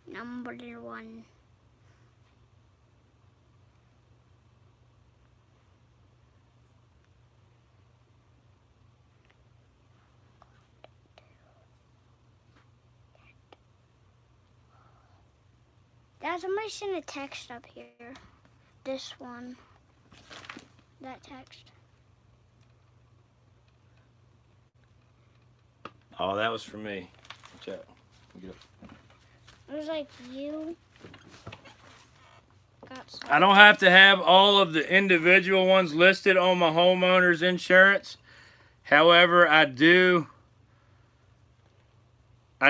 Number one. Dad, somebody sent a text up here. This one. That text. Oh, that was for me. Watch out. Get up. It was like you got some. I don't have to have all of the individual ones listed on my homeowner's insurance. However, I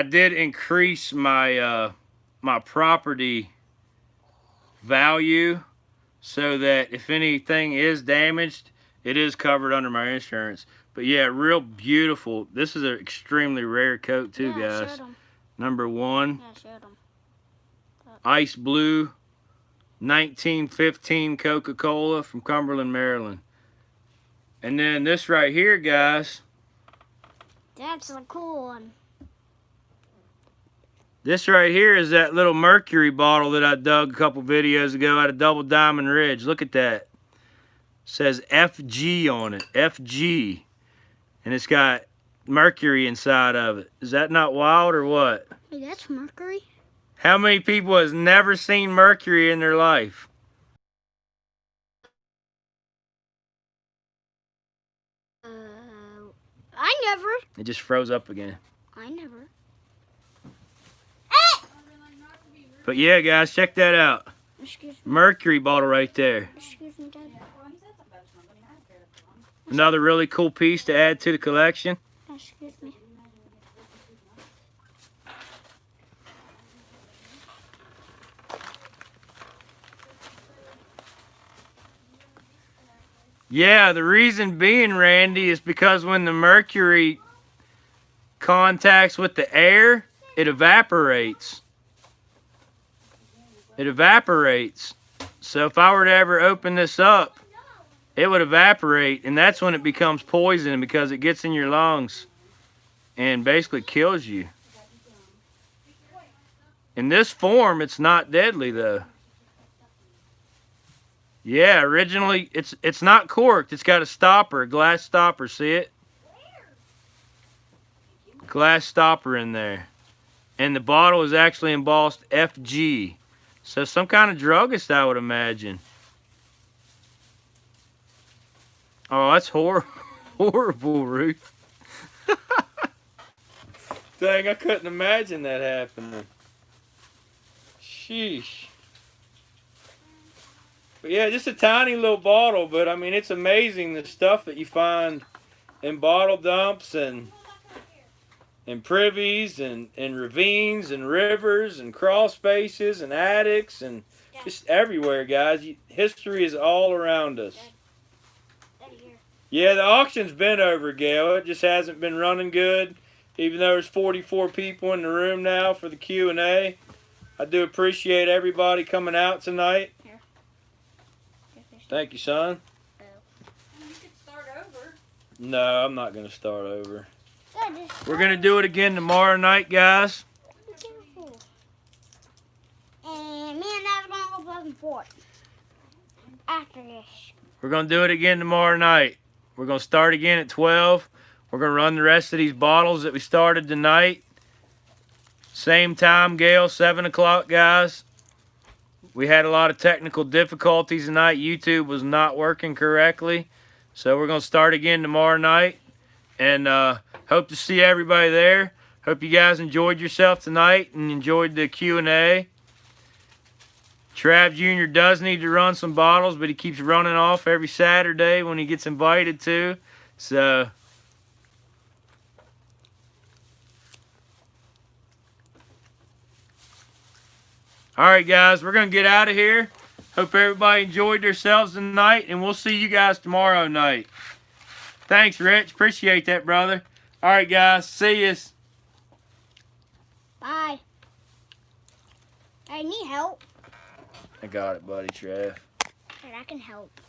did increase my my property value so that if anything is damaged, it is covered under my insurance. But yeah, real beautiful. This is an extremely rare Coke too, Yeah, I guys. showed 'em. Number one, Yeah, I showed 'em. ice blue 1915 Coca-Cola from Cumberland, Maryland. And then this right here, guys. That's a cool one. This right here is that little mercury bottle that I dug a couple videos ago out of Double Diamond Ridge. Look at that. It says FG on it. FG. And it's got mercury inside of it. Is that not wild or what? Hey, that's mercury. How many people has never seen mercury in their life? I never. It just froze up again. I never. But yeah, guys, check that out. Excuse me. Mercury bottle right there. Excuse me, Dad. Another really cool piece to add to the collection. Excuse me. Yeah, the reason being, Randy, is because when the mercury contacts with the air, it evaporates. It evaporates. So if I were to ever open this up, it would evaporate, and that's when it becomes poison because it gets in your lungs and basically kills you. In this form, it's not deadly, though. Yeah, originally, it's not corked. It's got a stopper, a glass stopper. See it? Glass stopper in there. And the bottle is actually embossed FG. So some kind of druggist, I would imagine. Oh, that's horrible, Ruth. Dang, I couldn't imagine that happening. Sheesh. But yeah, just a tiny little bottle, but I mean, it's amazing the stuff that you find in bottle dumps and privies and ravines and rivers and crawl spaces and attics and just everywhere, guys. History is all around us. Yeah, the auction's been over, Gail. It just hasn't been running good, even though there's 44 people in the room now for the Q&A. I do appreciate everybody coming out tonight. Here. Thank you, son. You could start over. No, I'm not going to start over. Dad, We're going to do it again tomorrow night, guys. be careful. And me and Dad are going to go back and forth after this. We're going to do it again tomorrow night. We're going to start again at 12. We're going to run the rest of these bottles that we started tonight. Same time, Gail, 7 o'clock, guys. We had a lot of technical difficulties tonight. YouTube was not working correctly. So we're going to start again tomorrow night. And hope to see everybody there. Hope you guys enjoyed yourself tonight and enjoyed the Q&A. Trav Jr. does need to run some bottles, but he keeps running off every Saturday when he gets invited to. So, all right, guys, we're going to get out of here. Hope everybody enjoyed themselves tonight, and we'll see you guys tomorrow night. Thanks, Rich. Appreciate that, brother. All right, guys, see yous. Bye. I need help. I got it, buddy, Trav. But I can help.